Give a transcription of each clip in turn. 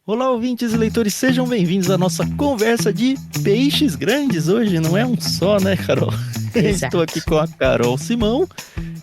Olá, ouvintes e leitores, sejam bem-vindos à nossa conversa de peixes grandes. Hoje não é um só, né, Carol? Exato. Estou aqui com a Carol Simão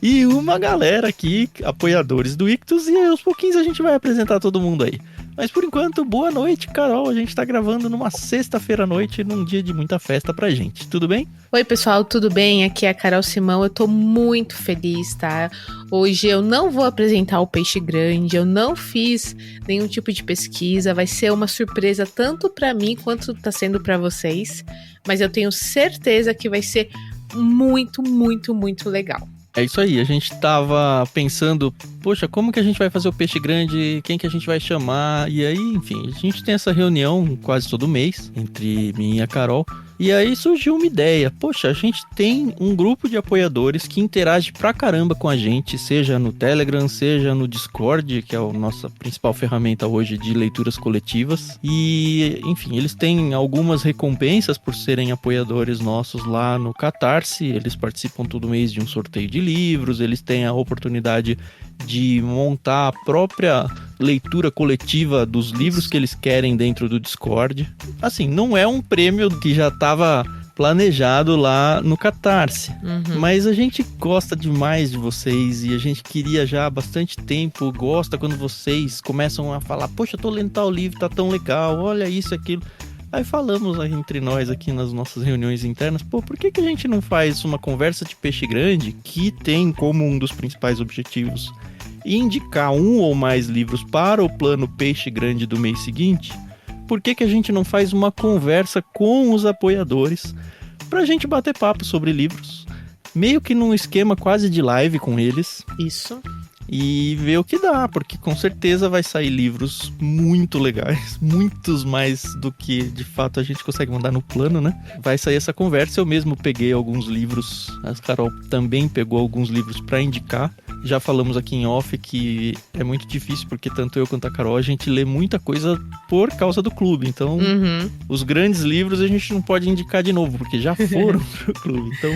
e uma galera aqui, apoiadores do Ictus, e aos pouquinhos a gente vai apresentar todo mundo aí. Mas por enquanto, boa noite, Carol. A gente tá gravando numa sexta-feira à noite, num dia de muita festa pra gente. Tudo bem? Oi, pessoal, tudo bem? Aqui é a Carol Simão. Eu tô muito feliz, tá? Hoje eu não vou apresentar o peixe grande, eu não fiz nenhum tipo de pesquisa. Vai ser uma surpresa tanto pra mim quanto tá sendo pra vocês. Mas eu tenho certeza que vai ser muito, muito, muito legal. É isso aí, a gente tava pensando, poxa, como que a gente vai fazer o peixe grande, quem que a gente vai chamar, e aí, enfim, a gente tem essa reunião quase todo mês, entre mim e a Carol, e aí surgiu uma ideia, poxa, a gente tem um grupo de apoiadores que interage pra caramba com a gente, seja no Telegram, seja no Discord, que é a nossa principal ferramenta hoje de leituras coletivas, e, enfim, eles têm algumas recompensas por serem apoiadores nossos lá no Catarse, eles participam todo mês de um sorteio de livros, eles têm a oportunidade de montar a própria leitura coletiva dos livros que eles querem dentro do Discord. Assim, não é um prêmio que já estava planejado lá no Catarse, mas a gente gosta demais de vocês e a gente queria já há bastante tempo, gosta quando vocês começam a falar, poxa, eu tô lendo tal livro, tá tão legal, olha isso, aquilo. Aí falamos entre nós aqui nas nossas reuniões internas, pô, por que a gente não faz uma conversa de peixe grande que tem como um dos principais objetivos indicar um ou mais livros para o plano peixe grande do mês seguinte? Por que a gente não faz uma conversa com os apoiadores pra gente bater papo sobre livros? Meio que num esquema quase de live com eles. Isso. E ver o que dá, porque com certeza vai sair livros muito legais, muitos mais do que de fato a gente consegue mandar no plano, né? Vai sair essa conversa, eu mesmo peguei alguns livros, a Carol também pegou alguns livros para indicar. Já falamos aqui em off que é muito difícil, porque tanto eu quanto a Carol, a gente lê muita coisa por causa do clube, então os grandes livros a gente não pode indicar de novo, porque já foram pro clube, então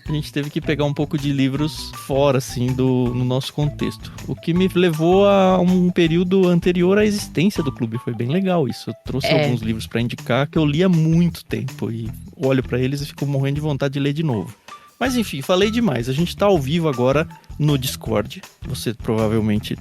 a gente teve que pegar um pouco de livros fora, assim, no nosso contexto. O que me levou a um período anterior à existência do clube. Foi bem legal isso. Eu trouxe alguns livros para indicar que eu li há muito tempo. E olho para eles e fico morrendo de vontade de ler de novo. Mas enfim, falei demais. A gente tá ao vivo agora no Discord. Você provavelmente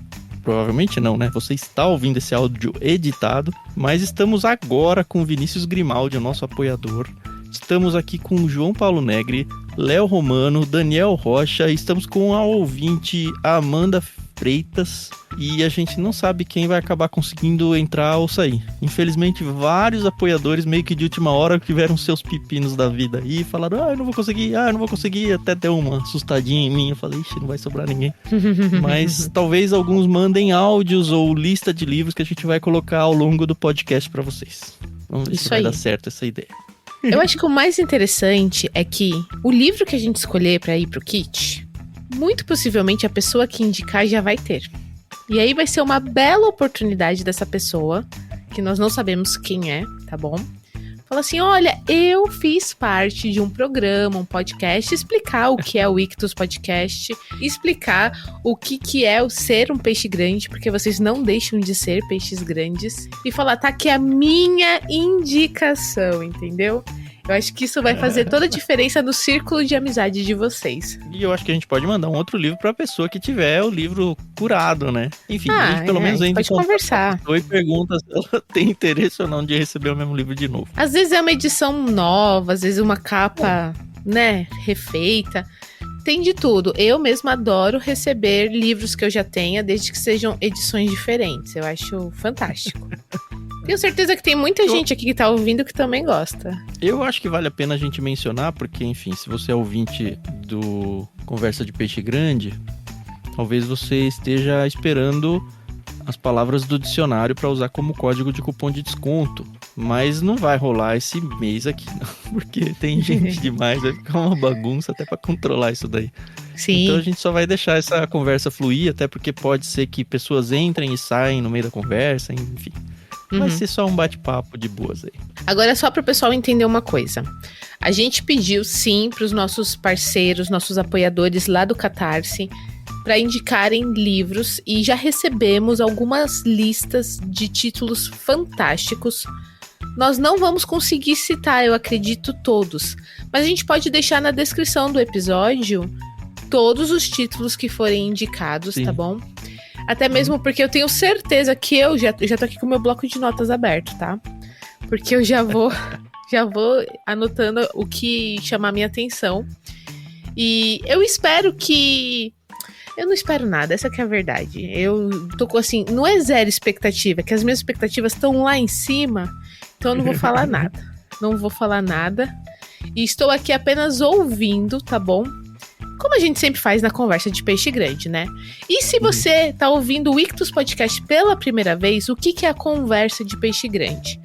não, né? Você está ouvindo esse áudio editado. Mas estamos agora com o Vinícius Grimaldi, o nosso apoiador. Estamos aqui com o João Paulo Negri, Léo Romano, Daniel Rocha, estamos com a ouvinte Amanda Freitas e a gente não sabe quem vai acabar conseguindo entrar ou sair. Infelizmente, vários apoiadores meio que de última hora tiveram seus pepinos da vida e falaram, eu não vou conseguir, até deu uma assustadinha em mim, eu falei, ixi, não vai sobrar ninguém. Mas talvez alguns mandem áudios ou lista de livros que a gente vai colocar ao longo do podcast para vocês. Vamos ver se vai dar certo essa ideia. Eu acho que o mais interessante é que o livro que a gente escolher para ir pro kit, muito possivelmente a pessoa que indicar já vai ter. E aí vai ser uma bela oportunidade dessa pessoa, que nós não sabemos quem é, tá bom? Fala assim, olha, eu fiz parte de um programa, um podcast, explicar o que é o Ictus Podcast, explicar o que é o ser um peixe grande, porque vocês não deixam de ser peixes grandes, e falar, tá aqui a minha indicação, entendeu? Eu acho que isso vai fazer toda a diferença no círculo de amizade de vocês. E eu acho que a gente pode mandar um outro livro pra pessoa que tiver o livro curado, né? Enfim, a gente pelo menos ainda pode conversar. E pergunta se ela tem interesse ou não de receber o mesmo livro de novo. Às vezes é uma edição nova, às vezes uma capa, né, refeita. Tem de tudo. Eu mesma adoro receber livros que eu já tenha, desde que sejam edições diferentes. Eu acho fantástico. Tenho certeza que tem muita gente aqui que tá ouvindo que também gosta. Eu acho que vale a pena a gente mencionar, porque, enfim, se você é ouvinte do Conversa de Peixe Grande, talvez você esteja esperando as palavras do dicionário para usar como código de cupom de desconto. Mas não vai rolar esse mês aqui, não, porque tem gente demais, vai ficar uma bagunça até para controlar isso daí. Sim. Então a gente só vai deixar essa conversa fluir, até porque pode ser que pessoas entrem e saem no meio da conversa, enfim. Vai ser só um bate-papo de boas aí. Agora, só para o pessoal entender uma coisa. A gente pediu, sim, para os nossos parceiros, nossos apoiadores lá do Catarse, para indicarem livros e já recebemos algumas listas de títulos fantásticos. Nós não vamos conseguir citar, eu acredito, todos, mas a gente pode deixar na descrição do episódio todos os títulos que forem indicados, Sim. Tá bom? Até mesmo porque eu tenho certeza que eu já tô aqui com o meu bloco de notas aberto, tá? Porque eu já vou anotando o que chamar minha atenção. E eu espero que... Eu não espero nada, essa que é a verdade. Eu tô assim, não é zero expectativa, que as minhas expectativas estão lá em cima, então eu não vou falar nada. Não vou falar nada. E estou aqui apenas ouvindo, tá bom? Como a gente sempre faz na conversa de peixe grande, né? E se você tá ouvindo o Ictus Podcast pela primeira vez, o que é a conversa de peixe grande?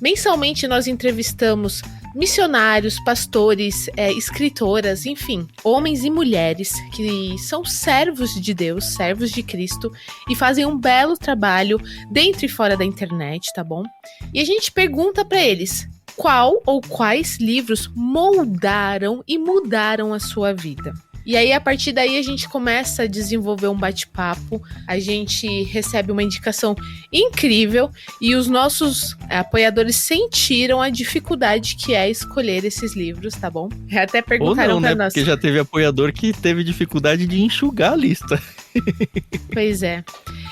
Mensalmente nós entrevistamos missionários, pastores, escritoras, enfim, homens e mulheres que são servos de Deus, servos de Cristo e fazem um belo trabalho dentro e fora da internet, tá bom? E a gente pergunta pra eles qual ou quais livros moldaram e mudaram a sua vida. E aí, a partir daí, a gente começa a desenvolver um bate-papo, a gente recebe uma indicação incrível e os nossos apoiadores sentiram a dificuldade que é escolher esses livros, tá bom? Até perguntaram pra nós. Porque já teve apoiador que teve dificuldade de enxugar a lista. Pois é.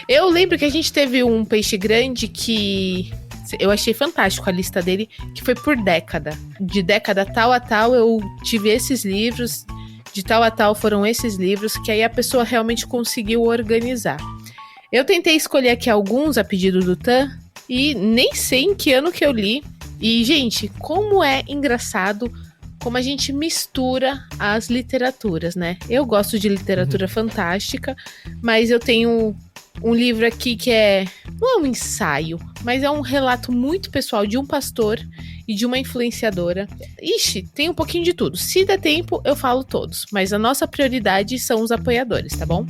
Eu lembro que a gente teve um peixe grande que... Eu achei fantástico a lista dele, que foi por década. De década tal a tal, eu tive esses livros... De tal a tal foram esses livros que aí a pessoa realmente conseguiu organizar. Eu tentei escolher aqui alguns a pedido do Tan e nem sei em que ano que eu li. E, gente, como é engraçado como a gente mistura as literaturas, né? Eu gosto de literatura fantástica, mas eu tenho um livro aqui que não é um ensaio, mas é um relato muito pessoal de um pastor e de uma influenciadora. Ixi, tem um pouquinho de tudo. Se der tempo, eu falo todos. Mas a nossa prioridade são os apoiadores, tá bom?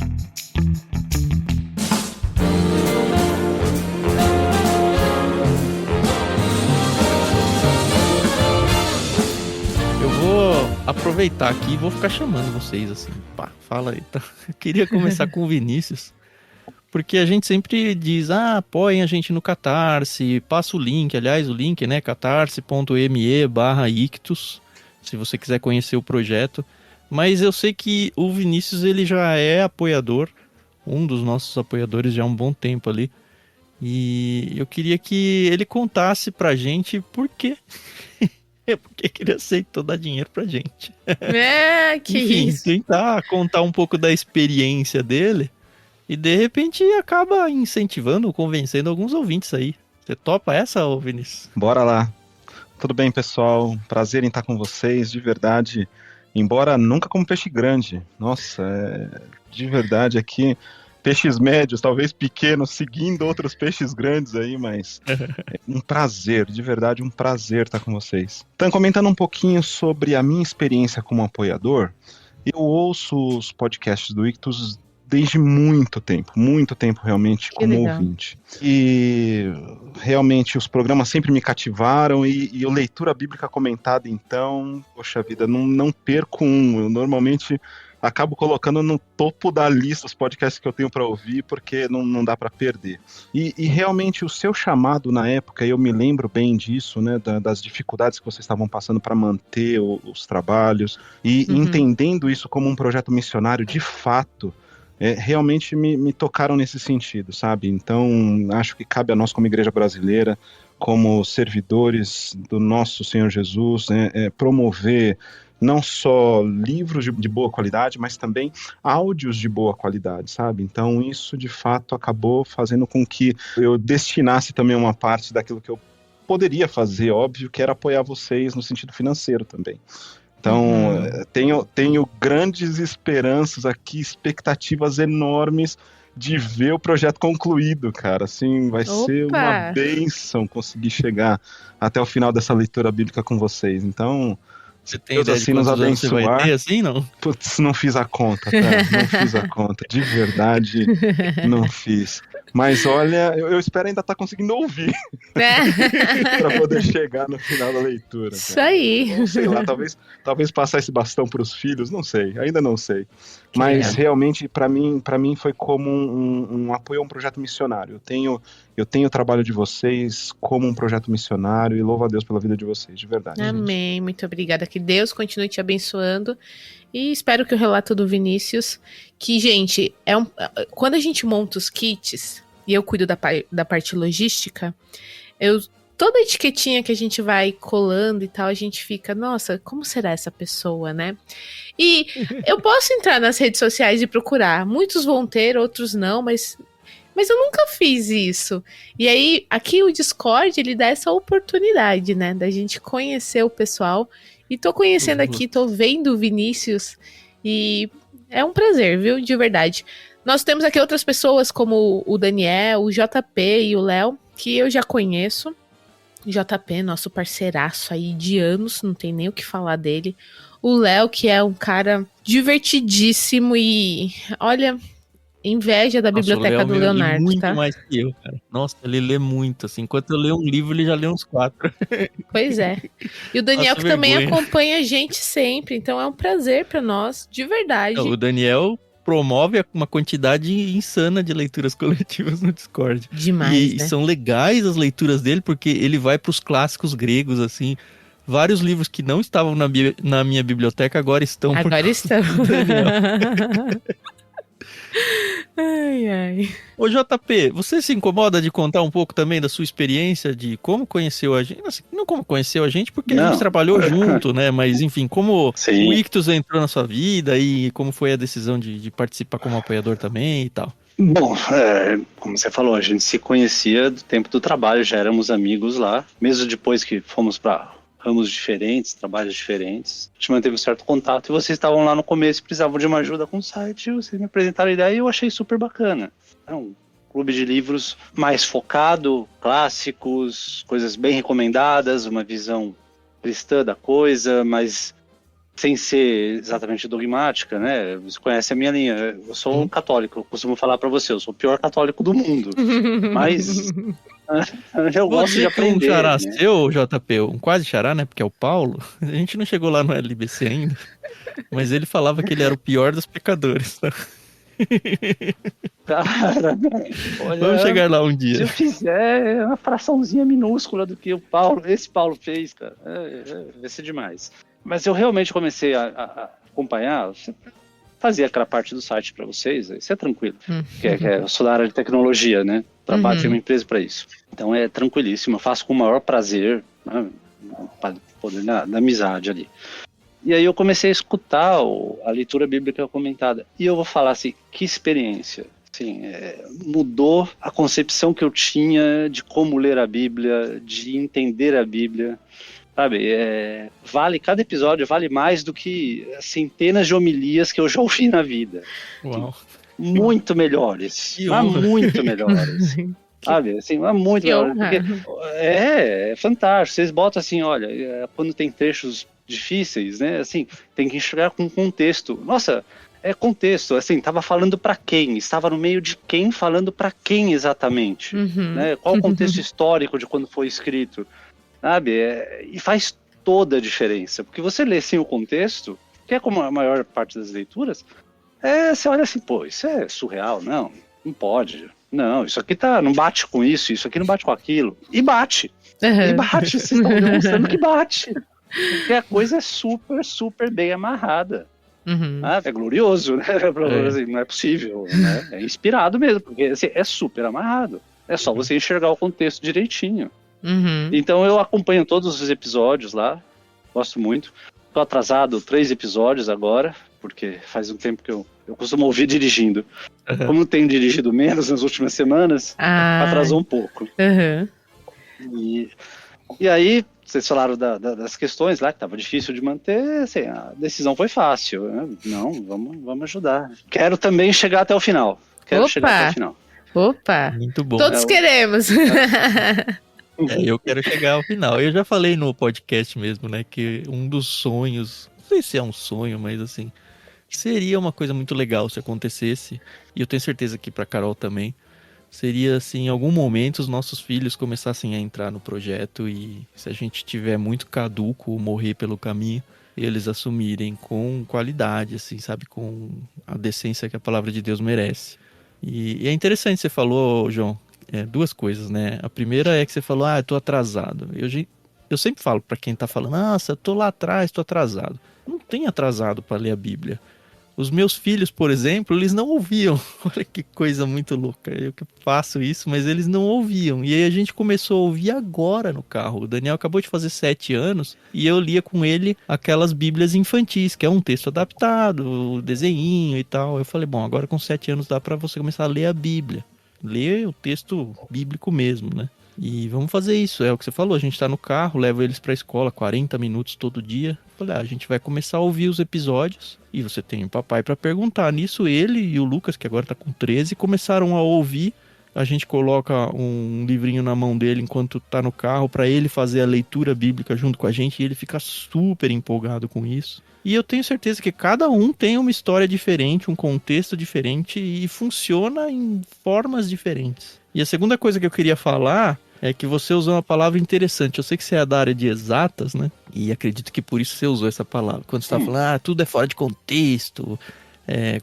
Eu vou aproveitar aqui e vou ficar chamando vocês assim. Pá, fala aí. Tá? Eu queria começar com o Vinícius. Porque a gente sempre diz, apoiem a gente no Catarse, passa o link, aliás, o link, né, catarse.me/ictus, se você quiser conhecer o projeto. Mas eu sei que o Vinícius, ele já é apoiador, um dos nossos apoiadores já há um bom tempo ali. E eu queria que ele contasse pra gente por quê. Porque que ele aceitou dar dinheiro pra gente. Que Enfim, isso. tentar contar um pouco da experiência dele. E de repente acaba incentivando, convencendo alguns ouvintes aí. Você topa essa, Vinícius? Bora lá. Tudo bem, pessoal? Prazer em estar com vocês, de verdade. Embora nunca como peixe grande. Nossa, de verdade aqui, peixes médios, talvez pequenos, seguindo outros peixes grandes aí, mas é um prazer, de verdade, um prazer estar com vocês. Então, comentando um pouquinho sobre a minha experiência como apoiador, eu ouço os podcasts do Ictus desde muito tempo realmente como ouvinte. E realmente os programas sempre me cativaram e a leitura bíblica comentada, então, poxa vida, não perco um. Eu normalmente acabo colocando no topo da lista os podcasts que eu tenho para ouvir, porque não dá para perder. E realmente o seu chamado na época, eu me lembro bem disso, né, das dificuldades que vocês estavam passando para manter os trabalhos, e entendendo isso como um projeto missionário de fato, realmente me tocaram nesse sentido, sabe? Então, acho que cabe a nós como igreja brasileira, como servidores do nosso Senhor Jesus, promover não só livros de boa qualidade, mas também áudios de boa qualidade, sabe? Então, isso, de fato, acabou fazendo com que eu destinasse também uma parte daquilo que eu poderia fazer, óbvio, que era apoiar vocês no sentido financeiro também. Então, tenho grandes esperanças aqui, expectativas enormes de ver o projeto concluído, cara. Assim, vai ser uma bênção conseguir chegar até o final dessa leitura bíblica com vocês. Então, você tem Deus assim nos abençoar. Você vai ter assim, não? Putz, não fiz a conta, cara. Não fiz a conta. De verdade, não fiz. Mas olha, eu espero ainda estar conseguindo ouvir para poder chegar no final da leitura. Isso aí. Ou, sei lá, talvez passar esse bastão para os filhos, não sei, ainda não sei. Mas legal. realmente, para mim foi como um apoio a um projeto missionário. Eu tenho o trabalho de vocês como um projeto missionário e louvo a Deus pela vida de vocês, de verdade. Amém, muito obrigada. Que Deus continue te abençoando. E espero que o relato do Vinícius, que, gente, quando a gente monta os kits e eu cuido da parte logística, toda a etiquetinha que a gente vai colando e tal, a gente fica, nossa, como será essa pessoa, né? E eu posso entrar nas redes sociais e procurar. Muitos vão ter, outros não, mas eu nunca fiz isso. E aí, aqui o Discord, ele dá essa oportunidade, né? Da gente conhecer o pessoal. E tô conhecendo aqui, tô vendo o Vinícius. E é um prazer, viu? De verdade. Nós temos aqui outras pessoas, como o Daniel, o JP e o Léo, que eu já conheço. O JP, nosso parceiraço aí de anos, não tem nem o que falar dele. O Léo, que é um cara divertidíssimo e, olha... Inveja da biblioteca do Leonardo, muito tá? mais que eu, cara. Nossa, ele lê muito, assim. Enquanto eu leio um livro, ele já lê uns 4. Pois é. E o Daniel, Nossa, que também vergonha. acompanha a gente sempre. Então é um prazer pra nós, de verdade. O Daniel promove uma quantidade insana de leituras coletivas no Discord. Demais, E né? são legais as leituras dele, porque ele vai pros clássicos gregos, assim. Vários livros que não estavam na minha biblioteca agora estão. Agora estamos. Daniel. Ai, ai. Ô JP, você se incomoda de contar um pouco também da sua experiência de como conheceu a gente? Assim, não como conheceu a gente, porque a gente trabalhou junto, né? Mas enfim, como Sim. o Ictus entrou na sua vida e como foi a decisão de participar como apoiador também e tal. Bom, como você falou, a gente se conhecia do tempo do trabalho, já éramos amigos lá, mesmo depois que fomos para ramos diferentes, trabalhos diferentes, a gente manteve um certo contato e vocês estavam lá no começo e precisavam de uma ajuda com o site, vocês me apresentaram a ideia e eu achei super bacana. É um clube de livros mais focado, clássicos, coisas bem recomendadas, uma visão cristã da coisa, mas sem ser exatamente dogmática, né? Você conhece a minha linha. Eu sou católico, eu costumo falar para você, eu sou o pior católico do mundo. Mas eu gosto de aprender. Um xará né? seu, JP, um quase xará, né? Porque é o Paulo. A gente não chegou lá no LBC ainda. Mas ele falava que ele era o pior dos pecadores. Tá? Cara, olha, Vamos chegar lá um dia. Se eu fizer uma fraçãozinha minúscula do que esse Paulo fez, cara, vai ser demais. Mas eu realmente comecei a acompanhar, fazia aquela parte do site para vocês, isso é tranquilo. Eu sou da área de tecnologia, né? Trabalho, tenho uma empresa para isso. Então é tranquilíssimo, eu faço com o maior prazer, né? Para poder da amizade ali. E aí eu comecei a escutar a leitura bíblica comentada. E eu vou falar assim, que experiência. Assim, mudou a concepção que eu tinha de como ler a Bíblia, de entender a Bíblia. Sabe, cada episódio vale mais do que centenas de homilias que eu já ouvi na vida. Uau. Muito melhores. Muito melhores. Sabe, assim, muito melhores. Porque é fantástico. Vocês botam assim, olha, quando tem trechos difíceis, né, assim, tem que enxergar com contexto. Nossa, contexto, assim, estava falando para quem? Estava no meio de quem falando para quem exatamente? Né? Qual o contexto histórico de quando foi escrito? Sabe? E faz toda a diferença, porque você lê sem o contexto, que é como a maior parte das leituras, você olha assim, pô, isso é surreal, não pode, não, isso aqui não bate com isso aqui não bate com aquilo, e bate, vocês estão demonstrando que bate, porque a coisa é super, super bem amarrada. É glorioso, né? Assim, não é possível, né? É inspirado mesmo, porque assim, é super amarrado, é só você enxergar o contexto direitinho. Então eu acompanho todos os episódios lá, gosto muito. Tô atrasado 3 episódios agora, porque faz um tempo que eu costumo ouvir dirigindo. Como tenho dirigido menos nas últimas semanas, atrasou um pouco. E aí, vocês falaram das questões lá, que estava difícil de manter, assim, a decisão foi fácil. Né? Não, vamos ajudar. Quero também chegar até o final. Opa! Muito bom. Todos queremos. Eu quero chegar ao final. Eu já falei no podcast mesmo, né, que um dos sonhos, não sei se é um sonho, mas assim, seria uma coisa muito legal se acontecesse, e eu tenho certeza que pra Carol também, seria assim, em algum momento os nossos filhos começassem a entrar no projeto e se a gente tiver muito caduco ou morrer pelo caminho, eles assumirem com qualidade, assim, sabe? Com a decência que a palavra de Deus merece. E é interessante, você falou, João, duas coisas, né? A primeira é que você falou, eu tô atrasado. Eu sempre falo pra quem tá falando, nossa, eu tô lá atrás, tô atrasado. Não tem atrasado pra ler a Bíblia. Os meus filhos, por exemplo, eles não ouviam. Olha que coisa muito louca. Eu que faço isso, mas eles não ouviam. E aí a gente começou a ouvir agora no carro. O Daniel acabou de fazer 7 anos e eu lia com ele aquelas Bíblias infantis, que é um texto adaptado, desenhinho e tal. Eu falei, bom, agora com 7 anos dá pra você começar a ler a Bíblia. Ler o texto bíblico mesmo, né? E vamos fazer isso, é o que você falou, a gente tá no carro, leva eles pra escola 40 minutos todo dia. Falei, a gente vai começar a ouvir os episódios e você tem o papai pra perguntar. Nisso ele e o Lucas, que agora tá com 13, começaram a ouvir. A gente coloca um livrinho na mão dele enquanto tá no carro pra ele fazer a leitura bíblica junto com a gente e ele fica super empolgado com isso. E eu tenho certeza que cada um tem uma história diferente, um contexto diferente e funciona em formas diferentes. E a segunda coisa que eu queria falar é que você usou uma palavra interessante. Eu sei que você é da área de exatas, né? E acredito que por isso você usou essa palavra. Quando você tá falando, tudo é fora de contexto,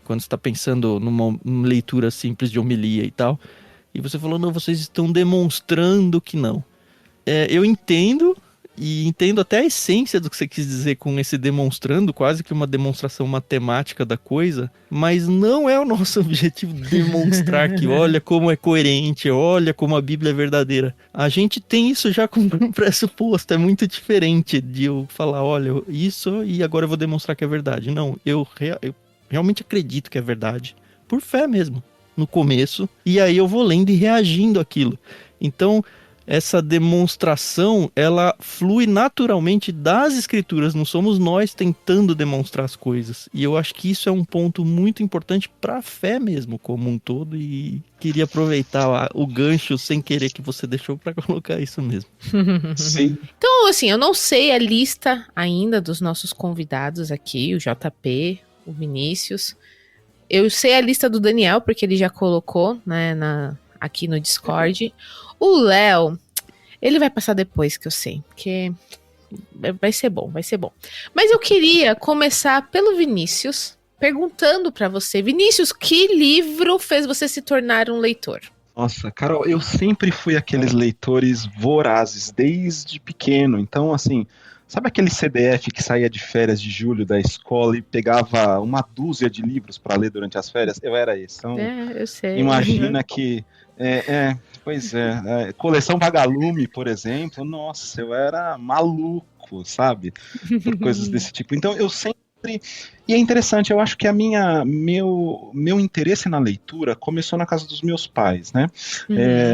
quando você tá pensando numa leitura simples de homilia e tal. E você falou, não, vocês estão demonstrando que não. Eu entendo, e entendo até a essência do que você quis dizer com esse demonstrando, quase que uma demonstração matemática da coisa, mas não é o nosso objetivo demonstrar que olha como é coerente, olha como a Bíblia é verdadeira. A gente tem isso já como pressuposto, é muito diferente de eu falar, olha, isso e agora eu vou demonstrar que é verdade. Não, eu realmente acredito que é verdade, por fé mesmo, no começo, e aí eu vou lendo e reagindo àquilo. Então, essa demonstração, ela flui naturalmente das escrituras, não somos nós tentando demonstrar as coisas. E eu acho que isso é um ponto muito importante para a fé mesmo, como um todo, e queria aproveitar o gancho sem querer que você deixou para colocar isso mesmo. Sim. Então, assim, eu não sei a lista ainda dos nossos convidados aqui, o JP, o Vinícius. Eu sei a lista do Daniel, porque ele já colocou, né, aqui no Discord. O Léo, ele vai passar depois, que eu sei, porque vai ser bom, vai ser bom. Mas eu queria começar pelo Vinícius, perguntando pra você, Vinícius, que livro fez você se tornar um leitor? Nossa, Carol, eu sempre fui aqueles leitores vorazes, desde pequeno. Então, assim, sabe aquele CDF que saía de férias de julho da escola e pegava uma dúzia de livros para ler durante as férias? Eu era esse. Então, eu sei. Imagina que... Pois é. Coleção Vagalume, por exemplo, nossa, eu era maluco, sabe? Por coisas desse tipo. Então, eu sempre... E é interessante, eu acho que meu interesse na leitura começou na casa dos meus pais, né?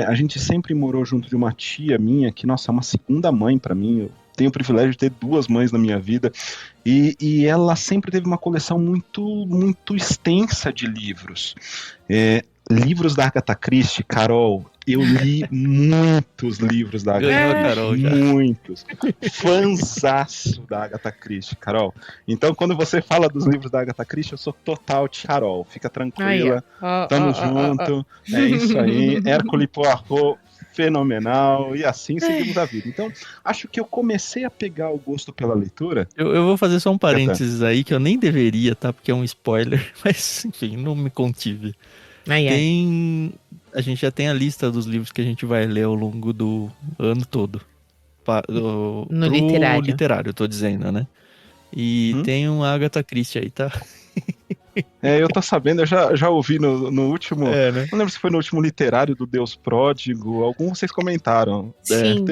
A gente sempre morou junto de uma tia minha, que, nossa, é uma segunda mãe para mim. Eu tenho o privilégio de ter 2 mães na minha vida. E ela sempre teve uma coleção muito, muito extensa de livros. Livros da Agatha Christie, Carol, eu li muitos livros da Agatha Christie, muitos. Fãzaço da Agatha Christie, Carol. Então, quando você fala dos livros da Agatha Christie, eu sou total Carol. Fica tranquila, tamo junto, é isso aí. Hercule Poirot, fenomenal, e assim seguimos a vida. Então, acho que eu comecei a pegar o gosto pela leitura. Eu vou fazer só um parênteses aí, que eu nem deveria, tá? Porque é um spoiler, mas, enfim, não me contive. A gente já tem a lista dos livros que a gente vai ler ao longo do ano todo. No literário, eu tô dizendo, né? E tem um Agatha Christie aí, tá? Eu tô sabendo, eu já ouvi no último. Né? Não lembro se foi no último literário do Deus Pródigo. Algum vocês comentaram. Sim,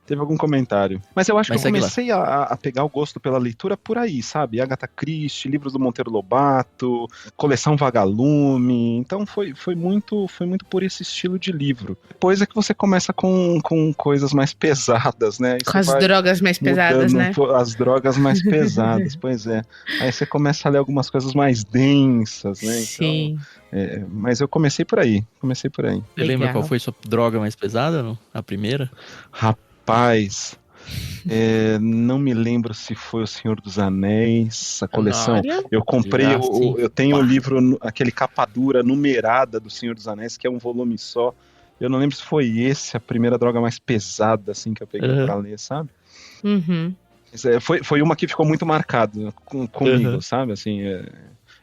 teve algum comentário. Mas eu acho que eu comecei a pegar o gosto pela leitura por aí, sabe? Agatha Christie, livros do Monteiro Lobato, coleção Vagalume. Então foi muito por esse estilo de livro. Depois é que você começa com coisas mais pesadas, né? Com as drogas mais pesadas, né? As drogas mais pesadas, pois é. Aí você começa a ler algumas coisas mais densas, né? Sim. Então, mas eu comecei por aí. Você lembra qual foi sua droga mais pesada, não? A primeira? Rapaz, não me lembro se foi O Senhor dos Anéis, a coleção. Eu comprei, eu tenho o livro, aquele capa dura numerada do Senhor dos Anéis, que é um volume só. Eu não lembro se foi a primeira droga mais pesada assim que eu peguei pra ler, sabe? Foi uma que ficou muito marcada comigo, sabe? Assim,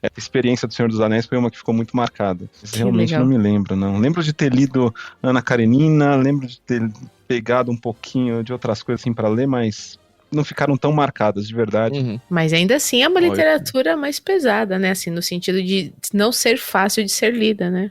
a experiência do Senhor dos Anéis foi uma que ficou muito marcada. Realmente legal. Não me lembro, não. Lembro de ter lido Ana Karenina, lembro de ter pegado um pouquinho de outras coisas assim pra ler, mas não ficaram tão marcadas, de verdade. Mas ainda assim é uma literatura mais pesada, né? Assim, no sentido de não ser fácil de ser lida, né?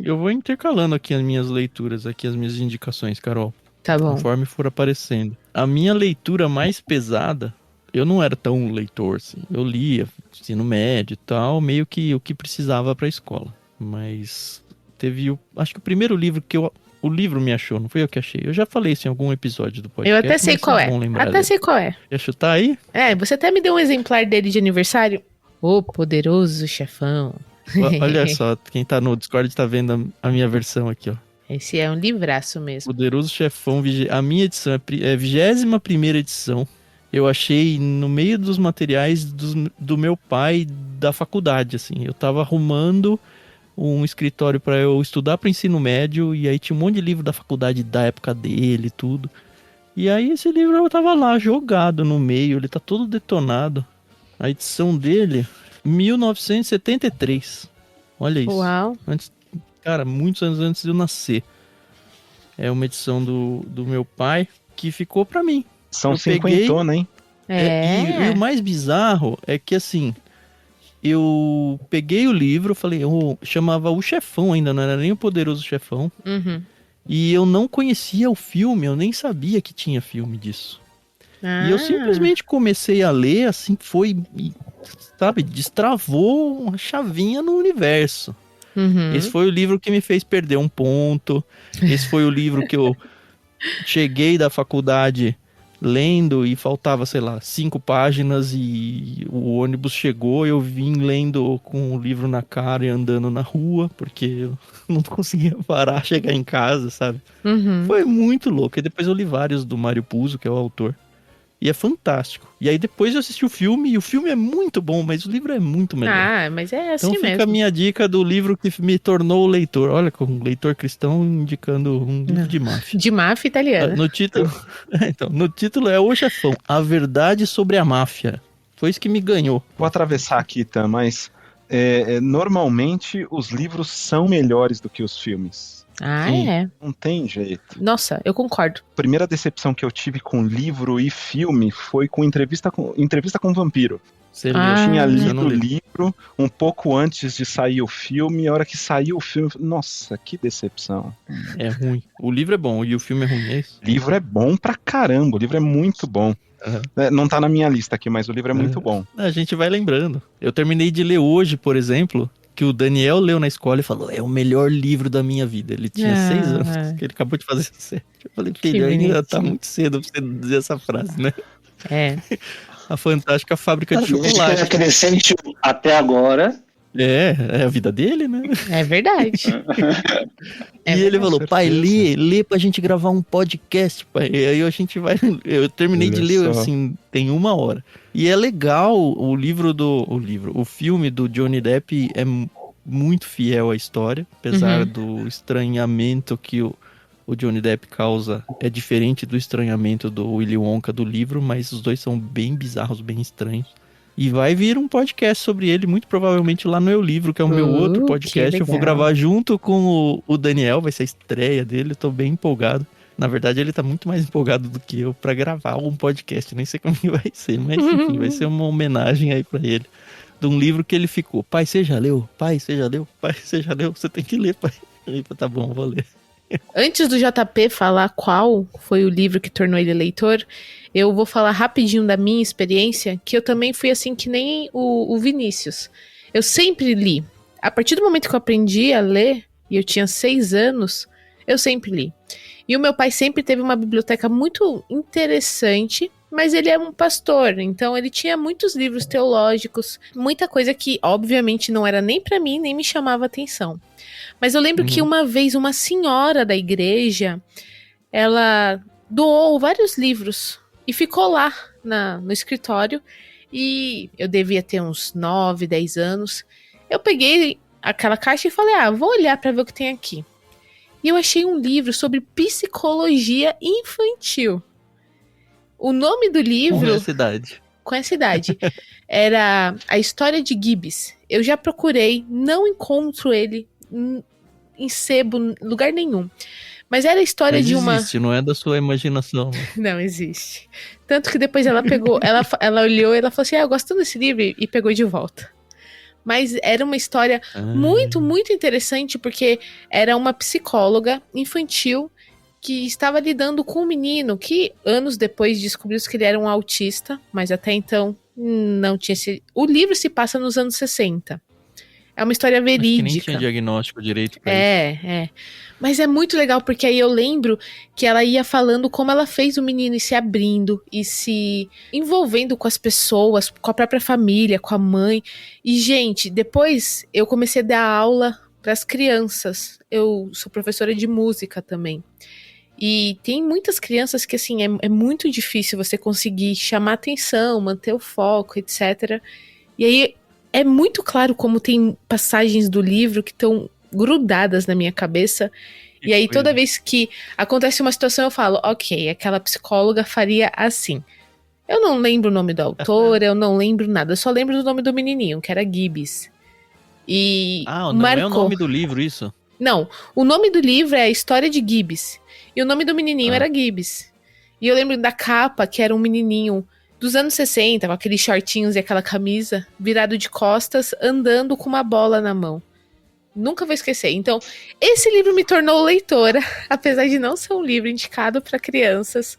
Eu vou intercalando aqui as minhas leituras, aqui as minhas indicações, Carol. Tá bom. Conforme for aparecendo. A minha leitura mais pesada, eu não era tão leitor, assim. Eu lia ensino médio e tal, meio que o que precisava pra escola. Mas teve acho que o primeiro livro que o livro me achou, não foi eu que achei. Eu já falei isso em algum episódio do podcast. Eu até sei qual é. Até sei qual é. Quer chutar aí? Você até me deu um exemplar dele de aniversário. O Poderoso Chefão. Olha só, quem tá no Discord tá vendo a minha versão aqui, ó. Esse é um livraço mesmo. Poderoso Chefão, a minha edição é 21ª edição. Eu achei no meio dos materiais do meu pai da faculdade, assim. Eu tava arrumando um escritório para eu estudar para ensino médio, e aí tinha um monte de livro da faculdade da época dele e tudo. E aí esse livro eu tava lá, jogado no meio, ele tá todo detonado. A edição dele, 1973. Olha isso. Uau. Cara, muitos anos antes de eu nascer. É uma edição do meu pai que ficou pra mim. São cinquentona, hein? E o mais bizarro é que, assim, eu peguei o livro, falei, eu chamava O Chefão ainda, não era nem o Poderoso Chefão. E eu não conhecia o filme, eu nem sabia que tinha filme disso. E eu simplesmente comecei a ler, assim, sabe, destravou uma chavinha no universo. Esse foi o livro que me fez perder um ponto. Esse foi o livro que eu cheguei da faculdade lendo e faltava, sei lá, 5 páginas e o ônibus chegou, eu vim lendo com o livro na cara e andando na rua, porque eu não conseguia parar, chegar em casa, sabe? Foi muito louco. E depois eu li vários do Mário Puzo, que é o autor. E é fantástico. E aí depois eu assisti o filme, e o filme é muito bom, mas o livro é muito melhor. Mas é assim mesmo. Então fica a minha dica do livro que me tornou leitor. Olha, com um leitor cristão indicando um livro de máfia. De máfia italiana. No título é O Chefão, A Verdade sobre a Máfia. Foi isso que me ganhou. Vou atravessar aqui, Tam, mas normalmente os livros são melhores do que os filmes. Sim, não tem jeito. Nossa, eu concordo. A primeira decepção que eu tive com livro e filme foi com Entrevista com Vampiro. Eu tinha lido o livro um pouco antes de sair o filme, e a hora que saiu o filme, nossa, que decepção. É ruim. O livro é bom e o filme é ruim, é isso? O livro é bom pra caramba, o livro é muito bom. Não tá na minha lista aqui, mas o livro é muito bom. A gente vai lembrando. Eu terminei de ler hoje, por exemplo, que o Daniel leu na escola e falou, é o melhor livro da minha vida. Ele tinha 6 anos, que ele acabou de fazer 7. Eu falei, filho, ainda tá muito cedo pra você dizer essa frase, né? A Fantástica Fábrica de Chocolate. Crescente até agora. É a vida dele, né? É verdade. E ele falou, pai, lê pra gente gravar um podcast, pai. E aí a gente vai... Eu terminei de ler, assim, tem 1 hora. E é legal, o filme do Johnny Depp é muito fiel à história, apesar do estranhamento que o Johnny Depp causa, é diferente do estranhamento do Willy Wonka do livro, mas os dois são bem bizarros, bem estranhos. E vai vir um podcast sobre ele, muito provavelmente lá no Eu Livro, que é o meu outro podcast. Eu vou gravar junto com o Daniel, vai ser a estreia dele, eu tô bem empolgado. Na verdade, ele tá muito mais empolgado do que eu pra gravar um podcast, nem sei como que vai ser, mas enfim, vai ser uma homenagem aí pra ele. De um livro que ele ficou, pai, você já leu? Pai, você já leu? Pai, você já leu? Você tem que ler, pai. Ele falou, tá bom, vou ler. Antes do JP falar qual foi o livro que tornou ele leitor, eu vou falar rapidinho da minha experiência, que eu também fui assim que nem o Vinícius. Eu sempre li. A partir do momento que eu aprendi a ler, e eu tinha 6 anos, eu sempre li. E o meu pai sempre teve uma biblioteca muito interessante, mas ele é um pastor, então ele tinha muitos livros teológicos, muita coisa que obviamente não era nem pra mim, nem me chamava atenção. Mas eu lembro que uma vez uma senhora da igreja, ela doou vários livros e ficou lá no escritório, e eu devia ter uns 9, 10 anos. Eu peguei aquela caixa e falei, vou olhar pra ver o que tem aqui. E eu achei um livro sobre psicologia infantil. O nome do livro... Com essa idade. Era A História de Gibbs. Eu já procurei, não encontro ele em sebo, lugar nenhum. Mas era a história Mas de uma... existe, não é da sua imaginação. Não, existe. Tanto que depois ela pegou, ela olhou e ela falou assim, eu gosto desse livro, e pegou de volta. Mas era uma história muito, muito interessante, porque era uma psicóloga infantil que estava lidando com um menino que, anos depois, descobriu que ele era um autista, mas até então não tinha esse... O livro se passa nos anos 60. É uma história verídica. Acho que nem tinha diagnóstico direito pra isso. É. Mas é muito legal, porque aí eu lembro que ela ia falando como ela fez o menino ir se abrindo e se envolvendo com as pessoas, com a própria família, com a mãe. E, gente, depois eu comecei a dar aula para as crianças. Eu sou professora de música também. E tem muitas crianças que, assim, é muito difícil você conseguir chamar atenção, manter o foco, etc. E aí é muito claro como tem passagens do livro que estão grudadas na minha cabeça. E aí toda vez que acontece uma situação eu falo, ok, aquela psicóloga faria assim. Eu não lembro o nome do autor, eu não lembro nada, eu só lembro do nome do menininho, que era Gibbs. E não é o nome do livro isso? Não, o nome do livro é A História de Gibbs. E o nome do menininho era Gibbs. E eu lembro da capa, que era um menininho dos anos 60, com aqueles shortinhos e aquela camisa, virado de costas, andando com uma bola na mão. Nunca vou esquecer. Então, esse livro me tornou leitora, apesar de não ser um livro indicado para crianças,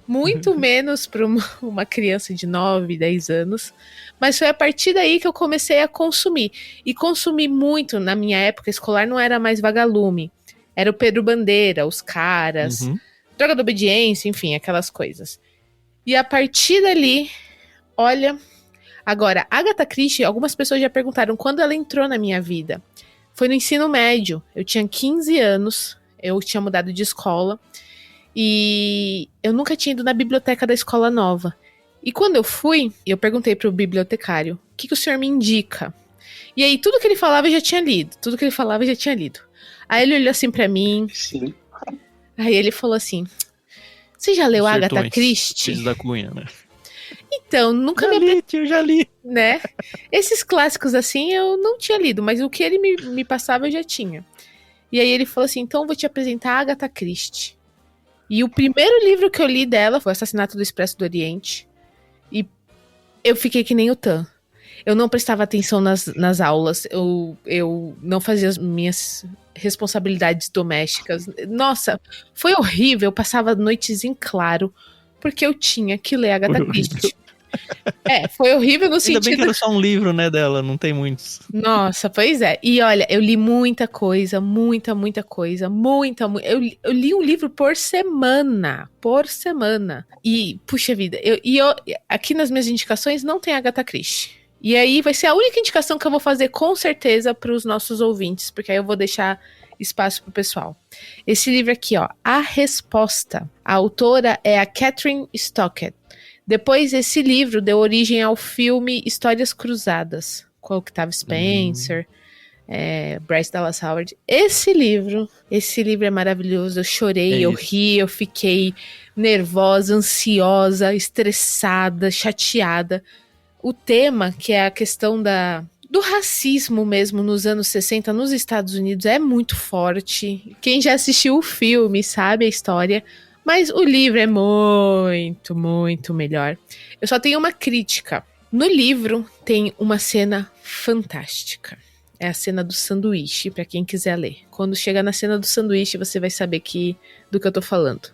muito menos para uma criança de 9, 10 anos. Mas foi a partir daí que eu comecei a consumir. E consumi muito. Na minha época escolar não era mais Vagalume. Era o Pedro Bandeira, Os Caras, Droga da Obediência, enfim, aquelas coisas. E a partir dali, olha... Agora, Agatha Christie, algumas pessoas já perguntaram quando ela entrou na minha vida. Foi no ensino médio. Eu tinha 15 anos, eu tinha mudado de escola. E eu nunca tinha ido na biblioteca da escola nova. E quando eu fui, eu perguntei pro bibliotecário, o que o senhor me indica? E aí, tudo que ele falava eu já tinha lido. Aí ele olhou assim pra mim. Sim. Aí ele falou assim, você já leu Agatha Christie? Filhos da Cunha, né? Então, nunca já li. Né? Esses clássicos assim eu não tinha lido, mas o que ele me passava eu já tinha. E aí ele falou assim, então eu vou te apresentar a Agatha Christie. E o primeiro livro que eu li dela foi O Assassinato do Expresso do Oriente. E eu fiquei que nem o Tan. Eu não prestava atenção nas aulas, eu não fazia as minhas responsabilidades domésticas. Nossa, foi horrível, eu passava noites em claro, porque eu tinha que ler Agatha Christie. Foi horrível no sentido... Ainda bem que era só um livro, né, dela, não tem muitos. Nossa, pois é. E olha, eu li muita coisa, muita coisa, eu li um livro por semana. E, puxa vida, eu aqui nas minhas indicações não tem Agatha Christie. E aí vai ser a única indicação que eu vou fazer com certeza para os nossos ouvintes, porque aí eu vou deixar espaço pro pessoal. Esse livro aqui, ó, A Resposta. A autora é a Catherine Stockett. Depois, esse livro deu origem ao filme Histórias Cruzadas, com o Octavia Spencer, Bryce Dallas Howard. Esse livro é maravilhoso. Eu chorei, eu ri, eu fiquei nervosa, ansiosa, estressada, chateada. O tema, que é a questão do racismo mesmo nos anos 60 nos Estados Unidos, é muito forte. Quem já assistiu o filme sabe a história. Mas o livro é muito melhor. Eu só tenho uma crítica. No livro tem uma cena fantástica. É a cena do sanduíche, pra quem quiser ler. Quando chegar na cena do sanduíche, você vai saber do que eu tô falando.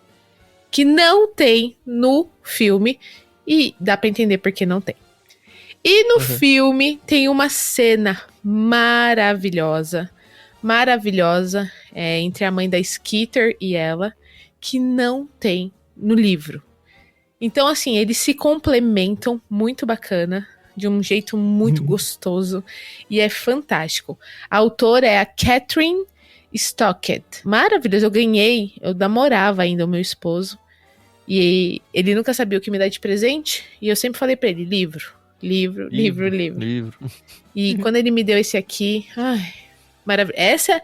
Que não tem no filme, e dá pra entender por que não tem. E no filme tem uma cena maravilhosa, entre a mãe da Skeeter e ela, que não tem no livro. Então, assim, eles se complementam muito bacana, de um jeito muito gostoso, e é fantástico. A autora é a Catherine Stockett. Maravilhoso, eu namorava ainda o meu esposo, e ele nunca sabia o que me dar de presente, e eu sempre falei pra ele, livro. E quando ele me deu esse aqui, maravilhoso. Essa,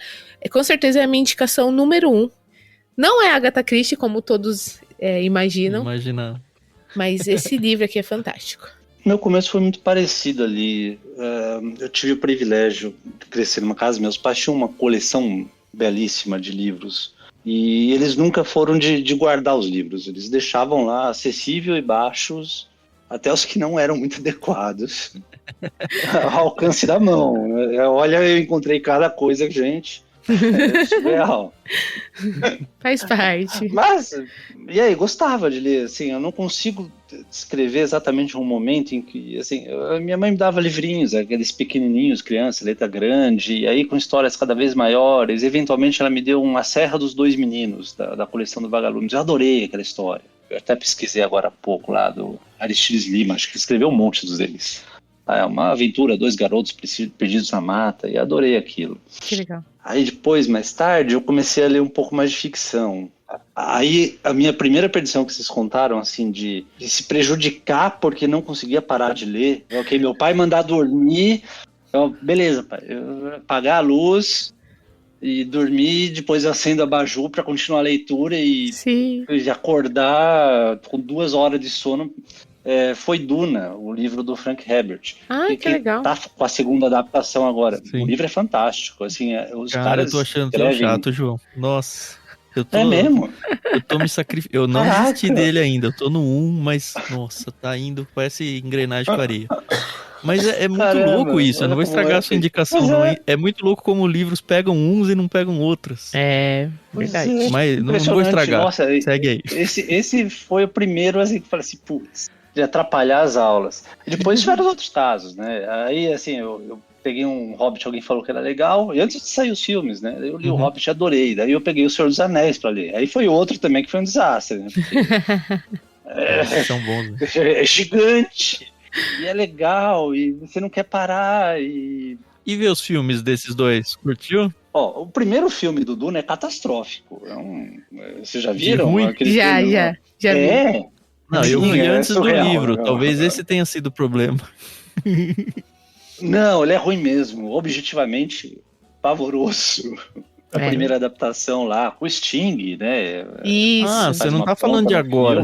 com certeza, é a minha indicação número 1. Não é Agatha Christie, como todos imaginam. Mas esse livro aqui é fantástico. Meu começo foi muito parecido ali. Eu tive o privilégio de crescer numa casa. Meus pais tinham uma coleção belíssima de livros. E eles nunca foram de guardar os livros. Eles deixavam lá acessível e baixos, até os que não eram muito adequados, ao alcance da mão. Olha, eu encontrei cada coisa, gente. É surreal. Faz parte. Mas, e aí, gostava de ler, assim, eu não consigo descrever exatamente um momento em que, assim, minha mãe me dava livrinhos, aqueles pequenininhos, criança, letra grande, e aí com histórias cada vez maiores. Eventualmente ela me deu A Serra dos Dois Meninos, da coleção do Vagalumes. Eu adorei aquela história. Eu até pesquisei agora há pouco lá do Aristides Lima, acho que escreveu um monte deles. É uma aventura, 2 garotos perdidos na mata, e adorei aquilo. Que legal. Aí depois, mais tarde, eu comecei a ler um pouco mais de ficção. Aí a minha primeira perdição que vocês contaram, assim, de se prejudicar porque não conseguia parar de ler. Ok, meu pai mandar dormir, beleza, pai, eu apagar a luz e dormir, depois eu acendo a abajur para continuar a leitura e acordar com 2 horas de sono. Foi Duna, o livro do Frank Herbert. Que legal. Tá com a segunda adaptação agora. Sim. O livro é fantástico. Assim, os caras eu tô achando tão chato, João. Nossa. É mesmo? Eu tô me sacrificando. Eu não desisti dele ainda. Eu tô no 1, mas, nossa, tá indo, parece engrenagem com areia. Mas é muito louco isso. Eu não vou estragar a sua indicação, não. É muito louco como livros pegam uns e não pegam outros. É, verdade. Mas não vou estragar. Nossa, segue aí. Esse foi o primeiro, assim, que eu falei assim, putz, de atrapalhar as aulas. E depois tiveram os outros casos, né? Aí, assim, eu peguei um Hobbit, alguém falou que era legal, e antes de sair os filmes, né? Eu li o Hobbit e adorei. Daí eu peguei o Senhor dos Anéis pra ler. Aí foi outro também que foi um desastre, né? São bons, né? É gigante, e é legal, e você não quer parar, e ver os filmes desses dois? Curtiu? o primeiro filme do Duna é catastrófico. Vocês já viram? Ruim? Já vi. Não, eu vi antes do livro. Talvez esse tenha sido o problema. Não, ele é ruim mesmo. Objetivamente, pavoroso. A primeira adaptação lá, com o Sting, né? Isso. Você não tá falando de agora.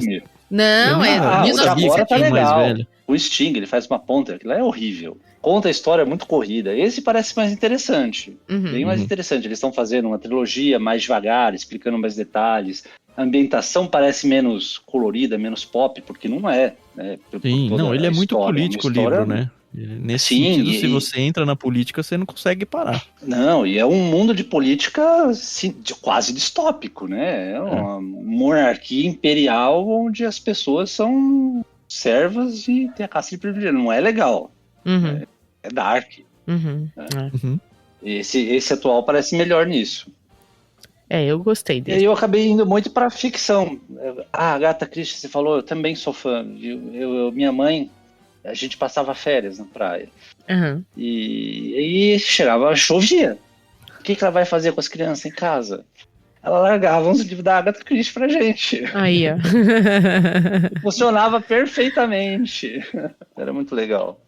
Não, o de agora tá legal. Mais velho. O Sting, ele faz uma ponta, aquilo lá é horrível. Conta a história muito corrida. Esse parece mais interessante. Bem mais interessante. Eles estão fazendo uma trilogia mais devagar, explicando mais detalhes. A ambientação parece menos colorida, menos pop, porque não é. Né? Sim, não, ele é muito político o livro, né? Nesse sentido, se você entra na política, você não consegue parar. Não, e é um mundo de política assim, quase distópico, né? É uma monarquia imperial onde as pessoas são servas e tem a caça de privilégio. Não é legal. É dark. Esse atual parece melhor nisso. Eu gostei dele. E aí eu acabei indo muito pra ficção. Agatha Christie, você falou, eu também sou fã. Minha mãe, a gente passava férias na praia. E aí chegava, chovia. O que ela vai fazer com as crianças em casa? Ela largava uns livros da Agatha Christie pra gente. Aí, ó. Funcionava perfeitamente. Era muito legal.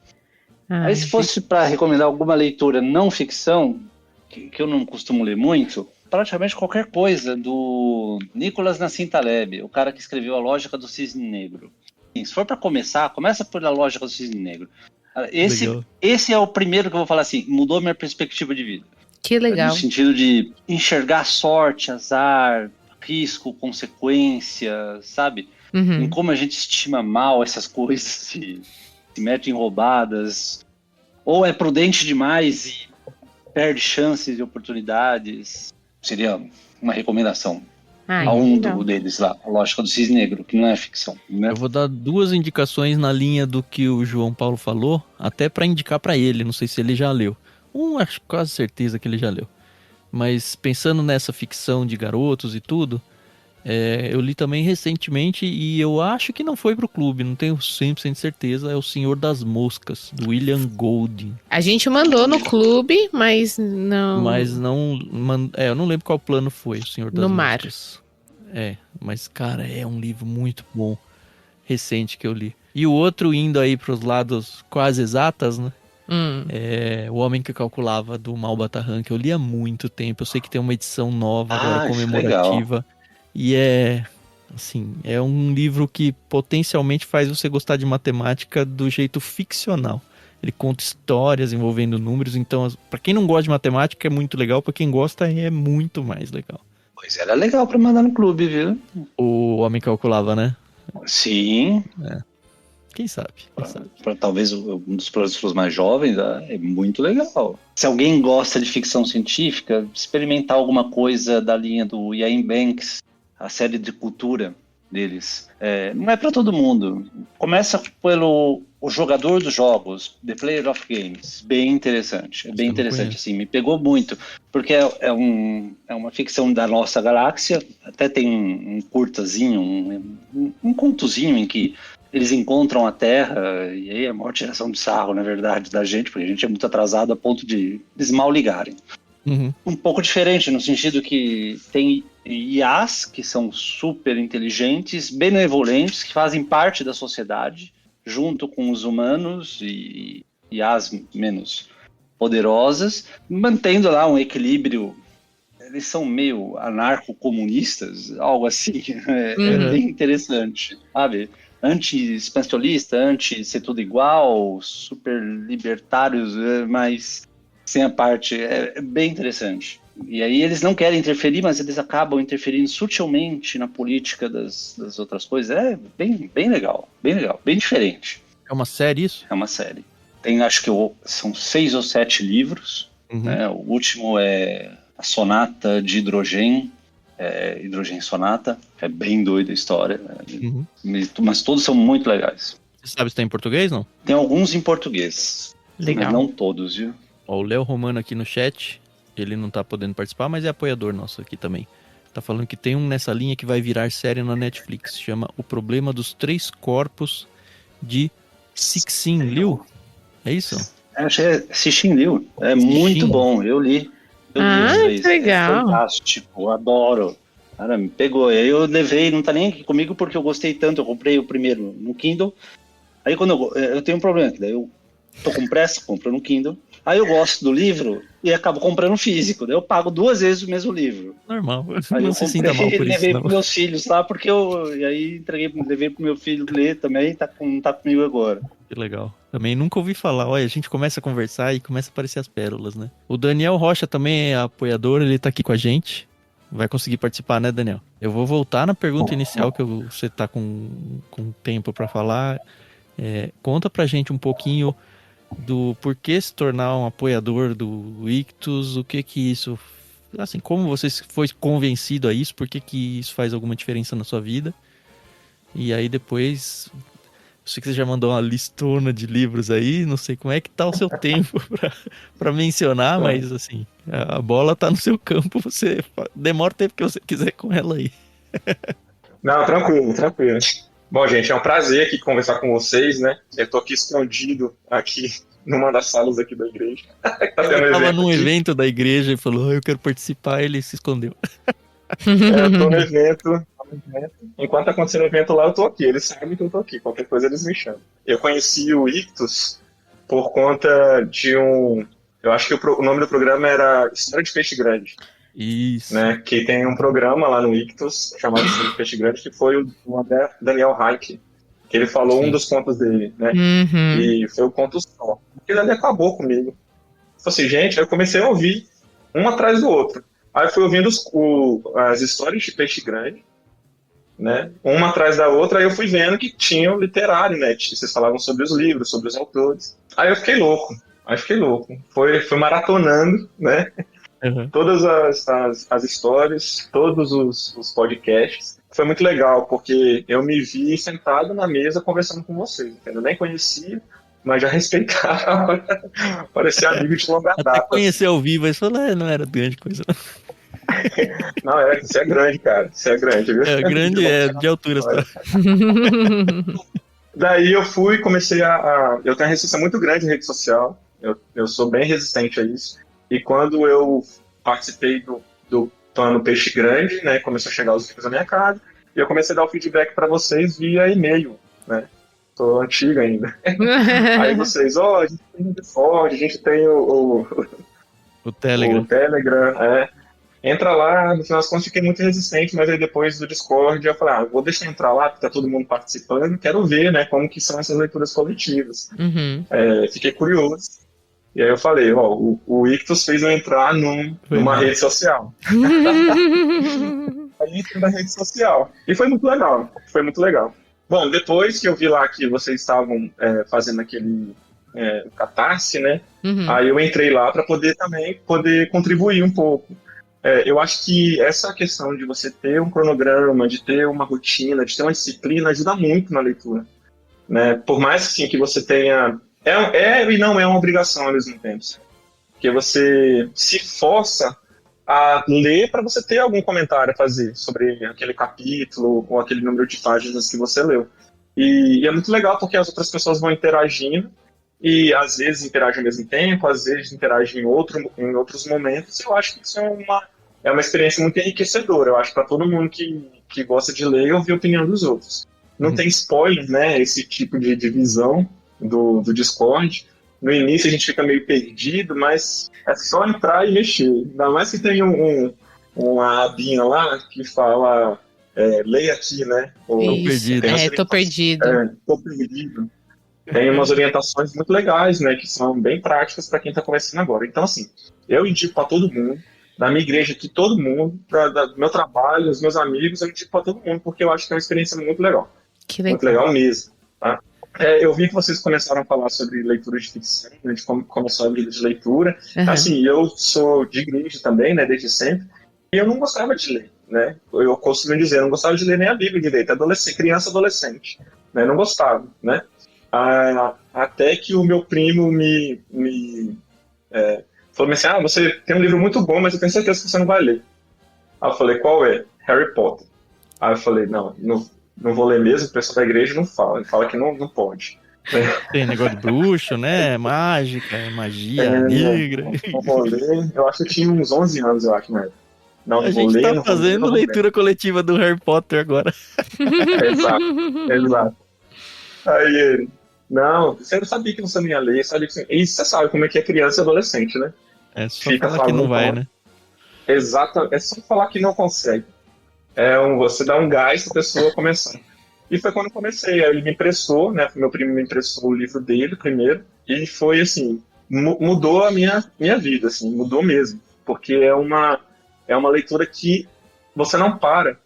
Aí se fosse para recomendar alguma leitura não ficção, que eu não costumo ler muito, praticamente qualquer coisa do Nicholas Nassim Taleb, o cara que escreveu A Lógica do Cisne Negro. Se for para começar, começa por A Lógica do Cisne Negro. Esse é o primeiro que eu vou falar assim, mudou minha perspectiva de vida. Que legal. No sentido de enxergar sorte, azar, risco, consequência, sabe? Em como a gente estima mal essas coisas, se mete em roubadas, ou é prudente demais e perde chances e oportunidades. Seria uma recomendação. A um deles lá, A Lógica do Cisne Negro, que não é ficção. Né? Eu vou dar 2 indicações na linha do que o João Paulo falou, até para indicar para ele, não sei se ele já leu. Acho quase certeza que ele já leu. Mas pensando nessa ficção de garotos e tudo, eu li também recentemente e eu acho que não foi pro clube, não tenho 100% de certeza, é O Senhor das Moscas, do William Golding. A gente mandou no clube, mas não... eu não lembro qual plano foi, O Senhor das Moscas. Mas cara, é um livro muito bom, recente que eu li. E o outro indo aí pros lados quase exatas, né? O Homem que Calculava, do Malba Tahan, que eu li há muito tempo. Eu sei que tem uma edição nova agora comemorativa. E Assim, é um livro que potencialmente faz você gostar de matemática do jeito ficcional. Ele conta histórias envolvendo números, então para quem não gosta de matemática é muito legal, para quem gosta é muito mais legal. Pois era legal pra mandar no clube, viu? O Homem Calculava, né? Sim. Quem sabe? Pra talvez um dos professores mais jovens, é muito legal. Se alguém gosta de ficção científica, experimentar alguma coisa da linha do Iain Banks, a série de cultura deles. Não é para todo mundo. Começa pelo O Jogador dos Jogos, The Player of Games. Bem interessante. É bem interessante, assim. Me pegou muito. Porque é uma ficção da nossa galáxia. Até tem um curtazinho, um contozinho em que eles encontram a Terra, e aí é a maior tiração de sarro, na verdade, da gente, porque a gente é muito atrasado a ponto de eles mal ligarem. Uhum. Um pouco diferente, no sentido que tem IAs, que são super inteligentes, benevolentes, que fazem parte da sociedade, junto com os humanos e IAs menos poderosas, mantendo lá um equilíbrio. Eles são meio anarco-comunistas, algo assim. É bem interessante, sabe? Anti-expansionista, anti-ser tudo igual, super libertários, mas sem a parte. É bem interessante. E aí eles não querem interferir, mas eles acabam interferindo sutilmente na política das outras coisas. É bem legal, bem diferente. É uma série isso? É uma série. Tem, acho que são 6 ou 7 livros. Né? O último é a Sonata de Hidrogênio. Hidrogênio Sonata. É bem doida a história. Mas todos são muito legais. Você sabe se tem em português, não? Tem alguns em português. Legal. Mas não todos, viu? Ó, o Léo Romano aqui no chat, ele não tá podendo participar, mas é apoiador nosso aqui também. Tá falando que tem um nessa linha que vai virar série na Netflix. Chama O Problema dos Três Corpos, de Cixin Liu. É isso? Acho que é Cixin Liu. É muito bom, eu li. Que legal. É fantástico, adoro. Cara, me pegou. Aí eu levei, não tá nem aqui comigo porque eu gostei tanto. Eu comprei o primeiro no Kindle. Aí quando eu tenho um problema, que daí eu tô com pressa, compro no Kindle. Aí eu gosto do livro e acabo comprando físico. Daí eu pago 2 vezes o mesmo livro. Normal. Aí não eu se sinta mal por isso, levei não. pros meus filhos lá, porque e aí levei pro meu filho ler também, não tá comigo agora. Que legal. Também nunca ouvi falar. Olha, a gente começa a conversar e começa a aparecer as pérolas, né? O Daniel Rocha também é apoiador, ele tá aqui com a gente. Vai conseguir participar, né, Daniel? Eu vou voltar na pergunta inicial, que você tá com tempo pra falar. Conta pra gente um pouquinho do porquê se tornar um apoiador do Ictus, o que isso... Assim, como você foi convencido a isso, por que isso faz alguma diferença na sua vida. E aí depois... Eu sei que você já mandou uma listona de livros aí, não sei como é que tá o seu tempo pra mencionar, mas assim, a bola tá no seu campo, você demora o tempo que você quiser com ela aí. Não, tranquilo. Bom, gente, é um prazer aqui conversar com vocês, né? Eu tô aqui escondido, aqui numa das salas aqui da igreja. Tá ele tava num evento da igreja e falou, eu quero participar, ele se escondeu. Eu tô no evento. Enquanto tá acontecendo o evento lá, eu tô aqui. Eles sabem que eu tô aqui. Qualquer coisa eles me chamam. Eu conheci o Ictus por conta de um... Eu acho que o nome do programa era História de Peixe Grande. Isso. Né? Que tem um programa lá no Ictus chamado História de Peixe Grande, que foi o Daniel Hike. Que ele falou um dos contos dele, né? E foi o conto só. Aquilo ali acabou comigo. Eu falei assim, gente, eu comecei a ouvir um atrás do outro. Aí eu fui ouvindo as histórias de Peixe Grande, né? Uma atrás da outra, aí eu fui vendo que tinha o literário, né? Vocês falavam sobre os livros, sobre os autores. Aí eu fiquei louco. Fui maratonando, né? Todas as histórias, todos os podcasts. Foi muito legal, porque eu me vi sentado na mesa conversando com vocês. Eu nem conhecia, mas já respeitava. Parecia amigo de longa data. Até conhecer ao vivo, mas falou, não era grande coisa, não. Não, você é grande, cara. Você é grande, viu? Grande de altura. Daí eu comecei eu tenho uma resistência muito grande em rede social. Eu sou bem resistente a isso. E quando eu participei do plano Peixe Grande, né, começou a chegar os livros na minha casa, e eu comecei a dar o feedback para vocês via e-mail, né? Tô antigo ainda. Aí vocês, a gente tem o Discord, a gente tem o Telegram, entra lá, no final das contas fiquei muito resistente, mas aí depois do Discord eu falei, vou deixar entrar lá, porque tá todo mundo participando, quero ver, né, como que são essas leituras coletivas. Fiquei curioso. E aí eu falei, o Ictus fez eu entrar numa rede social. Aí entrei na rede social. E foi muito legal. Bom, depois que eu vi lá que vocês estavam fazendo aquele Catarse, né? Aí eu entrei lá para poder contribuir um pouco. Eu acho que essa questão de você ter um cronograma, de ter uma rotina, de ter uma disciplina, ajuda muito na leitura. Né? Por mais assim, que você tenha... e não é uma obrigação ao mesmo tempo. Porque você se força a ler para você ter algum comentário a fazer sobre aquele capítulo ou aquele número de páginas que você leu. E é muito legal porque as outras pessoas vão interagindo e às vezes interagem ao mesmo tempo, às vezes interagem em outros momentos. Eu acho que isso é uma experiência muito enriquecedora. Eu acho para todo mundo que gosta de ler e ouvir a opinião dos outros. Não tem spoiler, né? Esse tipo de divisão do Discord. No início a gente fica meio perdido, mas é só entrar e mexer. Ainda mais que tem uma abinha lá que fala leia aqui, né? Tô perdido. Tô perdido. Tô perdido. Tem umas orientações muito legais, né? Que são bem práticas para quem está começando agora. Então, assim, eu indico para todo mundo, da minha igreja aqui, todo mundo, do meu trabalho, os meus amigos, eu indico para todo mundo, porque eu acho que é uma experiência muito legal. Que legal. Muito legal mesmo, tá? Eu vi que vocês começaram a falar sobre leitura de ficção, né, de como começar a vida de leitura. Assim, eu sou de igreja também, né, desde sempre, e eu não gostava de ler, né? Eu costumo dizer, eu não gostava de ler nem a Bíblia direito, criança, adolescente, né? Não gostava, né? Até que o meu primo me falou assim, você tem um livro muito bom, mas eu tenho certeza que você não vai ler. Aí eu falei, qual é? Harry Potter. Aí eu falei, não vou ler mesmo, o pessoal da igreja não fala, ele fala que não pode. Tem negócio de bruxo, né? Mágica, magia negra. Não vou ler, eu acho que eu tinha uns 11 anos, eu acho, né? A gente tá fazendo leitura coletiva do Harry Potter agora. Exato. Aí ele, não, você não sabia que você não ia ler, sabe que e você sabe como é que é criança e adolescente, né? É só falar que não vai, né? Exato, é só falar que não consegue. Você dá um gás pra pessoa começar. E foi quando eu comecei, aí ele me emprestou, né? Meu primo me emprestou o livro dele primeiro, e foi assim, mudou a minha vida, assim, mudou mesmo. Porque é uma leitura que você não para.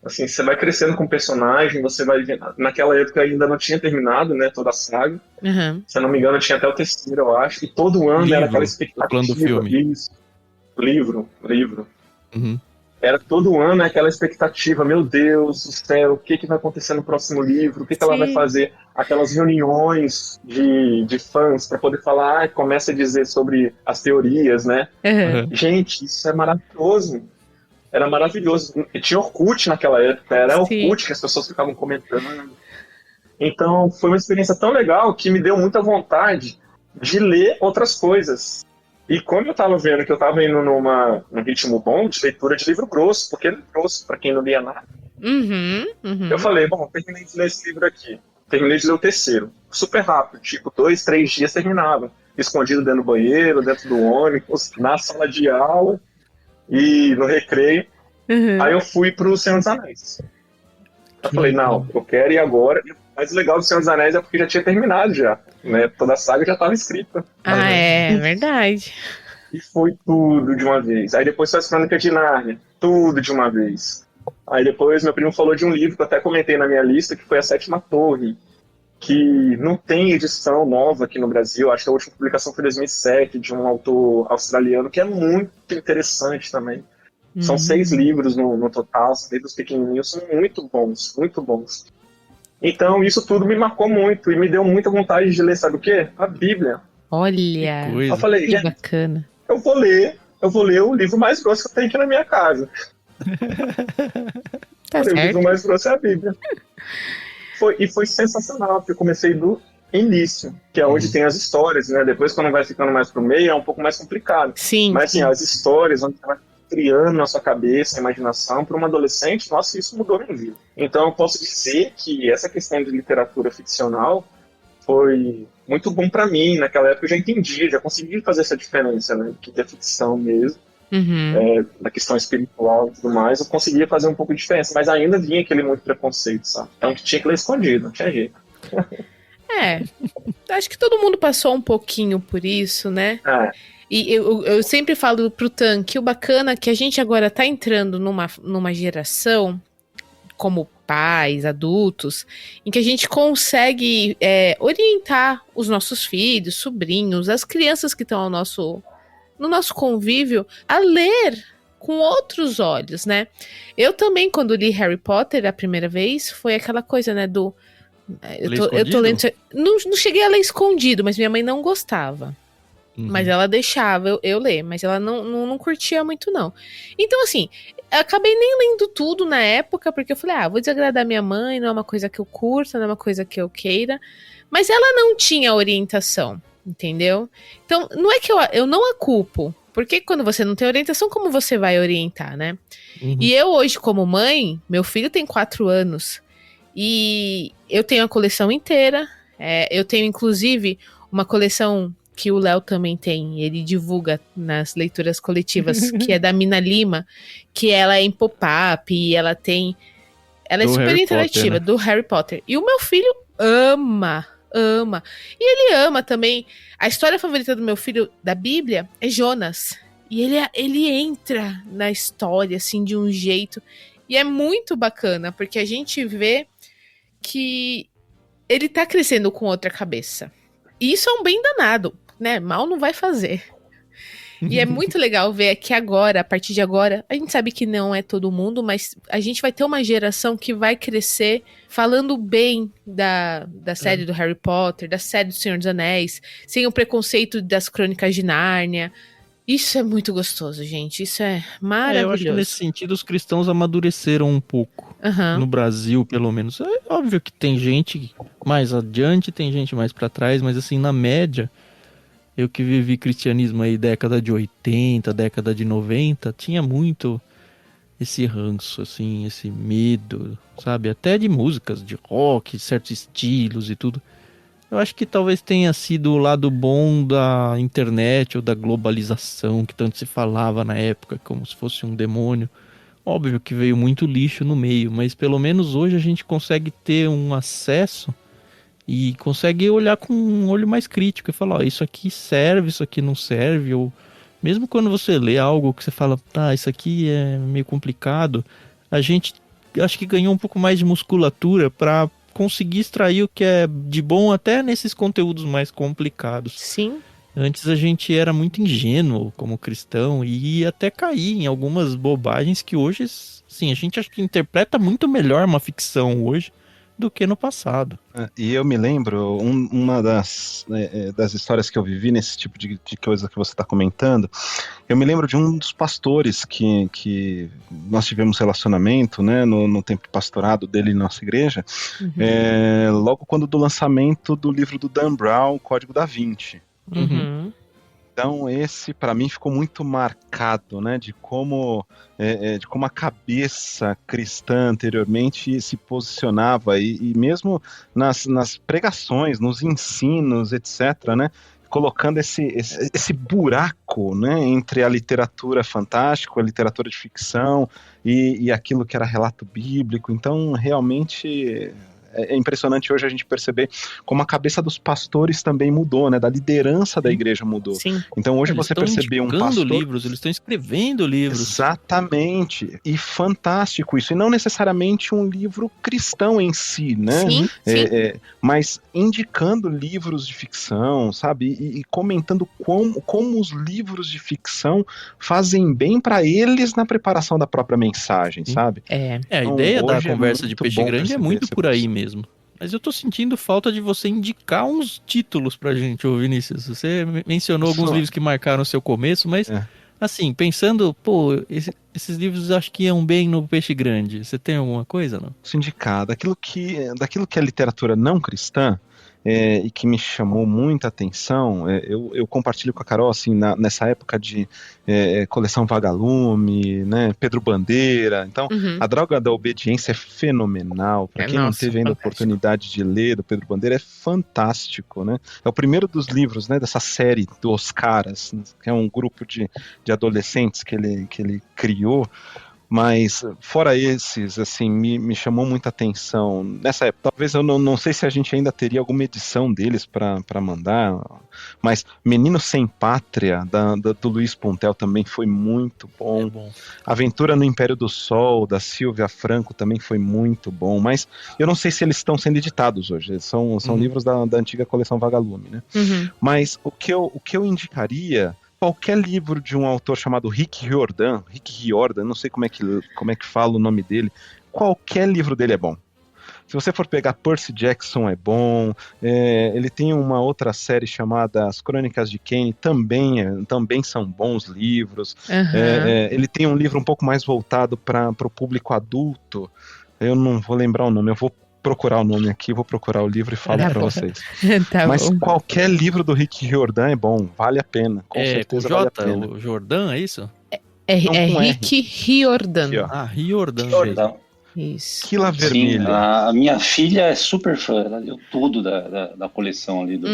Assim, você vai crescendo com o personagem, você vai ver. Naquela época ainda não tinha terminado, né, toda a saga. Se eu não me engano, tinha até o terceiro, eu acho. E todo ano era aquela expectativa. O plano do filme. Isso. Livro. Era todo ano aquela expectativa, meu Deus do céu, o que vai acontecer no próximo livro, o que ela vai fazer, aquelas reuniões de fãs para poder falar, começa a dizer sobre as teorias, né? Gente, isso é maravilhoso. Era maravilhoso. E tinha Orkut naquela época, era Orkut que as pessoas ficavam comentando. Então, foi uma experiência tão legal que me deu muita vontade de ler outras coisas. E como eu tava vendo que eu tava indo num ritmo bom de leitura de livro grosso, porque ele é grosso pra quem não lia nada, eu falei, bom, terminei de ler esse livro aqui. Terminei de ler o terceiro. Super rápido, tipo, 2, 3 dias terminava. Escondido dentro do banheiro, dentro do ônibus, na sala de aula e no recreio. Aí eu fui pro Senhor dos Anéis. Eu falei, não, eu quero ir agora. Mas o legal do Senhor dos Anéis é porque já tinha terminado já, né? Toda a saga já estava escrita. É verdade. E foi tudo de uma vez. Aí depois foi as Crônicas de Nárnia, tudo de uma vez. Aí depois meu primo falou de um livro que eu até comentei na minha lista, que foi A Sétima Torre, que não tem edição nova aqui no Brasil. Acho que a última publicação foi em 2007, de um autor australiano, que é muito interessante também. São 6 livros no total, são livros pequenininhos, são muito bons, muito bons. Então, isso tudo me marcou muito e me deu muita vontade de ler, sabe o quê? A Bíblia. Olha, eu falei, que bacana. Eu vou ler o livro mais grosso que eu tenho aqui na minha casa. Tá certo. O livro mais grosso é a Bíblia. Foi sensacional, porque eu comecei do início, que é onde tem as histórias, né? Depois, quando vai ficando mais pro meio, é um pouco mais complicado. Sim. Mas, assim, as histórias, onde você vai criando na sua cabeça, a imaginação, para uma adolescente, nossa, isso mudou minha vida. Então eu posso dizer que essa questão de literatura ficcional foi muito bom para mim. Naquela época eu já entendi, já consegui fazer essa diferença, né, que é ficção mesmo, da questão espiritual e tudo mais, eu conseguia fazer um pouco de diferença, mas ainda vinha aquele muito preconceito, sabe? Então tinha que ler escondido, não tinha jeito. Acho que todo mundo passou um pouquinho por isso, né? E eu sempre falo pro Tan que o bacana é que a gente agora tá entrando numa geração, como pais, adultos, em que a gente consegue orientar os nossos filhos, sobrinhos, as crianças que estão no nosso convívio, a ler com outros olhos, né? Eu também, quando li Harry Potter a primeira vez, foi aquela coisa, né, eu tô lendo... Não cheguei a ler escondido, mas minha mãe não gostava. Mas ela deixava eu ler, mas ela não curtia muito, não. Então, assim, eu acabei nem lendo tudo na época, porque eu falei, vou desagradar minha mãe, não é uma coisa que eu curta, não é uma coisa que eu queira. Mas ela não tinha orientação, entendeu? Então, não é que eu não a culpo, porque quando você não tem orientação, como você vai orientar, né? E eu hoje, como mãe, meu filho tem 4 anos, e eu tenho a coleção inteira, eu tenho, inclusive, uma coleção que o Léo também tem, ele divulga nas leituras coletivas, que é da Mina Lima, que ela é em pop-up, e ela é super Harry interativa, Potter, né? Do Harry Potter. E o meu filho ama. E ele ama também. A história favorita do meu filho da Bíblia é Jonas. E ele entra na história, assim, de um jeito. E é muito bacana, porque a gente vê que ele tá crescendo com outra cabeça. E isso é um bem danado, né? Mal não vai fazer. E é muito legal ver que agora, a partir de agora, a gente sabe que não é todo mundo, mas a gente vai ter uma geração que vai crescer falando bem da série do Harry Potter, da série do Senhor dos Anéis, sem o preconceito das Crônicas de Nárnia. Isso é muito gostoso, gente. Isso é maravilhoso. Eu acho que nesse sentido os cristãos amadureceram um pouco. No Brasil, pelo menos. É óbvio que tem gente mais adiante, tem gente mais pra trás, mas assim, na média, eu que vivi cristianismo aí década de 80, década de 90, tinha muito esse ranço, assim, esse medo, sabe? Até de músicas, de rock, certos estilos e tudo. Eu acho que talvez tenha sido o lado bom da internet ou da globalização que tanto se falava na época, como se fosse um demônio. Óbvio que veio muito lixo no meio, mas pelo menos hoje a gente consegue ter um acesso e consegue olhar com um olho mais crítico e falar, isso aqui serve, isso aqui não serve, ou mesmo quando você lê algo que você fala, isso aqui é meio complicado, a gente acho que ganhou um pouco mais de musculatura para conseguir extrair o que é de bom até nesses conteúdos mais complicados. Sim. Antes a gente era muito ingênuo como cristão e ia até cair em algumas bobagens que hoje, sim, a gente acho que interpreta muito melhor uma ficção hoje do que no passado. E eu me lembro, uma das histórias que eu vivi nesse tipo de coisa que você está comentando, eu me lembro de um dos pastores que nós tivemos relacionamento, né, no tempo de pastorado dele em nossa igreja, logo quando do lançamento do livro do Dan Brown, Código da Vinci. Então esse para mim ficou muito marcado, né, de como a cabeça cristã anteriormente se posicionava e mesmo nas pregações, nos ensinos, etc., né, colocando esse buraco, né, entre a literatura fantástica, a literatura de ficção e aquilo que era relato bíblico. Então realmente é impressionante hoje a gente perceber como a cabeça dos pastores também mudou, né? Da liderança da igreja mudou. Sim. Então hoje você perceber um pastor... livros, eles estão escrevendo livros. Exatamente. E fantástico isso. E não necessariamente um livro cristão em si, né? Sim, mas indicando livros de ficção, sabe? E comentando como os livros de ficção fazem bem para eles na preparação da própria mensagem, sabe? A ideia da conversa de Peixe Grande é muito por aí mesmo. Mas eu tô sentindo falta de você indicar uns títulos pra gente, Vinícius. Você mencionou alguns livros que marcaram o seu começo, mas assim, pensando, esses livros acho que iam bem no Peixe Grande. Você tem alguma coisa, não? Indicar, daquilo que é literatura não cristã, e que me chamou muita atenção, eu compartilho com a Carol, assim, nessa época de coleção Vagalume, né, Pedro Bandeira. Então, A Droga da Obediência é fenomenal. Para quem não teve ainda a oportunidade de ler do Pedro Bandeira, é fantástico, né? É o primeiro dos livros, né, dessa série dos Caras, que é um grupo de adolescentes que ele criou. Mas, fora esses, assim, me chamou muita atenção. Nessa época, talvez eu não sei se a gente ainda teria alguma edição deles para mandar, mas Menino Sem Pátria, do Luiz Puntel, também foi muito bom. Aventura no Império do Sol, da Silvia Franco, também foi muito bom. Mas eu não sei se eles estão sendo editados hoje. São livros da antiga coleção Vagalume, né? Mas o que eu indicaria... Qualquer livro de um autor chamado Rick Riordan, não sei como é que fala o nome dele, qualquer livro dele é bom. Se você for pegar Percy Jackson é bom, ele tem uma outra série chamada As Crônicas de Kane, também são bons livros. Ele tem um livro um pouco mais voltado para o público adulto, eu não vou lembrar o nome, eu vou procurar o nome aqui, vou procurar o livro e falo para vocês. Mas qualquer livro do Rick Riordan é bom, vale a pena, com certeza vale a pena. O Jordan, é isso? É Rick Riordan. Riordan. Isso. Quila Vermelha. Sim, a minha filha é super fã, ela leu tudo da coleção ali do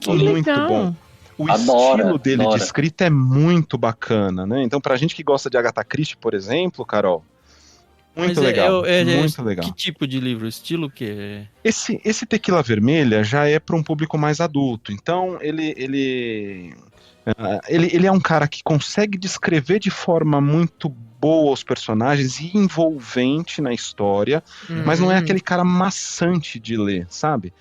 muito bom. O estilo dele de escrita é muito bacana, né? Então, pra gente que gosta de Agatha Christie, por exemplo, Carol, muito legal. Muito legal. Que tipo de livro? Estilo que é? Esse Tequila Vermelha já é para um público mais adulto. Então, ele é um cara que consegue descrever de forma muito boa os personagens e envolvente na história, mas não é aquele cara maçante de ler, sabe?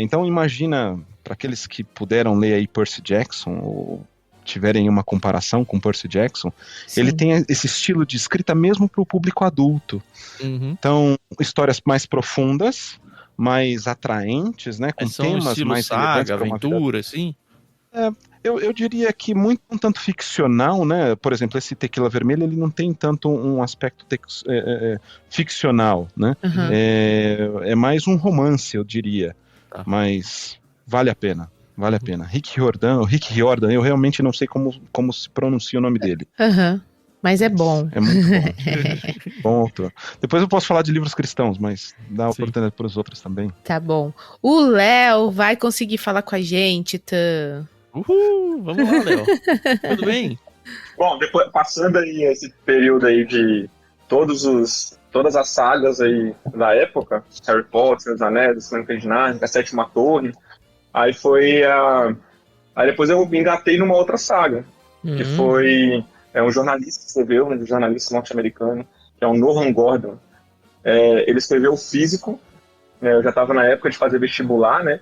Então, imagina, para aqueles que puderam ler aí Percy Jackson, ou tiverem uma comparação com Percy Jackson, ele tem esse estilo de escrita mesmo para o público adulto. Então, histórias mais profundas, mais atraentes, né, com temas mais saga, aventura, assim. Eu diria que muito um tanto ficcional, né? Por exemplo, esse Tequila Vermelho, ele não tem tanto um aspecto ficcional, né? É mais um romance, eu diria. Mas vale a pena. Vale a pena. Rick Riordan, eu realmente não sei como se pronuncia o nome dele. Mas é bom. É muito bom. Bom autor. Depois eu posso falar de livros cristãos, mas dá oportunidade para os outros também. Tá bom. O Léo vai conseguir falar com a gente, Tan. Vamos lá, Léo. Tudo bem? Bom, depois, passando aí esse período aí de todas as sagas aí da época, Harry Potter, Os Anéis, As Crônicas de Nárnia, A Sétima Torre, aí depois eu me engatei numa outra saga, que foi um jornalista que escreveu, um jornalista norte-americano, que é o Nohan Gordon. Ele escreveu Físico, eu já estava na época de fazer vestibular, né?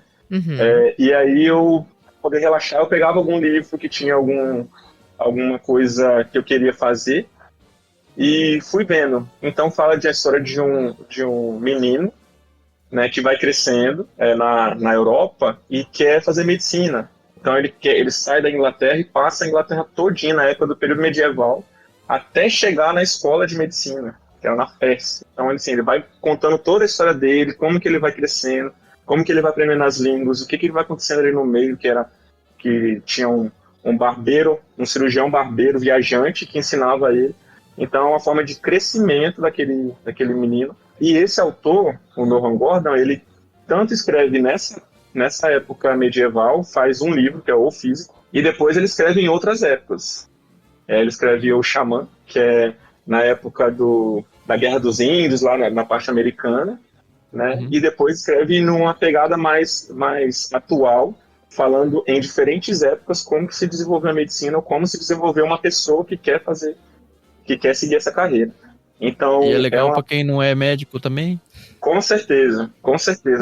E aí eu, para poder relaxar, eu pegava algum livro que tinha alguma coisa que eu queria fazer e fui vendo. Então fala de a história de um menino, né, que vai crescendo na Europa e quer fazer medicina. Então ele sai da Inglaterra e passa a Inglaterra todinha na época do período medieval até chegar na escola de medicina, que era na Pérsia. Então ele vai contando toda a história dele, como que ele vai crescendo, como que ele vai aprendendo as línguas, o que vai acontecendo ali no meio, que tinha um barbeiro, um cirurgião barbeiro viajante que ensinava ele. Então é uma forma de crescimento daquele menino. E esse autor, o Nohan Gordon, ele tanto escreve nessa época medieval, faz um livro, que é O Físico, e depois ele escreve em outras épocas. Ele escreve O Xamã, que é na época da Guerra dos Índios, lá na parte americana, né? E depois escreve numa pegada mais atual, falando em diferentes épocas como que se desenvolveu a medicina, ou como se desenvolveu uma pessoa que quer seguir essa carreira. Então, e é legal para quem não é médico também? Com certeza.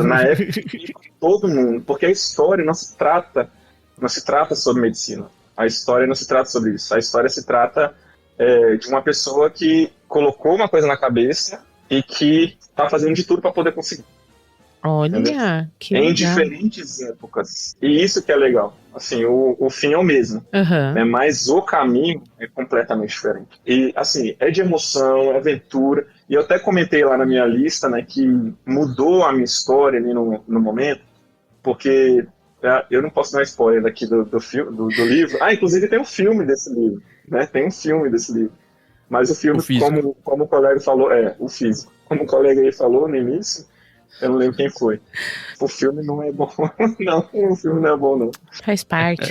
Na época, todo mundo, porque a história não se trata sobre medicina. A história não se trata sobre isso. A história se trata de uma pessoa que colocou uma coisa na cabeça e que está fazendo de tudo para poder conseguir. Olha, entendeu? Que legal. Em diferentes épocas. E isso que é legal. Assim, o fim é o mesmo. Né? Mas o caminho é completamente diferente. E, assim, é de emoção, é aventura. E eu até comentei lá na minha lista, né, que mudou a minha história ali no momento. porque eu não posso dar spoiler aqui do livro. Inclusive tem um filme desse livro, né? Tem um filme desse livro. Mas o filme, como o colega falou, o físico. Como o colega aí falou no início, eu não lembro quem foi. O filme não é bom, não. O filme não é bom, não. Faz parte.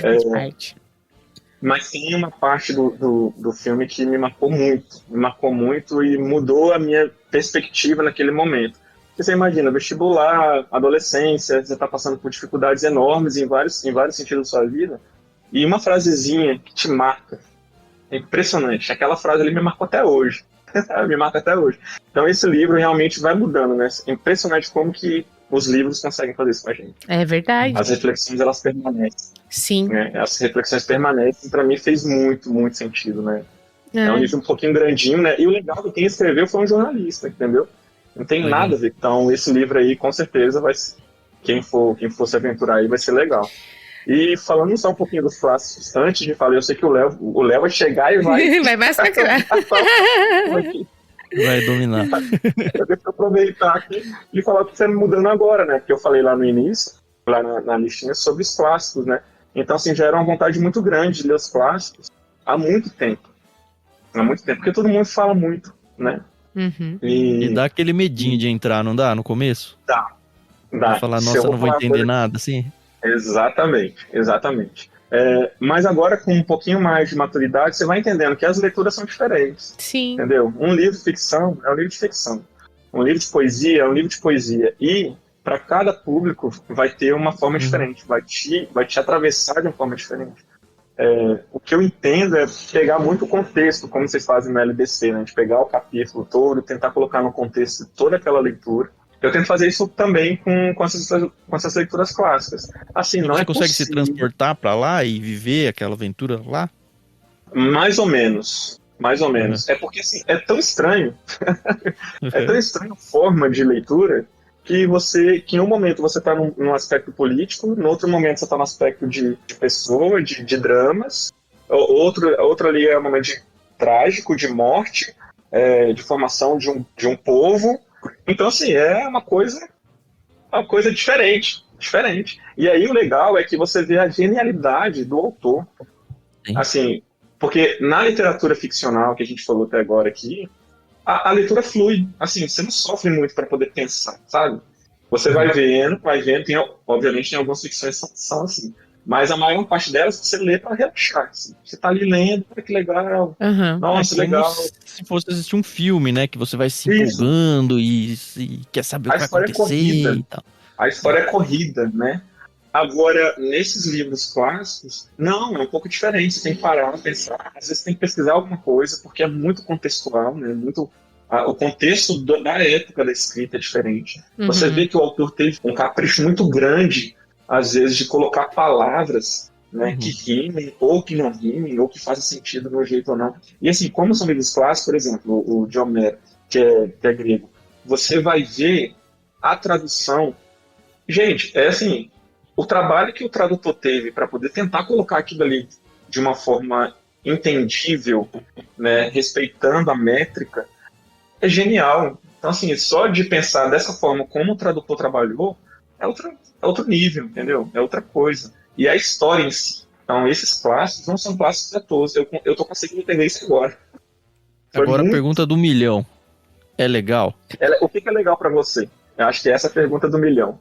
Mas tem uma parte do filme que me marcou muito e mudou a minha perspectiva naquele momento. Porque você imagina, vestibular, adolescência, você está passando por dificuldades enormes em vários sentidos da sua vida, e uma frasezinha que te marca. É impressionante. Aquela frase ali me marcou até hoje. Me marca até hoje. Então esse livro realmente vai mudando, né? É impressionante como que os livros conseguem fazer isso com a gente. É verdade. As reflexões, elas permanecem. Sim. Né? As reflexões permanecem, pra mim fez muito, muito sentido, né? É um livro um pouquinho grandinho, né? E o legal é que quem escreveu foi um jornalista, entendeu? Não tem nada a ver. Então esse livro aí, com certeza, quem for se aventurar aí vai ser legal. E falando só um pouquinho dos clássicos, antes de falar, eu sei que o Léo vai chegar e vai... vai massacrar. Vai dominar. Eu devo aproveitar aqui e falar o que está mudando agora, né? Porque eu falei lá no início, lá na listinha, sobre os clássicos, né? Então, assim, já era uma vontade muito grande de ler os clássicos há muito tempo. Porque todo mundo fala muito, né? Uhum. E dá aquele medinho de entrar, não dá, no começo? Dá. Vai falar, nossa, eu não vou entender nada, assim? Exatamente. Mas agora, com um pouquinho mais de maturidade, você vai entendendo que as leituras são diferentes. Sim. Entendeu? Um livro de ficção é um livro de ficção. Um livro de poesia é um livro de poesia. E, para cada público, vai ter uma forma diferente. Vai te atravessar de uma forma diferente. O que eu entendo é pegar muito o contexto, como vocês fazem no LBC, né? De pegar o capítulo todo, tentar colocar no contexto toda aquela leitura. Eu tento fazer isso também com essas leituras clássicas. Assim, não Você é consegue possível. se transportar para lá e viver aquela aventura lá? Mais ou menos. É porque, assim, é tão estranho. É tão estranho a forma de leitura que em um momento você está num aspecto político, no outro momento você está no aspecto de pessoa, de dramas, outro ali é um momento trágico, de morte, de formação de um povo. Então, assim, é uma coisa diferente. E aí o legal é que você vê a genialidade do autor. Sim. Assim, porque na literatura ficcional que a gente falou até agora aqui, a leitura flui. Assim, você não sofre muito para poder pensar, sabe? Você vai vendo, obviamente tem algumas ficções que são assim. Mas a maior parte delas você lê para relaxar. Assim. Você tá ali lendo, que legal. Uhum. Nossa, legal. Se fosse assistir um filme, né? Que você vai se empolgando e quer saber o que vai acontecer e tal. A história é corrida, né? Agora, nesses livros clássicos, não, é um pouco diferente. Você tem que parar, pensar. Às vezes tem que pesquisar alguma coisa, porque é muito contextual, né? O contexto da época da escrita é diferente. Uhum. Você vê que o autor teve um capricho muito grande, às vezes, de colocar palavras, né, que rimem, ou que não rimem, ou que fazem sentido de um jeito ou não. E assim, como são livros clássicos, por exemplo, o de Homero, que é grego, você vai ver a tradução. Gente, assim, o trabalho que o tradutor teve para poder tentar colocar aquilo ali de uma forma entendível, né, respeitando a métrica, é genial. Então, assim, só de pensar dessa forma como o tradutor trabalhou, é outro nível, entendeu? É outra coisa. E a história em si. Então, esses clássicos não são clássicos à toa. Eu tô conseguindo entender isso agora. Agora a pergunta do milhão. É legal? O que é legal pra você? Eu acho que essa é a pergunta do milhão.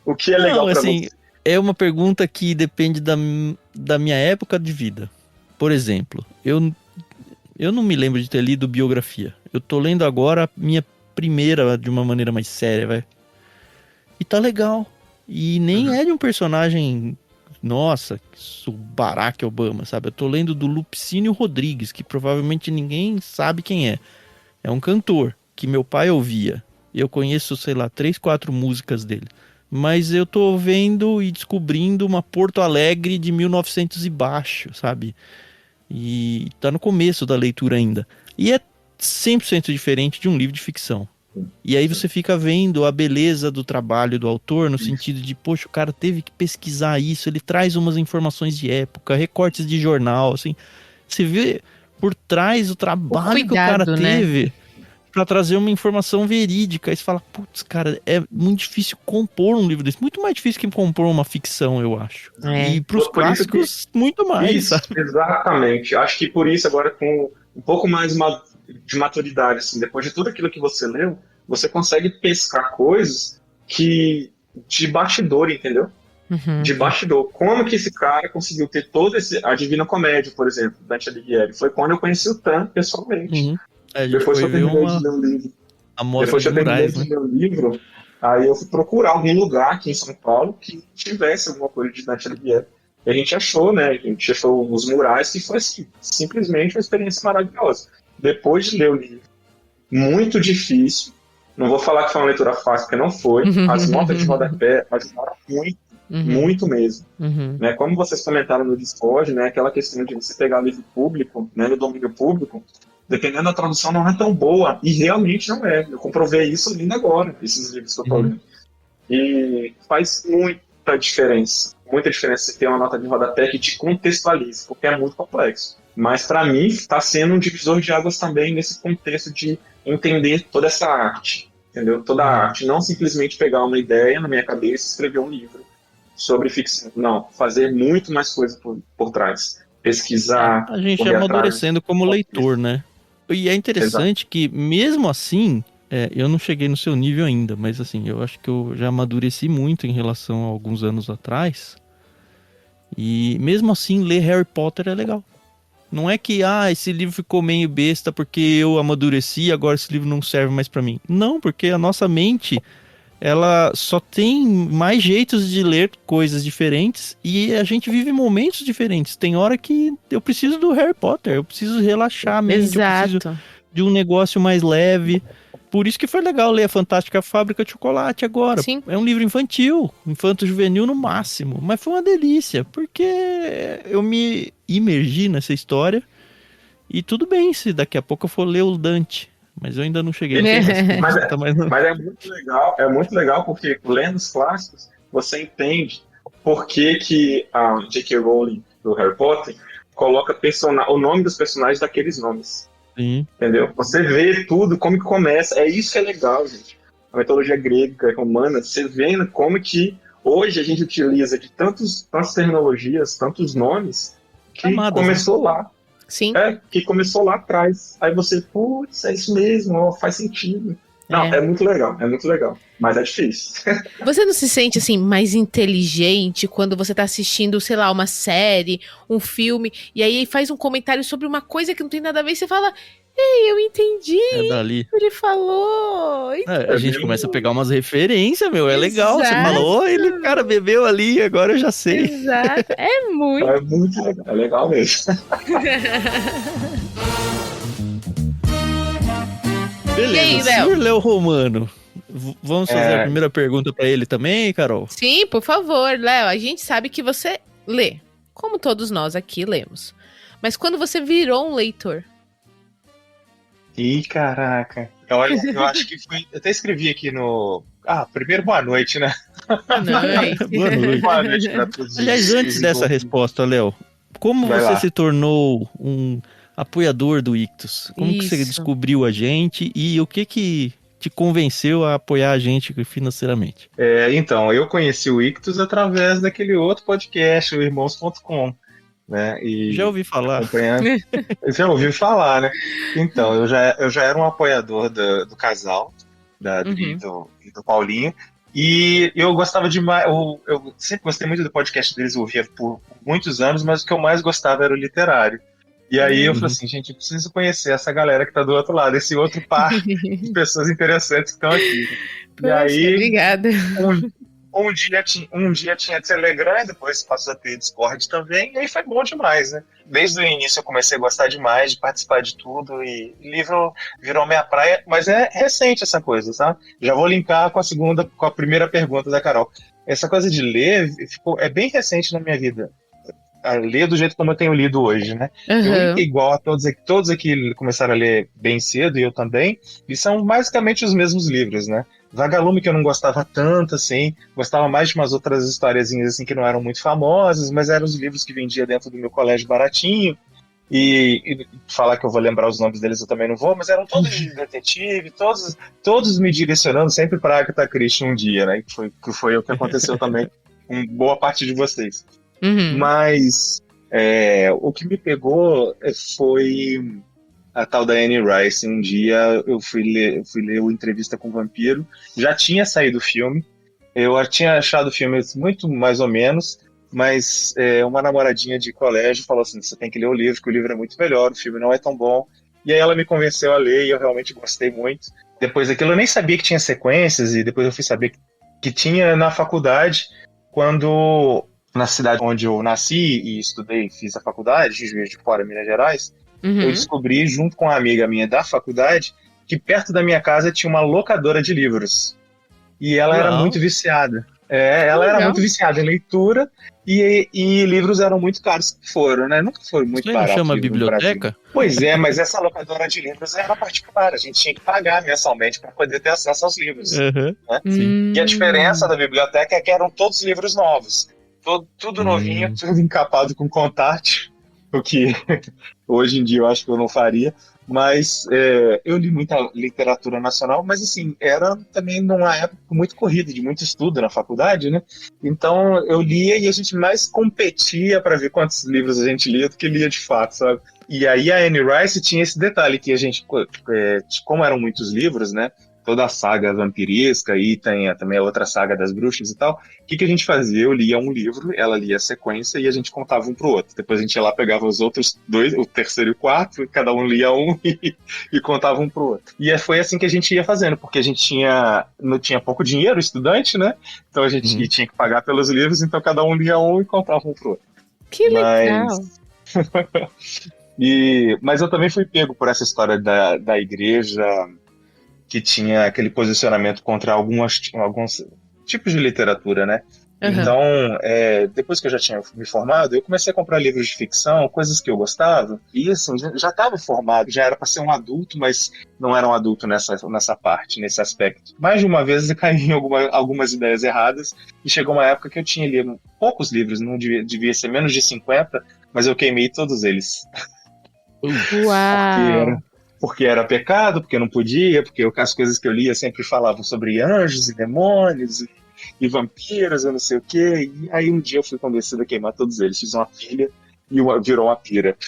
O que é legal pra você? É uma pergunta que depende da minha época de vida. Por exemplo, eu não me lembro de ter lido biografia. Eu tô lendo agora a minha primeira de uma maneira mais séria, vai. E tá legal. E nem é de um personagem, nossa, o Barack Obama, sabe? Eu tô lendo do Lupicínio Rodrigues, que provavelmente ninguém sabe quem é. É um cantor que meu pai ouvia. Eu conheço, sei lá, 3, 4 músicas dele. Mas eu tô vendo e descobrindo uma Porto Alegre de 1900 e baixo, sabe? E tá no começo da leitura ainda. E é 100% diferente de um livro de ficção. E aí você fica vendo a beleza do trabalho do autor, no sentido de, poxa, o cara teve que pesquisar isso, ele traz umas informações de época, recortes de jornal, assim. Você vê por trás o trabalho que o cara teve, pra trazer uma informação verídica. Aí você fala, putz, cara, é muito difícil compor um livro desse. Muito mais difícil que compor uma ficção, eu acho. E pros clássicos, muito mais. Isso, exatamente. Acho que por isso, agora com um pouco mais de maturidade, assim, depois de tudo aquilo que você leu, você consegue pescar coisas de bastidor, entendeu? De bastidor. Como que esse cara conseguiu ter todo esse... A Divina Comédia, por exemplo, Dante Alighieri. Foi quando eu conheci o Tan pessoalmente. Depois que eu terminei de ler o livro, aí eu fui procurar algum lugar aqui em São Paulo que tivesse alguma coisa de Dante Alighieri. E a gente achou, né? A gente achou os murais que foi assim, simplesmente uma experiência maravilhosa. Depois de ler o livro, muito difícil. Não vou falar que foi uma leitura fácil, porque não foi. As notas de rodapé ajudaram muito mesmo. Né? Como vocês comentaram no Discord, né? Aquela questão de você pegar livro público, né, no domínio público, dependendo da tradução, não é tão boa. E realmente não é. Eu comprovei isso lendo agora, esses livros que eu tô lendo. E faz muita diferença. Muita diferença você ter uma nota de rodapé que te contextualize, porque é muito complexo. Mas, para mim, está sendo um divisor de águas também nesse contexto de entender toda essa arte, entendeu? Toda a arte. Não simplesmente pegar uma ideia na minha cabeça e escrever um livro sobre ficção. Não, fazer muito mais coisa por trás. Pesquisar. A gente é amadurecendo como leitor, né? E é interessante que, mesmo assim, eu não cheguei no seu nível ainda, mas assim, eu acho que eu já amadureci muito em relação a alguns anos atrás. E mesmo assim, ler Harry Potter é legal. Não é que, esse livro ficou meio besta porque eu amadureci e agora esse livro não serve mais pra mim. Não, porque a nossa mente, ela só tem mais jeitos de ler coisas diferentes e a gente vive momentos diferentes. Tem hora que eu preciso do Harry Potter, eu preciso relaxar a mente, eu preciso de um negócio mais leve. Por isso que foi legal ler A Fantástica Fábrica de Chocolate agora. Sim. É um livro infantil, infanto-juvenil no máximo. Mas foi uma delícia, porque eu me imergi nessa história. E tudo bem se daqui a pouco eu for ler o Dante. Mas eu ainda não cheguei. Mas é muito legal porque lendo os clássicos, você entende por que a J.K. Rowling do Harry Potter coloca o nome dos personagens daqueles nomes. Sim. Entendeu? Você vê tudo, como que começa. É isso que é legal, gente. A mitologia grega, romana, você vendo como que hoje a gente utiliza de tantas terminologias, tantos nomes, que começou lá. Sim. Que começou lá atrás. Aí você, putz, é isso mesmo, faz sentido. Não, é muito legal, mas é difícil. Você não se sente, assim, mais inteligente quando você tá assistindo, sei lá, uma série, um filme, e aí faz um comentário sobre uma coisa que não tem nada a ver e você fala, ei, eu entendi, dali. ele falou. A gente começa a pegar umas referências, meu, é legal. Você falou, o cara bebeu ali, agora eu já sei. Exato, é muito legal, é legal mesmo. Beleza, senhor Léo Romano, vamos fazer a primeira pergunta para ele também, Carol? Sim, por favor, Léo, a gente sabe que você lê, como todos nós aqui lemos. Mas quando você virou um leitor? Ih, caraca. Olha, eu acho que foi... Eu até escrevi aqui no... primeiro, boa noite, né? Boa noite. Boa noite pra todos. Aliás, antes dessa resposta, Léo, como você se tornou um apoiador do Ictus? Como que você descobriu a gente e o que te convenceu a apoiar a gente financeiramente? Então, eu conheci o Ictus através daquele outro podcast, o Irmãos.com, né? E já ouvi falar. Já ouviu falar, né? Então, eu já era um apoiador do casal, da Adri e do Paulinho, e eu gostava demais, eu sempre gostei muito do podcast deles, eu ouvia por muitos anos, mas o que eu mais gostava era o literário. E aí eu falei assim, gente, eu preciso conhecer essa galera que tá do outro lado, esse outro par de pessoas interessantes que estão aqui. Poxa, e aí, obrigada. Um dia tinha Telegram, depois passou a ter Discord também, e aí foi bom demais, né? Desde o início eu comecei a gostar demais de participar de tudo, e livro virou minha praia, mas é recente essa coisa, tá? Já vou linkar com a primeira pergunta da Carol. Essa coisa de ler é bem recente na minha vida. A ler do jeito como eu tenho lido hoje, né? Eu li igual a todos aqui começaram a ler bem cedo, e eu também, e são basicamente os mesmos livros, né? Vagalume, que eu não gostava tanto, assim, gostava mais de umas outras historiazinhas, assim, que não eram muito famosas, mas eram os livros que vendia dentro do meu colégio baratinho, E falar que eu vou lembrar os nomes deles eu também não vou, mas eram todos de detetive, todos me direcionando sempre para Agatha Christie um dia, né? Que foi o que aconteceu também com boa parte de vocês. Mas o que me pegou foi a tal da Anne Rice. Um dia eu fui ler o Entrevista com o Vampiro, já tinha saído o filme, eu tinha achado o filme muito mais ou menos, mas uma namoradinha de colégio falou assim, você tem que ler o livro, que o livro é muito melhor, o filme não é tão bom. E aí ela me convenceu a ler e eu realmente gostei muito. Depois daquilo eu nem sabia que tinha sequências, e depois eu fui saber que tinha na faculdade, quando na cidade onde eu nasci e estudei, fiz a faculdade, em Juiz de Fora, Minas Gerais, eu descobri, junto com uma amiga minha da faculdade, que perto da minha casa tinha uma locadora de livros. E ela era muito viciada. Ela era muito viciada em leitura e livros eram muito caros que foram, né? Nunca foram muito baratos. Você chama biblioteca? Pois é, mas essa locadora de livros era particular. A gente tinha que pagar mensalmente para poder ter acesso aos livros. Né? E a diferença da biblioteca é que eram todos livros novos. Tudo novinho, tudo encapado com contact, o que hoje em dia eu acho que eu não faria. Mas eu li muita literatura nacional, mas assim, era também numa época muito corrida, de muito estudo na faculdade, né? Então eu lia e a gente mais competia para ver quantos livros a gente lia do que lia de fato, sabe? E aí a Anne Rice tinha esse detalhe, que a gente, como eram muitos livros, né? Toda a saga vampiresca, e tem também a outra saga das bruxas e tal. O que a gente fazia? Eu lia um livro, ela lia a sequência e a gente contava um pro outro. Depois a gente ia lá, pegava os outros dois, o terceiro e o quarto, cada um lia um e contava um pro outro. E foi assim que a gente ia fazendo, porque a gente não tinha pouco dinheiro, estudante, né? Então a gente tinha que pagar pelos livros, então cada um lia um e contava um pro outro. Que legal! Mas eu também fui pego por essa história da igreja, que tinha aquele posicionamento contra alguns tipos de literatura, né? Então, depois que eu já tinha me formado, eu comecei a comprar livros de ficção, coisas que eu gostava, e assim, já estava formado, já era para ser um adulto, mas não era um adulto nessa parte, nesse aspecto. Mais de uma vez eu caí em algumas ideias erradas, e chegou uma época que eu tinha lido poucos livros, não devia ser menos de 50, mas eu queimei todos eles. Uau! Porque era pecado, porque não podia, porque as coisas que eu lia sempre falavam sobre anjos e demônios e vampiros, eu não sei o quê. E aí um dia eu fui convencido a queimar todos eles. Fiz uma pilha e virou uma pira.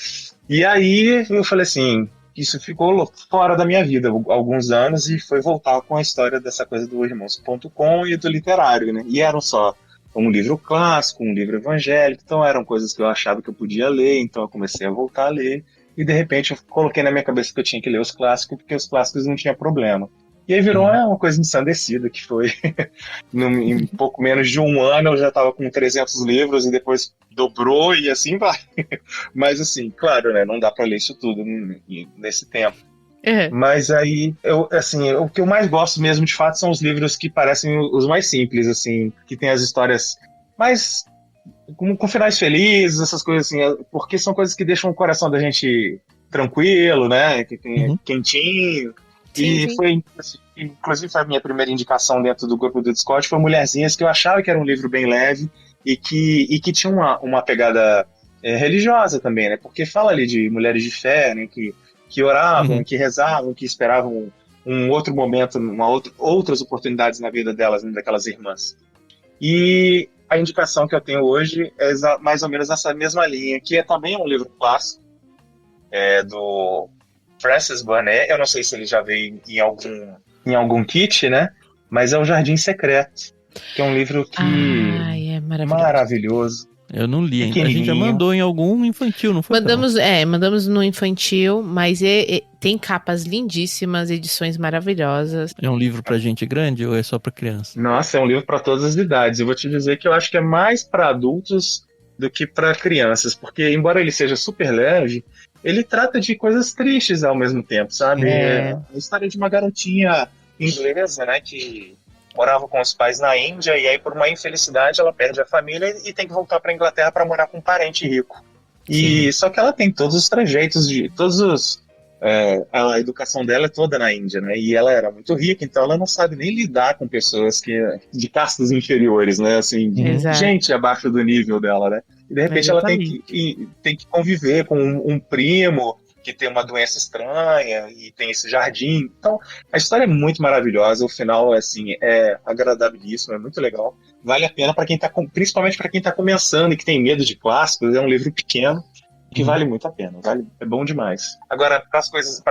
E aí eu falei assim, isso ficou fora da minha vida alguns anos e foi voltar com a história dessa coisa do Irmãos.com e do literário, né? E eram só um livro clássico, um livro evangélico, então eram coisas que eu achava que eu podia ler, então eu comecei a voltar a ler. E de repente eu coloquei na minha cabeça que eu tinha que ler os clássicos, porque os clássicos não tinha problema. E aí virou uma coisa ensandecida, que foi em pouco menos de um ano eu já estava com 300 livros e depois dobrou e assim vai. Mas assim, claro, né, não dá para ler isso tudo nesse tempo. Mas aí, o que eu mais gosto mesmo de fato são os livros que parecem os mais simples, assim, que tem as histórias mais com finais felizes, essas coisas assim, porque são coisas que deixam o coração da gente tranquilo, né, que tem quentinho. Sim. Foi, inclusive, foi a minha primeira indicação dentro do grupo do Discord, foi Mulherzinhas, que eu achava que era um livro bem leve e que tinha uma pegada religiosa também, né, porque fala ali de mulheres de fé, né, que oravam, que rezavam, que esperavam um outro momento, outras oportunidades na vida delas, né, daquelas irmãs. E a indicação que eu tenho hoje é mais ou menos essa mesma linha, que é também um livro clássico, do Francis Burnett. Eu não sei se ele já veio em algum kit, né? Mas é O Jardim Secreto, que é um livro que é maravilhoso. Eu não li ainda. A gente já mandou em algum infantil, não foi? Mandamos no infantil, mas tem capas lindíssimas, edições maravilhosas. É um livro pra gente grande ou é só pra criança? Nossa, é um livro para todas as idades. Eu vou te dizer que eu acho que é mais para adultos do que para crianças, porque embora ele seja super leve, ele trata de coisas tristes ao mesmo tempo, sabe? É a história de uma garotinha inglesa, né, que morava com os pais na Índia e aí por uma infelicidade ela perde a família e tem que voltar para a Inglaterra para morar com um parente rico. E só que ela tem todos os trejeitos todos os a educação dela é toda na Índia, né? E ela era muito rica, então ela não sabe nem lidar com pessoas de castas inferiores, né? Assim, gente abaixo do nível dela, né? E de repente ela tem que conviver com um primo que tem uma doença estranha e tem esse jardim. Então, a história é muito maravilhosa, o final assim, é agradabilíssimo, é muito legal. Vale a pena para quem tá, principalmente para quem está começando e que tem medo de clássicos, é um livro pequeno, que vale muito a pena, é bom demais. Agora, para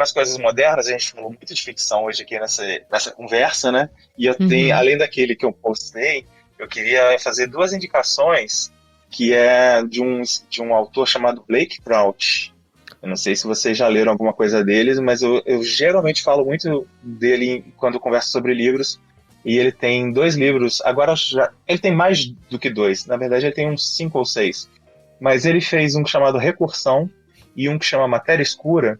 as coisas modernas, a gente falou muito de ficção hoje aqui nessa conversa, né? E eu tenho, além daquele que eu postei, eu queria fazer 2 indicações, que é de um autor chamado Blake Crouch. Eu não sei se vocês já leram alguma coisa deles, mas eu geralmente falo muito dele quando converso sobre livros. E ele tem 2 livros, agora ele tem mais do que 2, na verdade ele tem uns 5 ou 6. Mas ele fez um chamado Recursão e um que chama Matéria Escura,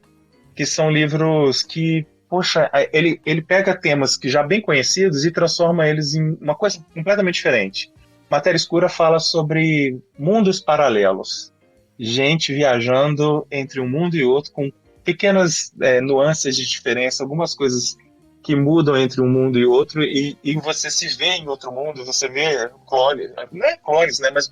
que são livros que, poxa, ele pega temas que já bem conhecidos e transforma eles em uma coisa completamente diferente. Matéria Escura fala sobre mundos paralelos. Gente viajando entre um mundo e outro com pequenas nuances de diferença, algumas coisas que mudam entre um mundo e outro, e você se vê em outro mundo, você vê clones, não é clones, né, mas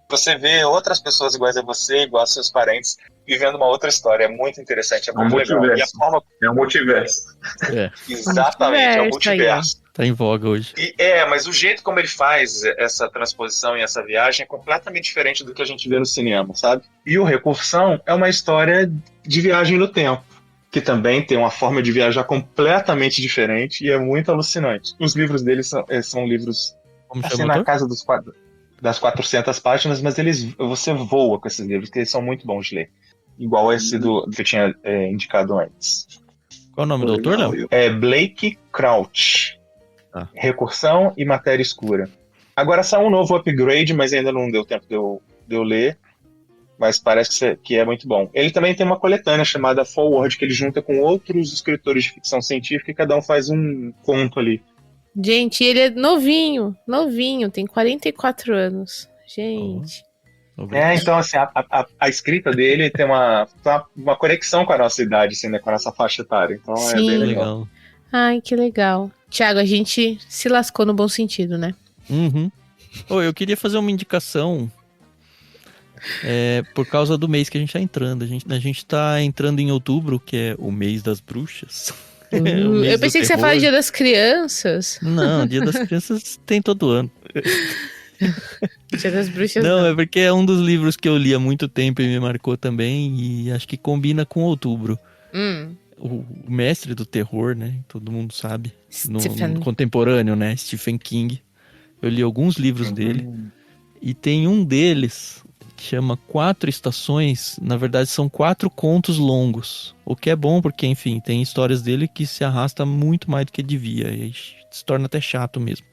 você vê outras pessoas iguais a você, igual aos seus parentes, vivendo uma outra história. É muito interessante, é muito legal. E a forma... É um multiverso. Exatamente, é um multiverso. Tá em voga hoje. Mas o jeito como ele faz essa transposição e essa viagem é completamente diferente do que a gente vê no cinema, sabe? E o Recursão é uma história de viagem no tempo, que também tem uma forma de viajar completamente diferente e é muito alucinante. Os livros dele são livros assim, na casa das 400 páginas, mas você voa com esses livros, que eles são muito bons de ler. Igual esse que eu tinha indicado antes. Qual é o nome do autor, Léo? É Blake Crouch. Recursão e Matéria Escura. Agora saiu um novo upgrade, mas ainda não deu tempo de eu ler. Mas parece que é muito bom. Ele também tem uma coletânea chamada Forward, que ele junta com outros escritores de ficção científica e cada um faz um conto ali. Gente, ele é novinho, tem 44 anos. Gente. Então, assim, a escrita dele tem uma conexão com a nossa idade, assim, né, com a nossa faixa etária. Então é bem legal. Ai, que legal. Tiago, a gente se lascou no bom sentido, né? Eu queria fazer uma indicação por causa do mês que a gente tá entrando. A gente tá entrando em outubro, que é o mês das bruxas. Eu pensei que você ia falar Dia das Crianças. Não, Dia das Crianças tem todo ano. Dia das Bruxas não. É porque é um dos livros que eu li há muito tempo e me marcou também. E acho que combina com outubro. O mestre do terror, né? Todo mundo sabe. No contemporâneo, né? Stephen King. Eu li alguns livros dele. E tem um deles que chama 4 Estações. Na verdade, são 4 contos longos. O que é bom, porque, enfim, tem histórias dele que se arrasta muito mais do que devia. E aí se torna até chato mesmo.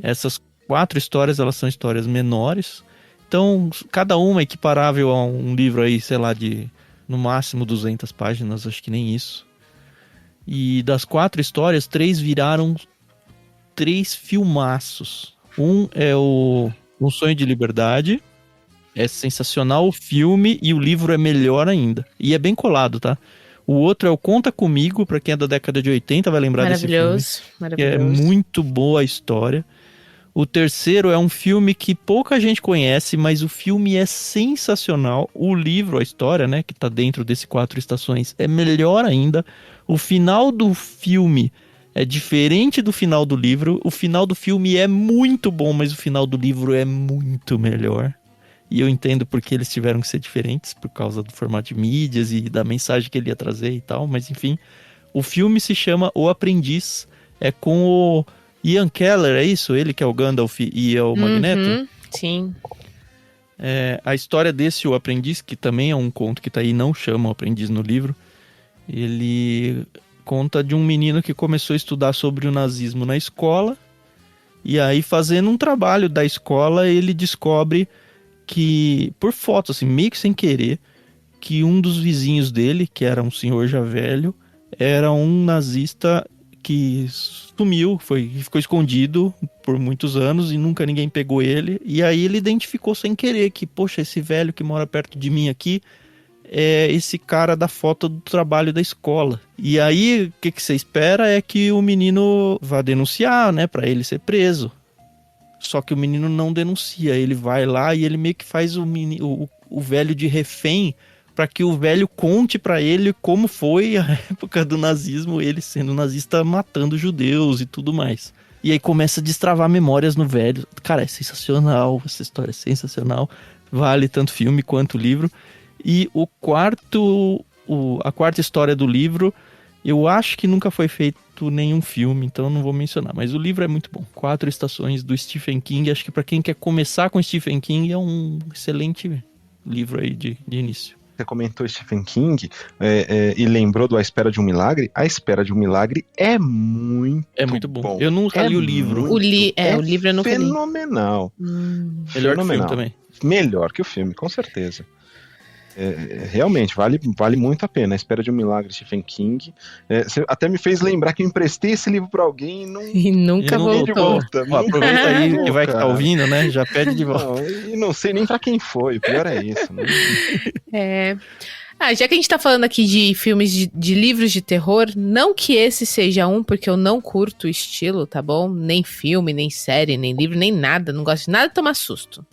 Essas 4 histórias, elas são histórias menores. Então, cada uma é equiparável a um livro aí, sei lá, de no máximo 200 páginas, acho que nem isso. E das 4 histórias, 3 viraram 3 filmaços. Um é o Um Sonho de Liberdade. É sensacional o filme e o livro é melhor ainda. E é bem colado, tá? O outro é o Conta Comigo, pra quem é da década de 80 vai lembrar desse filme. Maravilhoso. É muito boa a história. O terceiro é um filme que pouca gente conhece, mas o filme é sensacional. O livro, a história, né, que tá dentro desse 4 Estações, é melhor ainda. O final do filme é diferente do final do livro. O final do filme é muito bom, mas o final do livro é muito melhor. E eu entendo porque eles tiveram que ser diferentes, por causa do formato de mídias e da mensagem que ele ia trazer e tal. Mas enfim, o filme se chama O Aprendiz. É com o Ian Keller, é isso? Ele que é o Gandalf e é o Magneto? Sim. A história desse O Aprendiz, que também é um conto que tá aí, não chama O Aprendiz no livro. Ele conta de um menino que começou a estudar sobre o nazismo na escola. E aí, fazendo um trabalho da escola, ele descobre que, por foto, assim, meio que sem querer, que um dos vizinhos dele, que era um senhor já velho, era um nazista que sumiu, ficou escondido por muitos anos e nunca ninguém pegou ele. E aí ele identificou sem querer que, poxa, esse velho que mora perto de mim aqui é esse cara da foto do trabalho da escola. E aí, o que você espera é que o menino vá denunciar, né, pra ele ser preso. Só que o menino não denuncia, ele vai lá e ele meio que faz o velho de refém para que o velho conte para ele como foi a época do nazismo, ele sendo nazista matando judeus e tudo mais. E aí começa a destravar memórias no velho. Cara, é sensacional, essa história é sensacional. Vale tanto filme quanto livro. E a quarta história do livro, eu acho que nunca foi feito nenhum filme, então não vou mencionar. Mas o livro é muito bom. 4 Estações, do Stephen King. Acho que para quem quer começar com Stephen King, é um excelente livro aí de início. Você comentou Stephen King e lembrou do A Espera de um Milagre. A Espera de um Milagre é muito bom. Eu nunca li o livro. O livro eu nunca li. Fenomenal. Melhor que o filme também. Melhor que o filme, com certeza. Realmente, vale muito a pena. A Espera de um Milagre, Stephen King. Você até me fez lembrar que eu emprestei esse livro pra alguém e nunca voltou. De volta. Aproveita aí que vai que tá ouvindo, né? Já pede de volta. E não sei nem pra quem foi. O pior é isso, né? Já que a gente tá falando aqui de filmes de livros de terror, não que esse seja um, porque eu não curto o estilo, tá bom? Nem filme, nem série, nem livro, nem nada. Não gosto de nada de tomar susto.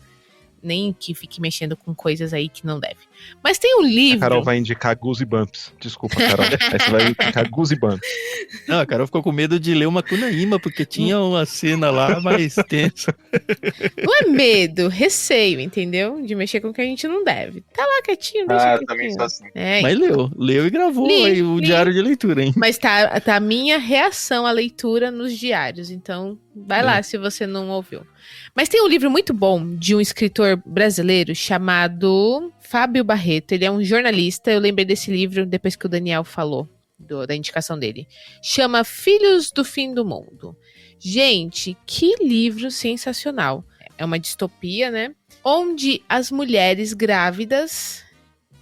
Nem que fique mexendo com coisas aí que não deve. Mas tem um livro... A Carol vai indicar Goosebumps. Desculpa, Carol. Aí você vai indicar Goosebumps. Não, a Carol ficou com medo de ler uma Kunaíma, porque tinha uma cena lá mais tensa. Não é medo, receio, entendeu? De mexer com o que a gente não deve. Tá lá quietinho, deixa quietinho. Também sou assim. Mas leu e gravou aí o diário de leitura, hein? Mas tá a minha reação à leitura nos diários, então vai lá se você não ouviu. Mas tem um livro muito bom de um escritor brasileiro chamado Fábio Barreto. Ele é um jornalista. Eu lembrei desse livro depois que o Daniel falou da indicação dele. Chama Filhos do Fim do Mundo. Gente, que livro sensacional. É uma distopia, né? Onde as mulheres grávidas,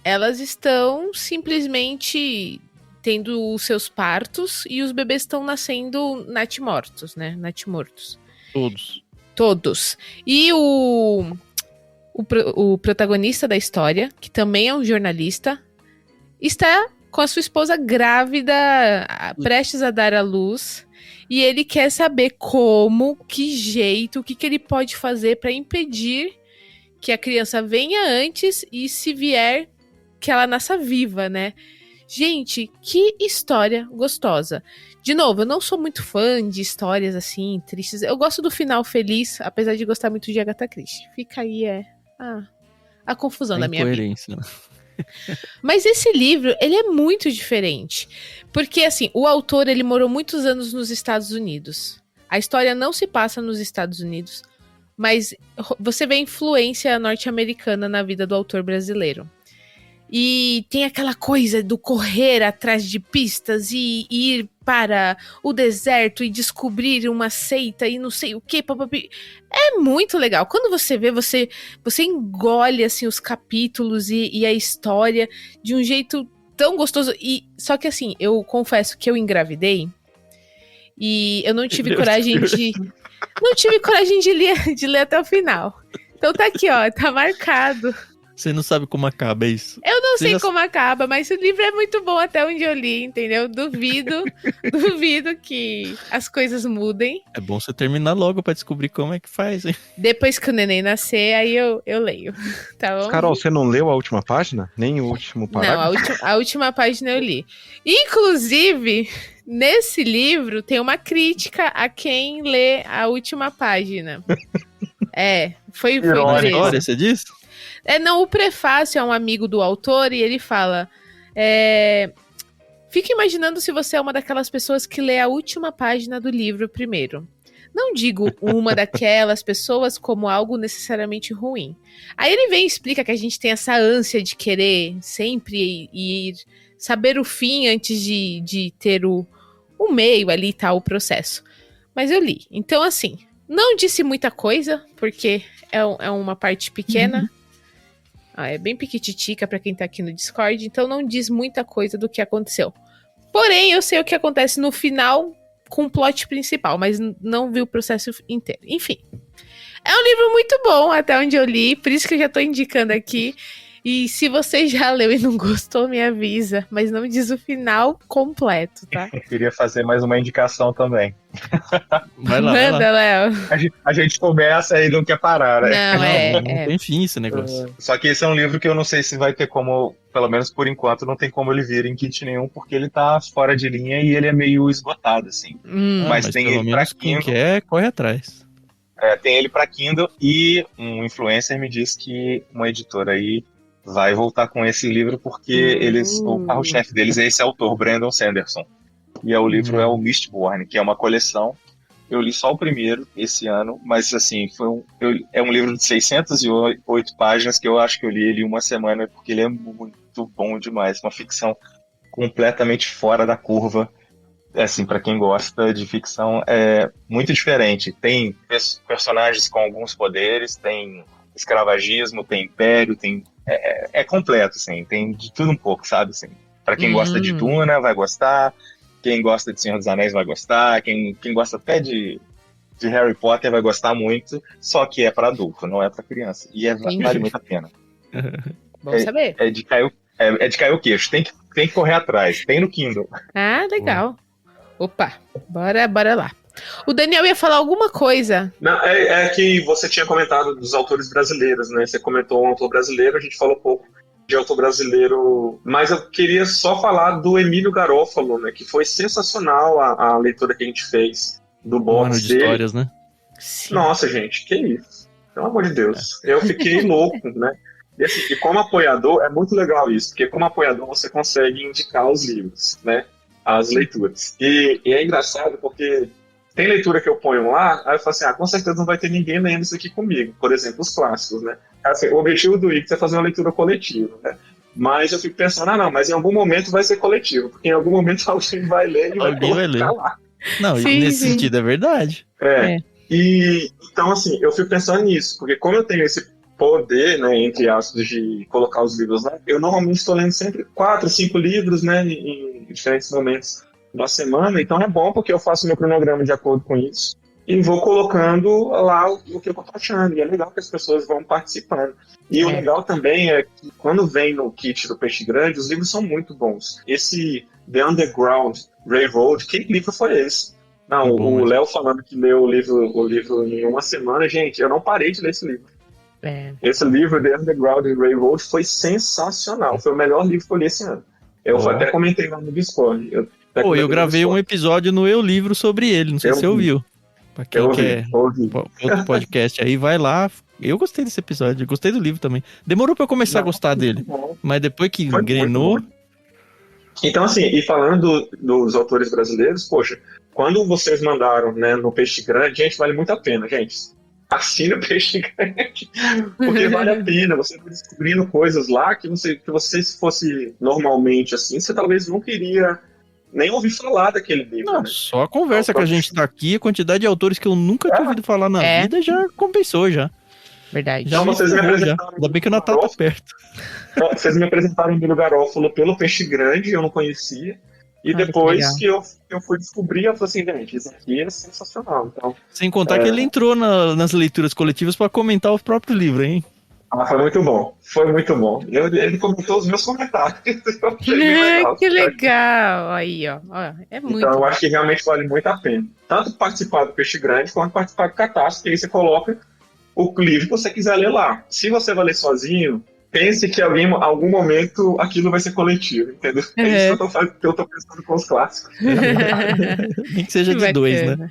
elas estão simplesmente tendo os seus partos e os bebês estão nascendo natimortos, né? Natimortos. Todos. E o protagonista da história, que também é um jornalista, está com a sua esposa grávida, prestes a dar à luz, e ele quer saber que jeito, o que ele pode fazer para impedir que a criança venha antes e, se vier, que ela nasça viva, né? Gente, que história gostosa. De novo, eu não sou muito fã de histórias assim, tristes. Eu gosto do final feliz, apesar de gostar muito de Agatha Christie. Fica aí, a confusão da minha vida. Mas esse livro, ele é muito diferente. Porque, assim, o autor, ele morou muitos anos nos Estados Unidos. A história não se passa nos Estados Unidos, mas você vê a influência norte-americana na vida do autor brasileiro. E tem aquela coisa do correr atrás de pistas e ir para o deserto e descobrir uma seita e não sei o que. É muito legal. Quando você vê, você engole assim, os capítulos e a história de um jeito tão gostoso. Só que assim, eu confesso que eu engravidei e eu não tive coragem de ler até o final. Então tá aqui, ó, tá marcado. Você não sabe como acaba, é isso? Eu não sei como acaba, mas o livro é muito bom até onde eu li, entendeu? Duvido que as coisas mudem. É bom você terminar logo pra descobrir como é que faz, hein? Depois que o neném nascer, aí eu leio, tá bom? Carol, você não leu a última página? Nem o último parágrafo? Não, a última página eu li. Inclusive, nesse livro tem uma crítica a quem lê a última página. Foi história, você disse? Não, o prefácio é um amigo do autor e ele fala... Fica imaginando se você é uma daquelas pessoas que lê a última página do livro primeiro. Não digo uma daquelas pessoas como algo necessariamente ruim. Aí ele vem e explica que a gente tem essa ânsia de querer sempre ir saber o fim antes de ter o meio ali, tá, o processo. Mas eu li. Então, assim, não disse muita coisa, porque é uma parte pequena. É bem piquititica pra quem tá aqui no Discord, então não diz muita coisa do que aconteceu. Porém, eu sei o que acontece no final com o plot principal, mas não vi o processo inteiro. Enfim, é um livro muito bom até onde eu li, por isso que eu já tô indicando aqui. E se você já leu e não gostou, me avisa. Mas não diz o final completo, tá? Eu queria fazer mais uma indicação também. Vai lá, Manda, Léo. A gente começa e não quer parar, né? Não, não tem fim esse negócio. Só que esse é um livro que eu não sei se vai ter como, pelo menos por enquanto, não tem como ele vir em kit nenhum, porque ele tá fora de linha e ele é meio esgotado, assim. Mas tem pelo ele menos quem quer, corre atrás. Tem ele para Kindle e um influencer me disse que uma editora aí vai voltar com esse livro porque o carro-chefe deles é esse autor, Brandon Sanderson. E o livro é o Mistborn, que é uma coleção. Eu li só o primeiro esse ano, mas assim, é um livro de 608 páginas que eu acho que eu li ele em uma semana porque ele é muito bom demais. Uma ficção completamente fora da curva. Assim, para quem gosta de ficção, é muito diferente. Tem personagens com alguns poderes, tem escravagismo, tem império, é completo, assim, tem de tudo um pouco, sabe? Assim, para quem gosta de Duna, vai gostar. Quem gosta de Senhor dos Anéis vai gostar. Quem gosta até de Harry Potter vai gostar muito. Só que é para adulto, não é para criança. E vale muito a pena. Bom saber. É de cair o queixo. Tem que correr atrás. Tem no Kindle. Ah, legal. Opa, bora lá. O Daniel ia falar alguma coisa. Não, é que você tinha comentado dos autores brasileiros, né? Você comentou um autor brasileiro, a gente falou pouco de autor brasileiro, mas eu queria só falar do Emílio Garófalo, né? Que foi sensacional a leitura que a gente fez do box de dele. Histórias, né? Sim. Nossa, gente, que isso? Pelo amor de Deus. Eu fiquei louco, né? E como apoiador, é muito legal isso, porque como apoiador você consegue indicar os livros, né? As leituras. E é engraçado porque tem leitura que eu ponho lá, aí eu falo assim, com certeza não vai ter ninguém lendo isso aqui comigo. Por exemplo, os clássicos, né? Assim, o objetivo do Ictus é fazer uma leitura coletiva, né? Mas eu fico pensando, mas em algum momento vai ser coletivo, porque em algum momento alguém vai ler e alguém vai ler lá. Não, sim, nesse sentido é verdade. E então, assim, eu fico pensando nisso, porque como eu tenho esse poder, né, entre aspas, de colocar os livros lá, eu normalmente estou lendo sempre 4, 5 livros, né, em diferentes momentos da semana, então é bom porque eu faço meu cronograma de acordo com isso e vou colocando lá o que eu estou achando, e é legal que as pessoas vão participando. E o legal também é que quando vem no kit do Peixe Grande, os livros são muito bons. Esse The Underground Railroad, que livro foi esse? Não, o Léo falando que leu o livro em uma semana, gente, eu não parei de ler esse livro. Esse livro, The Underground Railroad, foi sensacional. Foi o melhor livro que eu li esse ano. Eu até comentei lá no Discord. Eu gravei um episódio no Eu Livro sobre ele, não sei se você ouviu. Pra quem quer outro podcast aí, vai lá. Eu gostei desse episódio, gostei do livro também. Demorou pra eu começar a gostar dele, mas depois que engrenou... Então, assim, e falando dos autores brasileiros, poxa, quando vocês mandaram, né, no Peixe Grande, gente, vale muito a pena, gente. Assina o Peixe Grande, porque vale a pena, você vai descobrindo coisas lá que você, se fosse normalmente assim, você talvez não queria nem ouvir falar daquele livro. Não, né? Só a conversa que a gente tá aqui, a quantidade de autores que eu nunca tinha ouvido falar na vida já compensou, já. Verdade. Já vocês me apresentaram. Ainda bem que o Natal tá perto. Vocês me apresentaram o Emílio Garófalo pelo Peixe Grande, eu não conhecia. E depois que eu fui descobrir, eu falei assim, gente, isso aqui é sensacional. Então, sem contar que ele entrou nas leituras coletivas para comentar o próprio livro, hein? Foi muito bom. Foi muito bom. Ele comentou os meus comentários. Legal, que legal. Aí, ó. É muito então, eu acho que realmente vale muito a pena. Tanto participar do Peixe Grande, quanto participar do Catarse, que aí você coloca o livro que você quiser ler lá. Se você vai ler sozinho, pense que em algum momento aquilo vai ser coletivo, entendeu? É isso que eu tô pensando com os clássicos. Nem que seja de dois, né?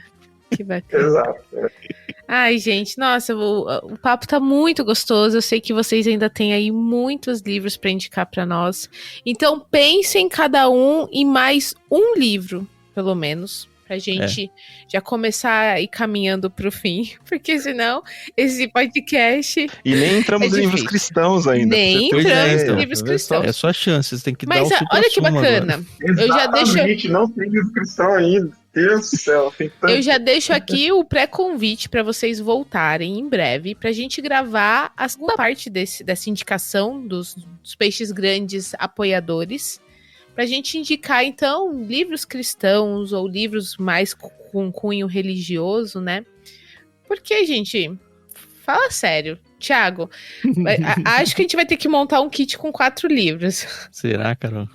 Que bacana. Exato. Ai, gente, nossa, o papo tá muito gostoso. Eu sei que vocês ainda têm aí muitos livros para indicar para nós. Então, pensem cada um em mais um livro, pelo menos, pra gente já começar a ir caminhando pro fim. Porque senão, esse podcast... E nem entramos em livros cristãos ainda. Nem entramos em livros cristãos. É só a chance, você tem que dar o supra-sumo. Mas olha que bacana. Eu já deixo... não tem livro cristão ainda. Deus do céu, eu já deixo aqui o pré-convite para vocês voltarem em breve pra gente gravar a segunda parte dessa indicação dos Peixes Grandes apoiadores, pra gente indicar então livros cristãos ou livros mais com cunho religioso, né? Porque, gente, fala sério, Thiago, acho que a gente vai ter que montar um kit com 4 livros. Será, Carol?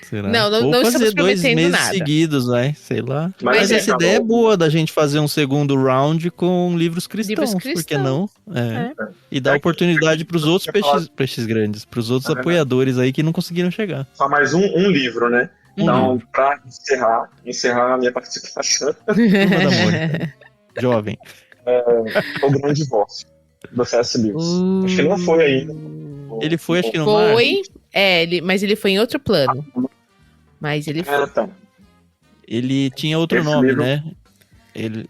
Será? Não Ou estamos fazer 2 meses nada. seguidos, vai, sei lá. Mas Essa ideia é boa da gente fazer um segundo round com livros cristãos, por que não? E dar oportunidade pros outros peixes grandes, pros outros apoiadores aí que não conseguiram chegar. Só mais um livro, né? Então, pra encerrar a minha participação. Turma da Mônica. Jovem. O Grande Divórcio, do C.S. Lewis. Acho que não foi ainda. Ele foi, acho que no Foi, mas ele foi em outro plano. Mas ele foi. Então. Ele tinha outro Esse nome, livro... né?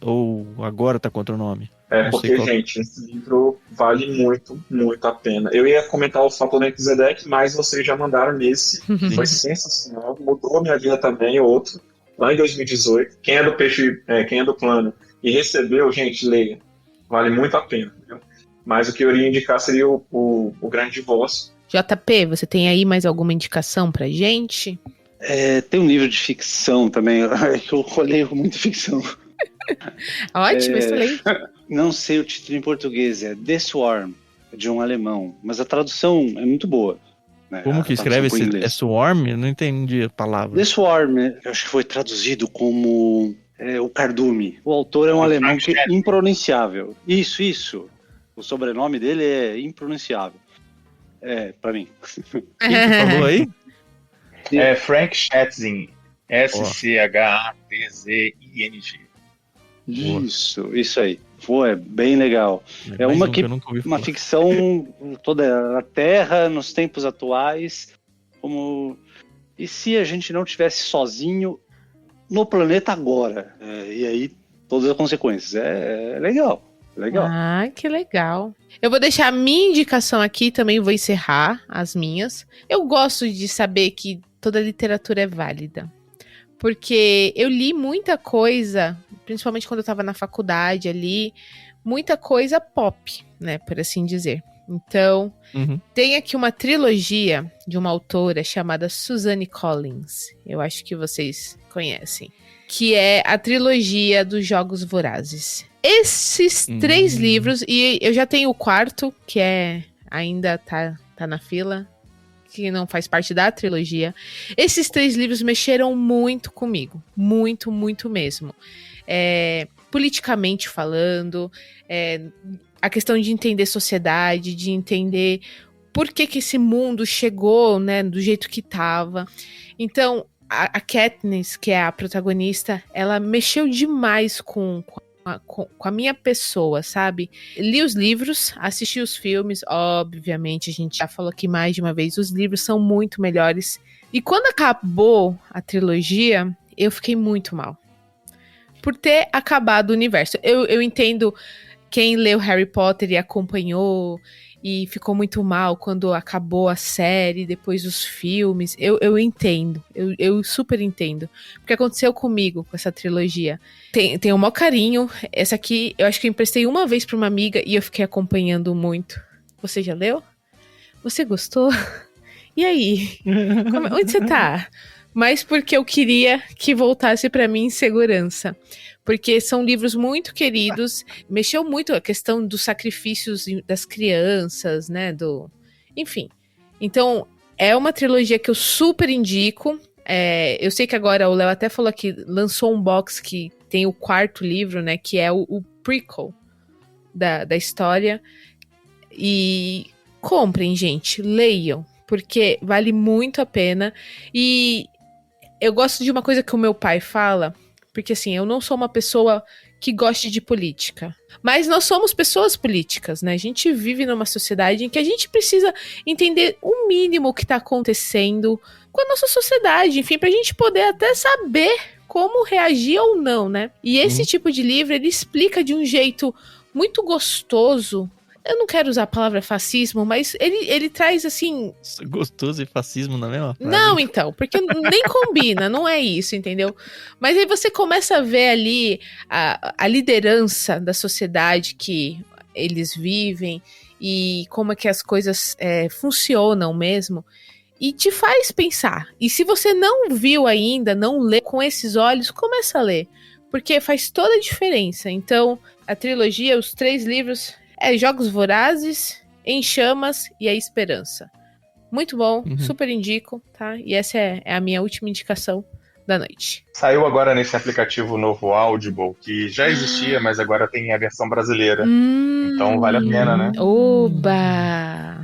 Ou agora tá com outro nome. Porque, gente, esse livro vale muito, muito a pena. Eu ia comentar o Fato Melquisedeque, mas vocês já mandaram nesse. Foi sensacional. Mudou a minha vida também, outro. Lá em 2018. Quem é do plano e recebeu, gente, leia. Vale muito a pena. Viu? Mas o que eu iria indicar seria o Grande Divórcio. JP, você tem aí mais alguma indicação pra gente? Tem um livro de ficção também. Eu leio muito ficção. Ótimo, excelente. Não sei o título em português, é The Swarm, de um alemão, mas a tradução é muito boa. Né? Como que escreve esse? É Swarm? Eu não entendi a palavra. The Swarm, eu acho que foi traduzido como o Cardume. O autor é um alemão que é impronunciável. Isso. O sobrenome dele é impronunciável. Pra mim. Quem que falou aí? Frank Schätzing. SCHATZING. Isso aí. É bem legal. É uma ficção toda a Terra nos tempos atuais, e se a gente não tivesse sozinho no planeta agora? E aí todas as consequências. É legal. Ah, que legal. Eu vou deixar a minha indicação aqui, também vou encerrar as minhas. Eu gosto de saber que toda literatura é válida. Porque eu li muita coisa, principalmente quando eu estava na faculdade ali, muita coisa pop, né, por assim dizer. Então, tem aqui uma trilogia de uma autora chamada Suzanne Collins. Eu acho que vocês conhecem. Que é a trilogia dos Jogos Vorazes. Esses 3 livros, e eu já tenho o 4, que ainda tá na fila, que não faz parte da trilogia. Esses 3 livros mexeram muito comigo. Muito, muito mesmo. Politicamente falando, a questão de entender sociedade, de entender por que esse mundo chegou, né, do jeito que estava. Então, a Katniss, que é a protagonista, ela mexeu demais com a minha pessoa, sabe? Li os livros, assisti os filmes, obviamente, a gente já falou aqui mais de uma vez, os livros são muito melhores. E quando acabou a trilogia, eu fiquei muito mal. Por ter acabado o universo. Eu entendo quem leu Harry Potter e acompanhou e ficou muito mal quando acabou a série, depois os filmes. Eu entendo, eu super entendo. Porque aconteceu comigo com essa trilogia. Tem o maior carinho. Essa aqui, eu acho que eu emprestei uma vez pra uma amiga e eu fiquei acompanhando muito. Você já leu? Você gostou? E aí? Onde você tá? Mas porque eu queria que voltasse pra mim em segurança. Porque são livros muito queridos, mexeu muito a questão dos sacrifícios das crianças, né, enfim. Então, é uma trilogia que eu super indico. Eu sei que agora o Léo até falou que lançou um box que tem o 4º livro, né, que é o prequel da história. E comprem, gente, leiam, porque vale muito a pena. E eu gosto de uma coisa que o meu pai fala, porque assim, eu não sou uma pessoa que goste de política, mas nós somos pessoas políticas, né? A gente vive numa sociedade em que a gente precisa entender o mínimo que tá acontecendo com a nossa sociedade, enfim, pra gente poder até saber como reagir ou não, né? E esse tipo de livro, ele explica de um jeito muito gostoso. Eu não quero usar a palavra fascismo, mas ele traz, assim... Gostoso e fascismo na mesma frase. Não, então, porque nem combina, não é isso, entendeu? Mas aí você começa a ver ali a liderança da sociedade que eles vivem e como é que as coisas funcionam mesmo, e te faz pensar. E se você não viu ainda, não lê com esses olhos, começa a ler, porque faz toda a diferença. Então, a trilogia, os 3 livros... É Jogos Vorazes, Em Chamas e A Esperança. Muito bom, super indico, tá? E essa é a minha última indicação da noite. Saiu agora nesse aplicativo novo Audible, que já existia, mas agora tem a versão brasileira. Então vale a pena, né? Oba!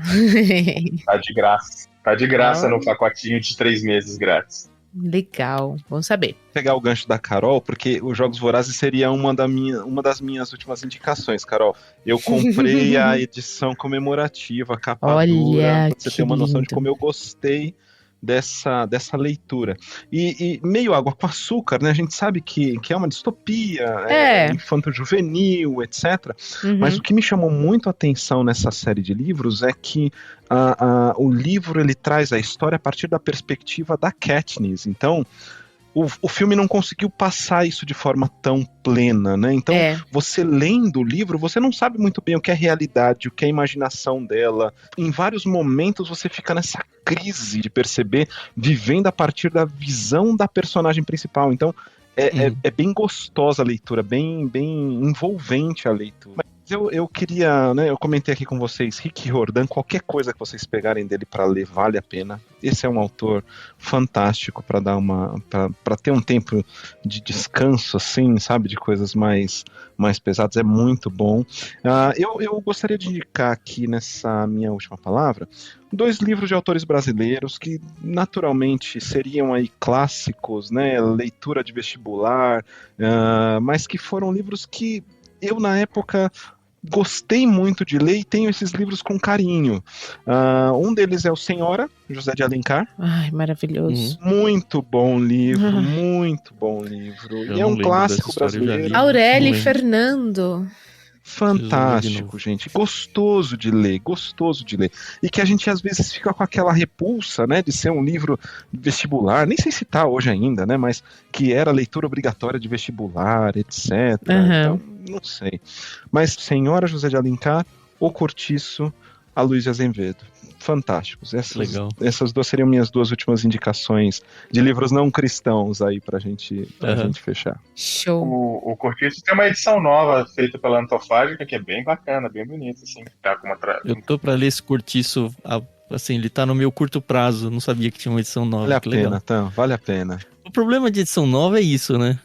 Tá de graça. Tá de graça no pacotinho de 3 meses grátis. Legal, vamos saber. Vou pegar o gancho da Carol, porque os Jogos Vorazes seria uma das minhas últimas indicações, Carol. Eu comprei a edição comemorativa, capa dura, pra você ter uma noção de como eu gostei dessa leitura. E meio água com açúcar, né? A gente sabe que é uma distopia, infanto-juvenil, etc. Mas o que me chamou muito a atenção nessa série de livros é que o livro ele traz a história a partir da perspectiva da Katniss. Então, o filme não conseguiu passar isso de forma tão plena, né? Então, você lendo o livro, você não sabe muito bem o que é realidade, o que é imaginação dela. Em vários momentos você fica nessa crise de perceber, vivendo a partir da visão da personagem principal. Então, é bem gostosa a leitura, bem envolvente a leitura. Mas eu queria, né, eu comentei aqui com vocês, Rick Riordan, qualquer coisa que vocês pegarem dele para ler, vale a pena. Esse é um autor fantástico para dar para ter um tempo de descanso, assim, sabe, de coisas mais pesadas, é muito bom. Eu gostaria de indicar aqui nessa minha última palavra 2 livros de autores brasileiros que naturalmente seriam aí clássicos, né, leitura de vestibular, mas que foram livros que eu, na época, gostei muito de ler e tenho esses livros com carinho. Um deles é o Senhora, José de Alencar. Ai, maravilhoso. Muito bom livro, muito bom livro. E é um clássico brasileiro. Aurélia e Fernando. Fantástico, gente. Gostoso de ler. E que a gente às vezes fica com aquela repulsa, né, de ser um livro vestibular, nem sei se tá hoje ainda, né, mas que era leitura obrigatória de vestibular, etc. Então, não sei. Mas Senhora, José de Alencar, O Cortiço, Aloysio Azevedo. Fantásticos. Essas 2 seriam minhas 2 últimas indicações de livros não cristãos aí pra gente fechar. Show. O Cortiço tem uma edição nova feita pela Antofágica que é bem bacana, bem bonita, assim. Tá com Eu tô pra ler esse Cortiço, assim, ele tá no meu curto prazo, não sabia que tinha uma edição nova. Vale a pena, então, vale a pena. O problema de edição nova é isso, né?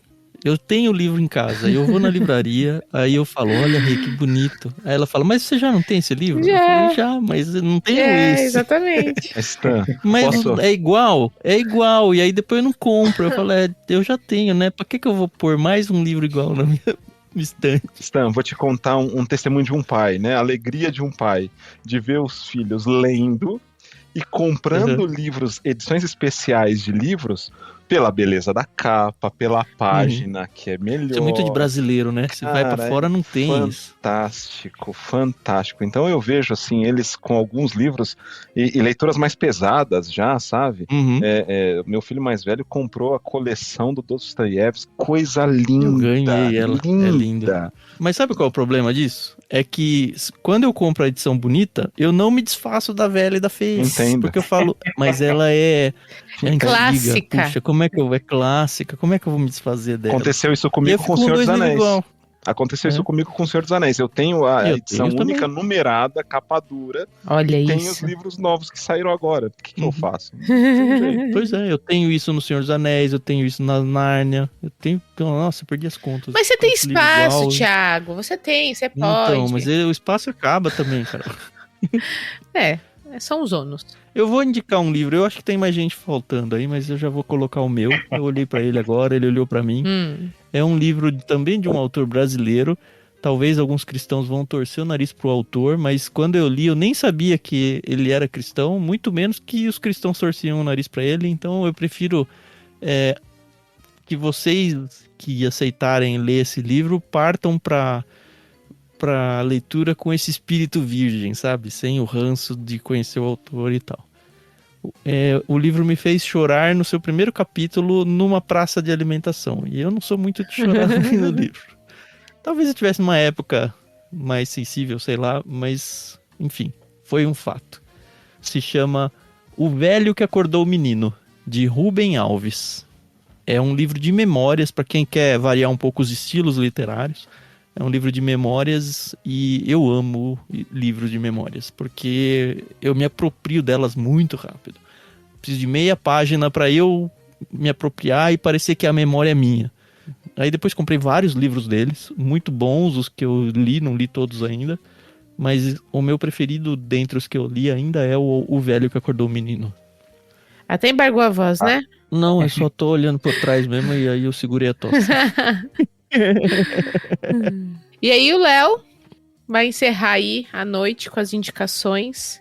Eu tenho o livro em casa, eu vou na livraria, aí eu falo, olha, Rei, que bonito. Aí ela fala, mas você já não tem esse livro? Já. Eu falei, já, mas eu não tenho esse. Exatamente. Mas é igual, e aí depois eu não compro. Eu falo, eu já tenho, né? Pra que eu vou pôr mais um livro igual na minha estante? Stan, vou te contar um testemunho de um pai, né? A alegria de um pai, de ver os filhos lendo e comprando livros, edições especiais de livros, pela beleza da capa, pela página, que é melhor. Isso é muito de brasileiro, né? Se vai pra fora, não tem isso. Fantástico. Então eu vejo, assim, eles com alguns livros e leituras mais pesadas já, sabe? Meu filho mais velho comprou a coleção do Dostoiévski, coisa linda. Eu ganhei ela, é linda. Mas sabe qual é o problema disso? É que quando eu compro a edição bonita, eu não me desfaço da velha e da feia. Entendo. Porque eu falo, mas ela é clássica. Puxa, como é que é clássica? Como é que eu vou me desfazer dela? Aconteceu isso comigo com o Senhor dos Anéis. Aconteceu isso comigo com o Senhor dos Anéis. Eu tenho a edição única, numerada, capa dura. Olha isso. Tenho os livros novos que saíram agora. O que eu faço? Pois é, eu tenho isso no Senhor dos Anéis, eu tenho isso na Nárnia. Eu tenho... Nossa, eu perdi as contas. Mas você tem espaço, Thiago. Você pode. Então, mas o espaço acaba também, cara. São os ônus. Eu vou indicar um livro, eu acho que tem mais gente faltando aí, mas eu já vou colocar o meu. Eu olhei pra ele agora, ele olhou pra mim. É um livro também de um autor brasileiro. Talvez alguns cristãos vão torcer o nariz pro autor, mas quando eu li, eu nem sabia que ele era cristão, muito menos que os cristãos torciam o nariz pra ele. Então eu prefiro que vocês que aceitarem ler esse livro partam pra leitura com esse espírito virgem, sabe? Sem o ranço de conhecer o autor e tal. O livro me fez chorar no seu primeiro capítulo numa praça de alimentação. E eu não sou muito de chorar no livro. Talvez eu tivesse uma época mais sensível, sei lá, mas enfim, foi um fato. Se chama O Velho que Acordou o Menino, de Rubem Alves. É um livro de memórias para quem quer variar um pouco os estilos literários. É um livro de memórias e eu amo livros de memórias, porque eu me aproprio delas muito rápido. Preciso de meia página para eu me apropriar e parecer que a memória é minha. Aí depois comprei vários livros deles, muito bons, os que eu li, não li todos ainda. Mas o meu preferido dentre os que eu li ainda é o Velho que Acordou o Menino. Até embargou a voz, né? Não, eu só tô olhando por trás mesmo e aí eu segurei a tosse. E aí o Léo vai encerrar aí a noite com as indicações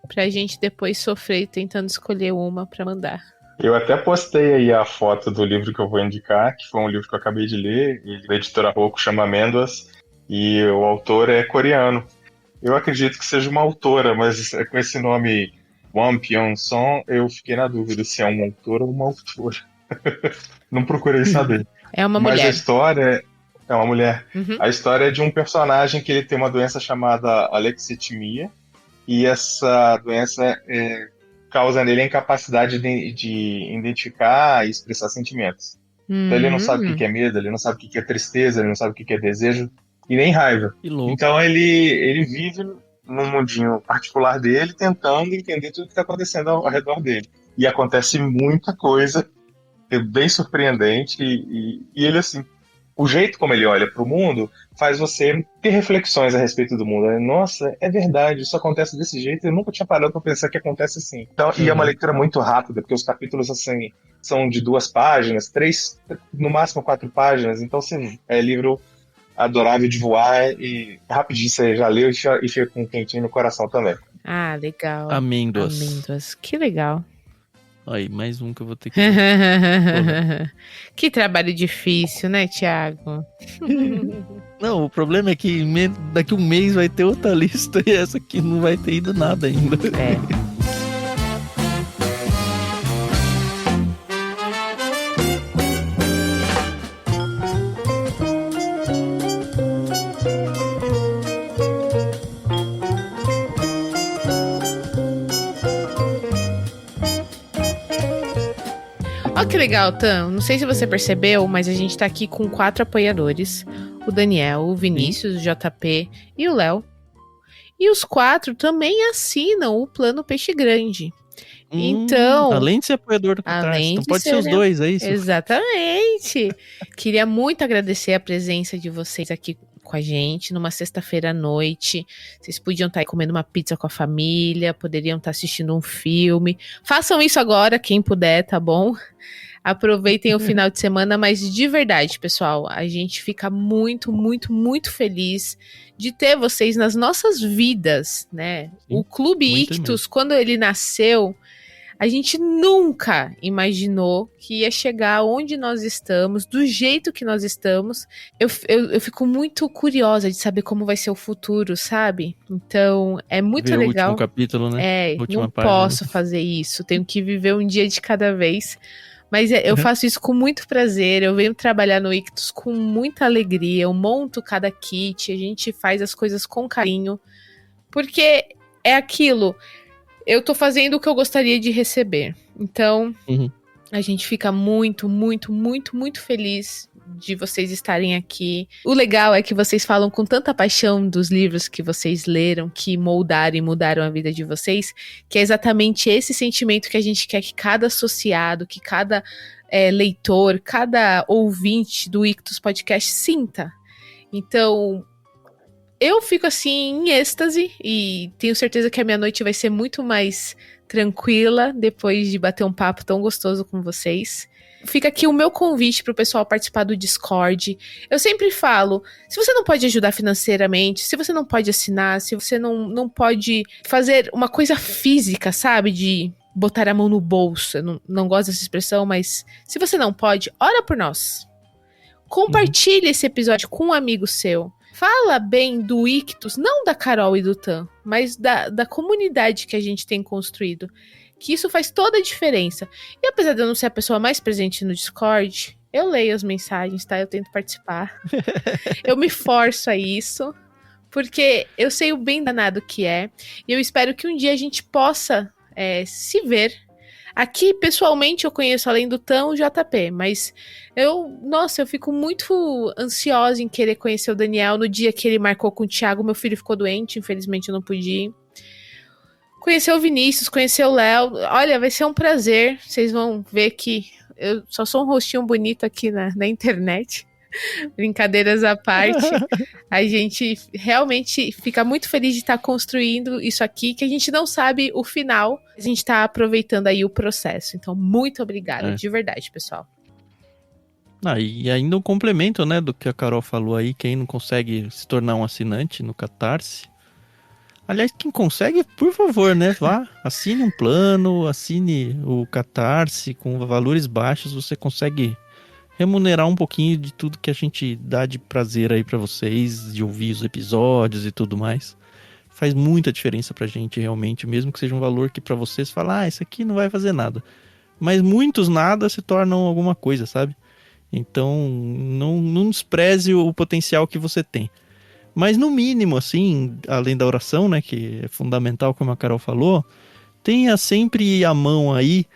pra gente depois sofrer tentando escolher uma pra mandar. Eu até postei aí a foto do livro que eu vou indicar, que foi um livro que eu acabei de ler, da editora Rocco, chama Amêndoas, e o autor é coreano. Eu acredito que seja uma autora, mas com esse nome Won Pyeong-song, eu fiquei na dúvida se é um autor ou uma autora. Não procurei saber. É uma Mas mulher. a história é uma mulher. Uhum. A história é de um personagem que ele tem uma doença chamada alexitimia, e essa doença causa nele a incapacidade de identificar e expressar sentimentos. Então ele não sabe o que é medo, ele não sabe o que é tristeza, ele não sabe o que é desejo e nem raiva. Que louco. Então ele vive num mundinho particular dele, tentando entender tudo que está acontecendo ao redor dele. E acontece muita coisa, é bem surpreendente, e ele, assim, o jeito como ele olha para o mundo faz você ter reflexões a respeito do mundo. Nossa, é verdade, isso acontece desse jeito, eu nunca tinha parado para pensar que acontece assim. Então, E é uma leitura muito rápida, porque os capítulos, assim, são de 2 páginas, 3, no máximo 4 páginas, então, assim, é livro adorável de voar e rapidinho você já leu e fica com um quentinho no coração também. Ah, legal. Amêndoas. Que legal. Aí, mais um que eu vou ter que... Que trabalho difícil, né, Thiago? Não, o problema é que daqui um mês vai ter outra lista e essa aqui não vai ter ido nada ainda. É. Olha que legal, Tam. Não sei se você percebeu, mas a gente tá aqui com 4 apoiadores. O Daniel, o Vinícius, o JP e o Léo. E os 4 também assinam o Plano Peixe Grande. Então... Além de ser apoiador do Catarse. Então pode ser os dois, é isso? Exatamente. Queria muito agradecer a presença de vocês aqui com a gente numa sexta-feira à noite. Vocês podiam estar aí comendo uma pizza com a família, poderiam estar assistindo um filme. Façam isso agora, quem puder, tá bom? Aproveitem o final de semana, mas de verdade, pessoal, a gente fica muito, muito, muito feliz de ter vocês nas nossas vidas, né? Sim, o Clube Ictus, quando ele nasceu, a gente nunca imaginou que ia chegar onde nós estamos, do jeito que nós estamos. Eu fico muito curiosa de saber como vai ser o futuro, sabe? Então, é muito legal. O último capítulo, né? Não posso fazer isso. Tenho que viver um dia de cada vez. Mas eu faço isso com muito prazer, eu venho trabalhar no Ictus com muita alegria, eu monto cada kit, a gente faz as coisas com carinho, porque é aquilo, eu tô fazendo o que eu gostaria de receber. Então, a gente fica muito, muito, muito, muito feliz de vocês estarem aqui. O legal é que vocês falam com tanta paixão dos livros que vocês leram, que moldaram e mudaram a vida de vocês, que é exatamente esse sentimento que a gente quer que cada associado, que cada leitor, cada ouvinte do Ictus Podcast sinta. Então, eu fico assim em êxtase e tenho certeza que a minha noite vai ser muito mais tranquila depois de bater um papo tão gostoso com vocês. Fica aqui o meu convite para o pessoal participar do Discord. Eu sempre falo, se você não pode ajudar financeiramente, se você não pode assinar, se você não pode fazer uma coisa física, sabe? De botar a mão no bolso. Eu não gosto dessa expressão, mas se você não pode, ora por nós. Compartilhe esse episódio com um amigo seu. Fala bem do Ictus, não da Carol e do Tam, mas da comunidade que a gente tem construído. Que isso faz toda a diferença. E apesar de eu não ser a pessoa mais presente no Discord, eu leio as mensagens, tá? Eu tento participar. Eu me forço a isso, porque eu sei o bem danado que é. E eu espero que um dia a gente possa se ver Aqui, pessoalmente, eu conheço além do Tão o JP, mas eu fico muito ansiosa em querer conhecer o Daniel. No dia que ele marcou com o Thiago, meu filho ficou doente, infelizmente eu não pude ir. Conhecer o Vinícius, conhecer o Léo, olha, vai ser um prazer. Vocês vão ver que eu só sou um rostinho bonito aqui na internet. Brincadeiras à parte, a gente realmente fica muito feliz de estar construindo isso aqui, que a gente não sabe o final, a gente está aproveitando aí o processo. Então, muito obrigada, de verdade, pessoal. E ainda um complemento, né, do que a Carol falou aí, quem não consegue se tornar um assinante no Catarse. Aliás, quem consegue, por favor, né, vá, assine um plano, assine o Catarse, com valores baixos, você consegue remunerar um pouquinho de tudo que a gente dá de prazer aí pra vocês, de ouvir os episódios e tudo mais. Faz muita diferença pra gente, realmente, mesmo que seja um valor que pra vocês falar, isso aqui não vai fazer nada. Mas muitos nada se tornam alguma coisa, sabe? Então, não despreze o potencial que você tem. Mas no mínimo, assim, além da oração, né, que é fundamental, como a Carol falou, tenha sempre à mão aí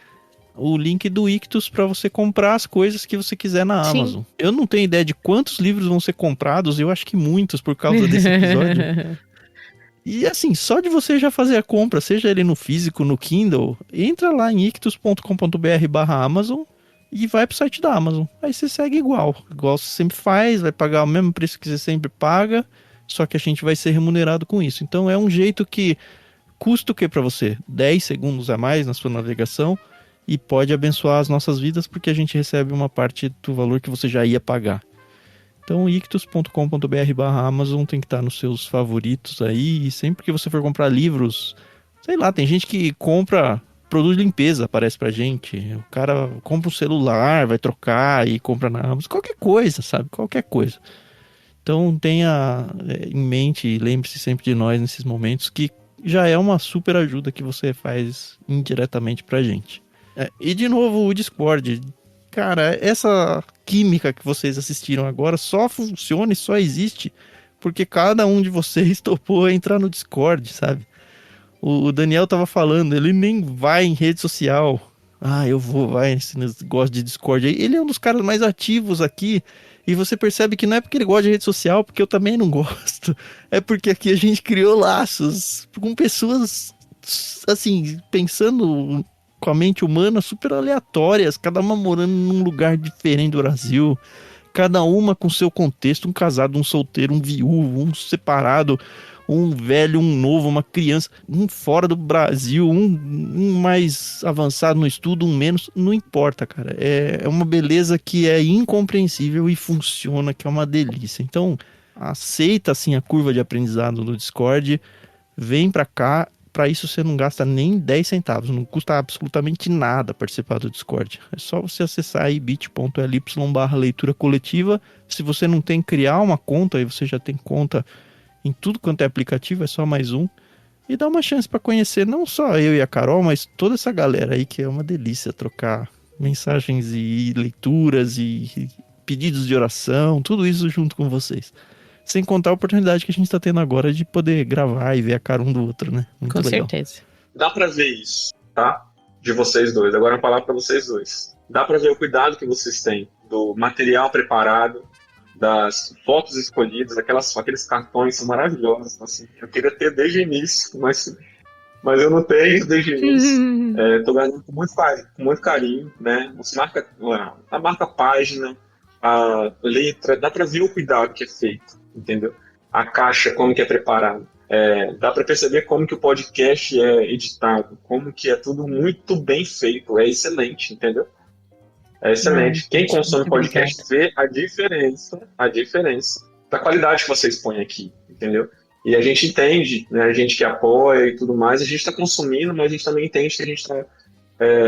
o link do Ictus para você comprar as coisas que você quiser na Amazon. Sim. Eu não tenho ideia de quantos livros vão ser comprados, eu acho que muitos por causa desse episódio. E assim, só de você já fazer a compra, seja ele no físico, no Kindle, entra lá em ictus.com.br/Amazon e vai pro site da Amazon. Aí você segue igual você sempre faz, vai pagar o mesmo preço que você sempre paga, só que a gente vai ser remunerado com isso. Então é um jeito que custa o que para você? 10 segundos a mais na sua navegação, e pode abençoar as nossas vidas, porque a gente recebe uma parte do valor que você já ia pagar. Então, ictus.com.br/Amazon tem que estar nos seus favoritos aí. E sempre que você for comprar livros, sei lá, tem gente que compra produto de limpeza, aparece pra gente. O cara compra um celular, vai trocar e compra na Amazon. Qualquer coisa, sabe? Qualquer coisa. Então, tenha em mente e lembre-se sempre de nós nesses momentos, que já é uma super ajuda que você faz indiretamente pra gente. E de novo o Discord, cara, essa química que vocês assistiram agora só funciona e só existe porque cada um de vocês topou entrar no Discord, sabe? O Daniel tava falando, ele nem vai em rede social. Vai nesse negócio de Discord aí. Ele é um dos caras mais ativos aqui, e você percebe que não é porque ele gosta de rede social, porque eu também não gosto. É porque aqui a gente criou laços com pessoas, assim, pensando com a mente humana, super aleatórias, cada uma morando num lugar diferente do Brasil, cada uma com seu contexto, um casado, um solteiro, um viúvo, um separado, um velho, um novo, uma criança, um fora do Brasil, um mais avançado no estudo, um menos, não importa, cara, é uma beleza que é incompreensível e funciona, que é uma delícia. Então, aceita assim a curva de aprendizado do Discord, vem pra cá. Para isso você não gasta nem 10 centavos, não custa absolutamente nada participar do Discord. É só você acessar aí bit.ly/leitura coletiva. Se você não tem, criar uma conta, aí você já tem conta em tudo quanto é aplicativo, é só mais um. E dá uma chance para conhecer não só eu e a Carol, mas toda essa galera aí, que é uma delícia trocar mensagens e leituras e pedidos de oração, tudo isso junto com vocês. Sem contar a oportunidade que a gente está tendo agora de poder gravar e ver a cara um do outro, né? Muito com legal. certeza. Dá pra ver isso, tá? De vocês dois. Agora uma palavra pra vocês dois. Dá pra ver o cuidado que vocês têm do material preparado, das fotos escolhidas, aqueles cartões são maravilhosos. Assim. Eu queria ter desde o início, mas eu não tenho desde o início. Tô guardando com muito carinho, né? Você marca a página, a letra, dá pra ver o cuidado que é feito. Entendeu? A caixa, como que é preparada. Dá para perceber como que o podcast é editado, como que é tudo muito bem feito, é excelente, entendeu? É excelente. Quem consome podcast vê a diferença da qualidade que vocês põem aqui, entendeu? E a gente entende, né, a gente que apoia e tudo mais, a gente está consumindo, mas a gente também entende que a gente está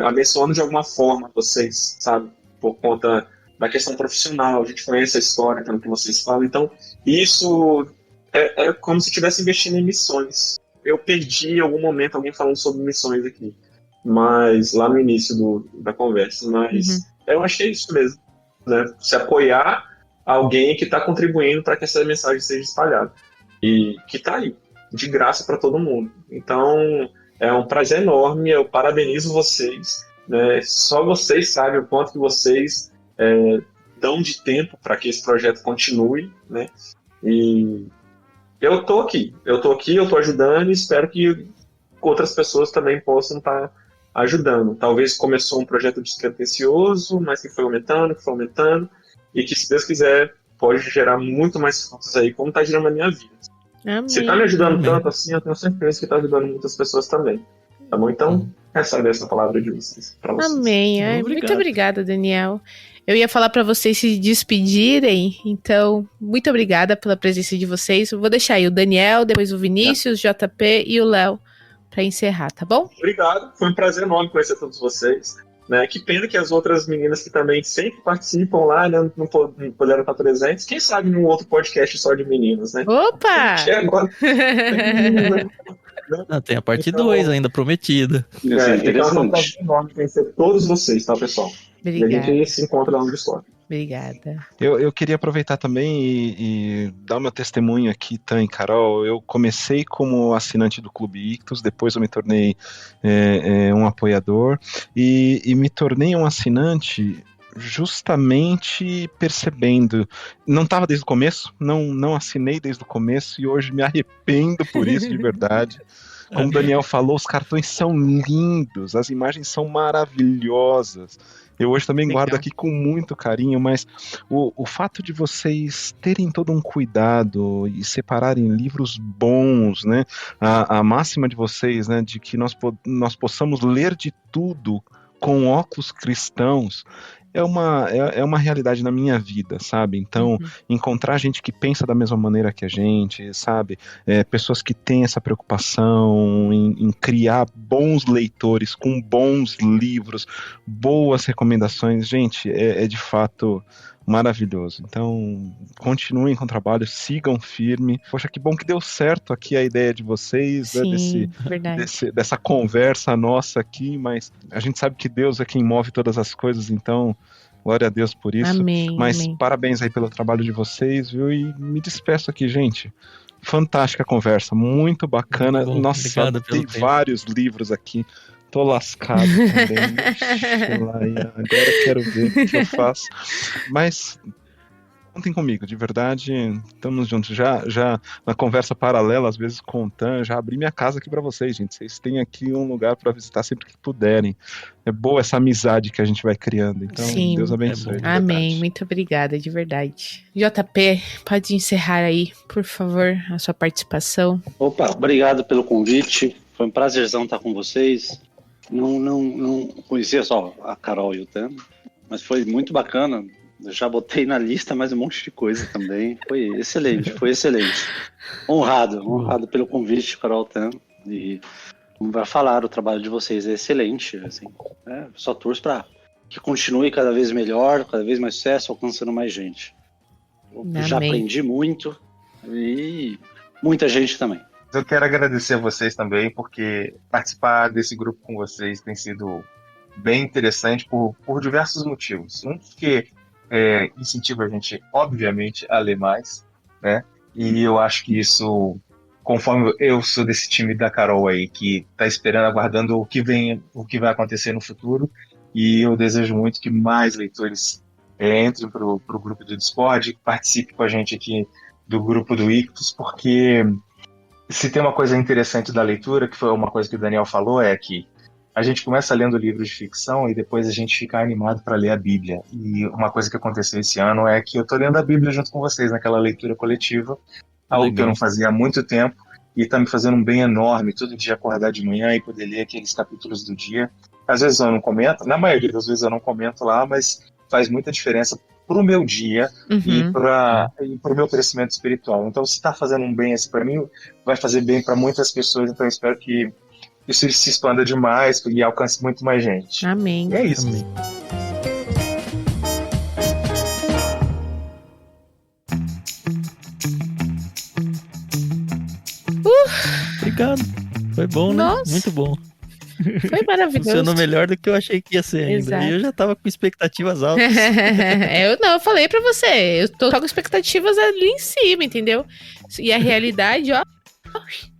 abençoando de alguma forma vocês, sabe? Por conta da questão profissional, a gente conhece a história, pelo que vocês falam, então isso é como se estivesse investindo em missões. Eu perdi em algum momento alguém falando sobre missões aqui, mas lá no início da conversa, mas eu achei isso mesmo, né? Se apoiar alguém que está contribuindo para que essa mensagem seja espalhada, e que está aí, de graça para todo mundo. Então, é um prazer enorme, eu parabenizo vocês, né? Só vocês sabem o quanto que vocês dão de tempo para que esse projeto continue, né? E eu tô aqui, eu tô ajudando e espero que outras pessoas também possam estar ajudando. Talvez começou um projeto despretensioso, mas que foi aumentando, e que, se Deus quiser, pode gerar muito mais frutos aí, como está gerando na minha vida. Amém. Se está me ajudando tanto assim, eu tenho certeza que está ajudando muitas pessoas também. Tá bom? Então, essa é essa palavra de vocês. Pra vocês. Amém. Muito obrigada, Daniel. Eu ia falar para vocês se despedirem, então, muito obrigada pela presença de vocês. Eu vou deixar aí o Daniel, depois o Vinícius, JP e o Léo para encerrar, tá bom? Obrigado, foi um prazer enorme conhecer todos vocês. Né? Que pena que as outras meninas que também sempre participam lá, né, não puderam estar presentes. Quem sabe num outro podcast só de meninos, né? Opa! Agora... Tem a parte 2 ainda prometida. Então foi um prazer enorme conhecer todos vocês, tá, pessoal? Obrigada. E a gente se encontra lá no Discord. Obrigada. Eu queria aproveitar também e dar o meu testemunho aqui, Tan e Carol. Eu comecei como assinante do Clube Ictus, depois eu me tornei um apoiador e me tornei um assinante justamente percebendo, não estava desde o começo, não assinei desde o começo e hoje me arrependo por isso de verdade. Como o Daniel falou, os cartões são lindos, as imagens são maravilhosas. Eu hoje também guardo aqui com muito carinho, mas o fato de vocês terem todo um cuidado e separarem livros bons, né? A máxima de vocês, né? De que nós possamos ler de tudo com óculos cristãos, é uma realidade na minha vida, sabe? Então, encontrar gente que pensa da mesma maneira que a gente, sabe? Pessoas que têm essa preocupação em criar bons leitores com bons livros, boas recomendações, gente, é de fato maravilhoso. Então, continuem com o trabalho, sigam firme. Poxa, que bom que deu certo aqui a ideia de vocês, sim, né, dessa conversa nossa aqui, mas a gente sabe que Deus é quem move todas as coisas, então, glória a Deus por isso. Amém, mas amém. Parabéns aí pelo trabalho de vocês, viu? E me despeço aqui, gente. Fantástica conversa, muito bacana. Muito bom, nossa, tem vários livros aqui. Tô lascado também. Agora quero ver o que eu faço. Mas contem comigo, de verdade, estamos juntos. Já na conversa paralela, às vezes com o Tan, já abri minha casa aqui para vocês, gente. Vocês têm aqui um lugar para visitar sempre que puderem. É boa essa amizade que a gente vai criando. Então, sim, Deus abençoe. Amém, muito obrigada, de verdade. JP, pode encerrar aí, por favor, a sua participação. Opa, obrigado pelo convite. Foi um prazerzão estar com vocês. Não conhecia só a Carol e o Tan, mas foi muito bacana. Eu já botei na lista mais um monte de coisa também. Foi excelente. Honrado pelo convite, Carol, Tan. E como vai falar, o trabalho de vocês é excelente. Assim, só torço para que continue cada vez melhor, cada vez mais sucesso, alcançando mais gente. Já aprendi muito e muita gente também. Eu quero agradecer a vocês também, porque participar desse grupo com vocês tem sido bem interessante por diversos motivos. Um, porque incentiva a gente, obviamente, a ler mais, né? E eu acho que isso, conforme eu sou desse time da Carol aí, que está esperando, aguardando o que vai acontecer no futuro, e eu desejo muito que mais leitores entrem para o grupo do Discord, participem com a gente aqui do grupo do Ictus, porque se tem uma coisa interessante da leitura, que foi uma coisa que o Daniel falou, é que a gente começa lendo livros de ficção e depois a gente fica animado para ler a Bíblia. E uma coisa que aconteceu esse ano é que eu estou lendo a Bíblia junto com vocês naquela leitura coletiva, algo que eu não fazia há muito tempo, e está me fazendo um bem enorme, todo dia acordar de manhã e poder ler aqueles capítulos do dia. Às vezes eu não comento, na maioria das vezes eu não comento lá, mas faz muita diferença pro meu dia e pro meu crescimento espiritual. Então, se está fazendo um bem assim para mim, vai fazer bem para muitas pessoas. Então, eu espero que isso se expanda demais e alcance muito mais gente. Amém. E é isso. Amém. Obrigado. Foi bom, né? Nossa. Muito bom. Foi maravilhoso. Funcionou melhor do que eu achei que ia ser ainda. Exato. E eu já tava com expectativas altas. Eu falei pra você. Eu tô com expectativas ali em cima, entendeu? E a realidade,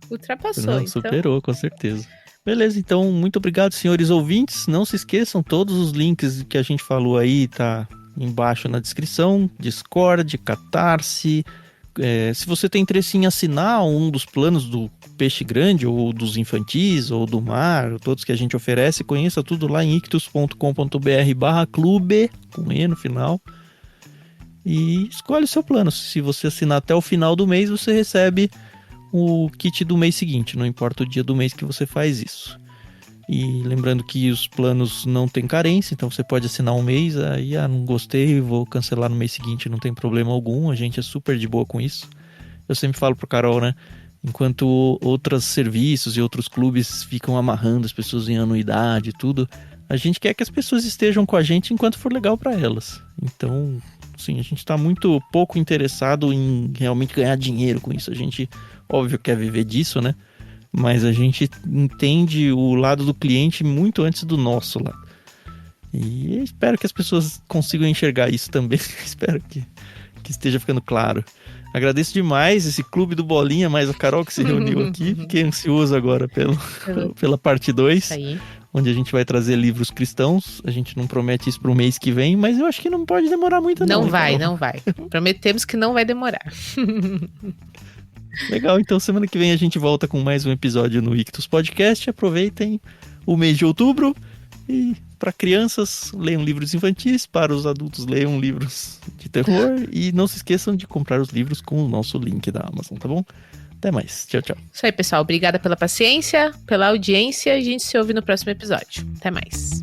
ultrapassou. Não, superou, com certeza. Beleza, então muito obrigado, senhores ouvintes. Não se esqueçam, todos os links que a gente falou aí tá embaixo na descrição. Discord, Catarse. Se você tem interesse em assinar um dos planos do Peixe Grande, ou dos infantis, ou do mar, todos que a gente oferece, conheça tudo lá em ictus.com.br/clube, com E no final. E escolhe o seu plano. Se você assinar até o final do mês, você recebe o kit do mês seguinte, não importa o dia do mês que você faz isso. E lembrando que os planos não tem carência, então você pode assinar um mês, aí não gostei, vou cancelar no mês seguinte, não tem problema algum, a gente é super de boa com isso. Eu sempre falo pro Carol, né, enquanto outros serviços e outros clubes ficam amarrando as pessoas em anuidade e tudo, a gente quer que as pessoas estejam com a gente enquanto for legal para elas. Então, sim, a gente está muito pouco interessado em realmente ganhar dinheiro com isso. A gente, óbvio, quer viver disso, né? Mas a gente entende o lado do cliente muito antes do nosso lado. E espero que as pessoas consigam enxergar isso também. Espero que esteja ficando claro. Agradeço demais esse clube do Bolinha, mais a Carol que se reuniu aqui. Fiquei ansioso agora pela parte 2. Aí. Onde a gente vai trazer livros cristãos. A gente não promete isso pro mês que vem, mas eu acho que não pode demorar muito não. Não vai. Prometemos que não vai demorar. Legal, então semana que vem a gente volta com mais um episódio no Ictus Podcast. Aproveitem o mês de outubro e para crianças leiam livros infantis, para os adultos leiam livros de terror e não se esqueçam de comprar os livros com o nosso link da Amazon, tá bom? Até mais. Tchau, tchau. Isso aí, pessoal. Obrigada pela paciência, pela audiência. A gente se ouve no próximo episódio. Até mais.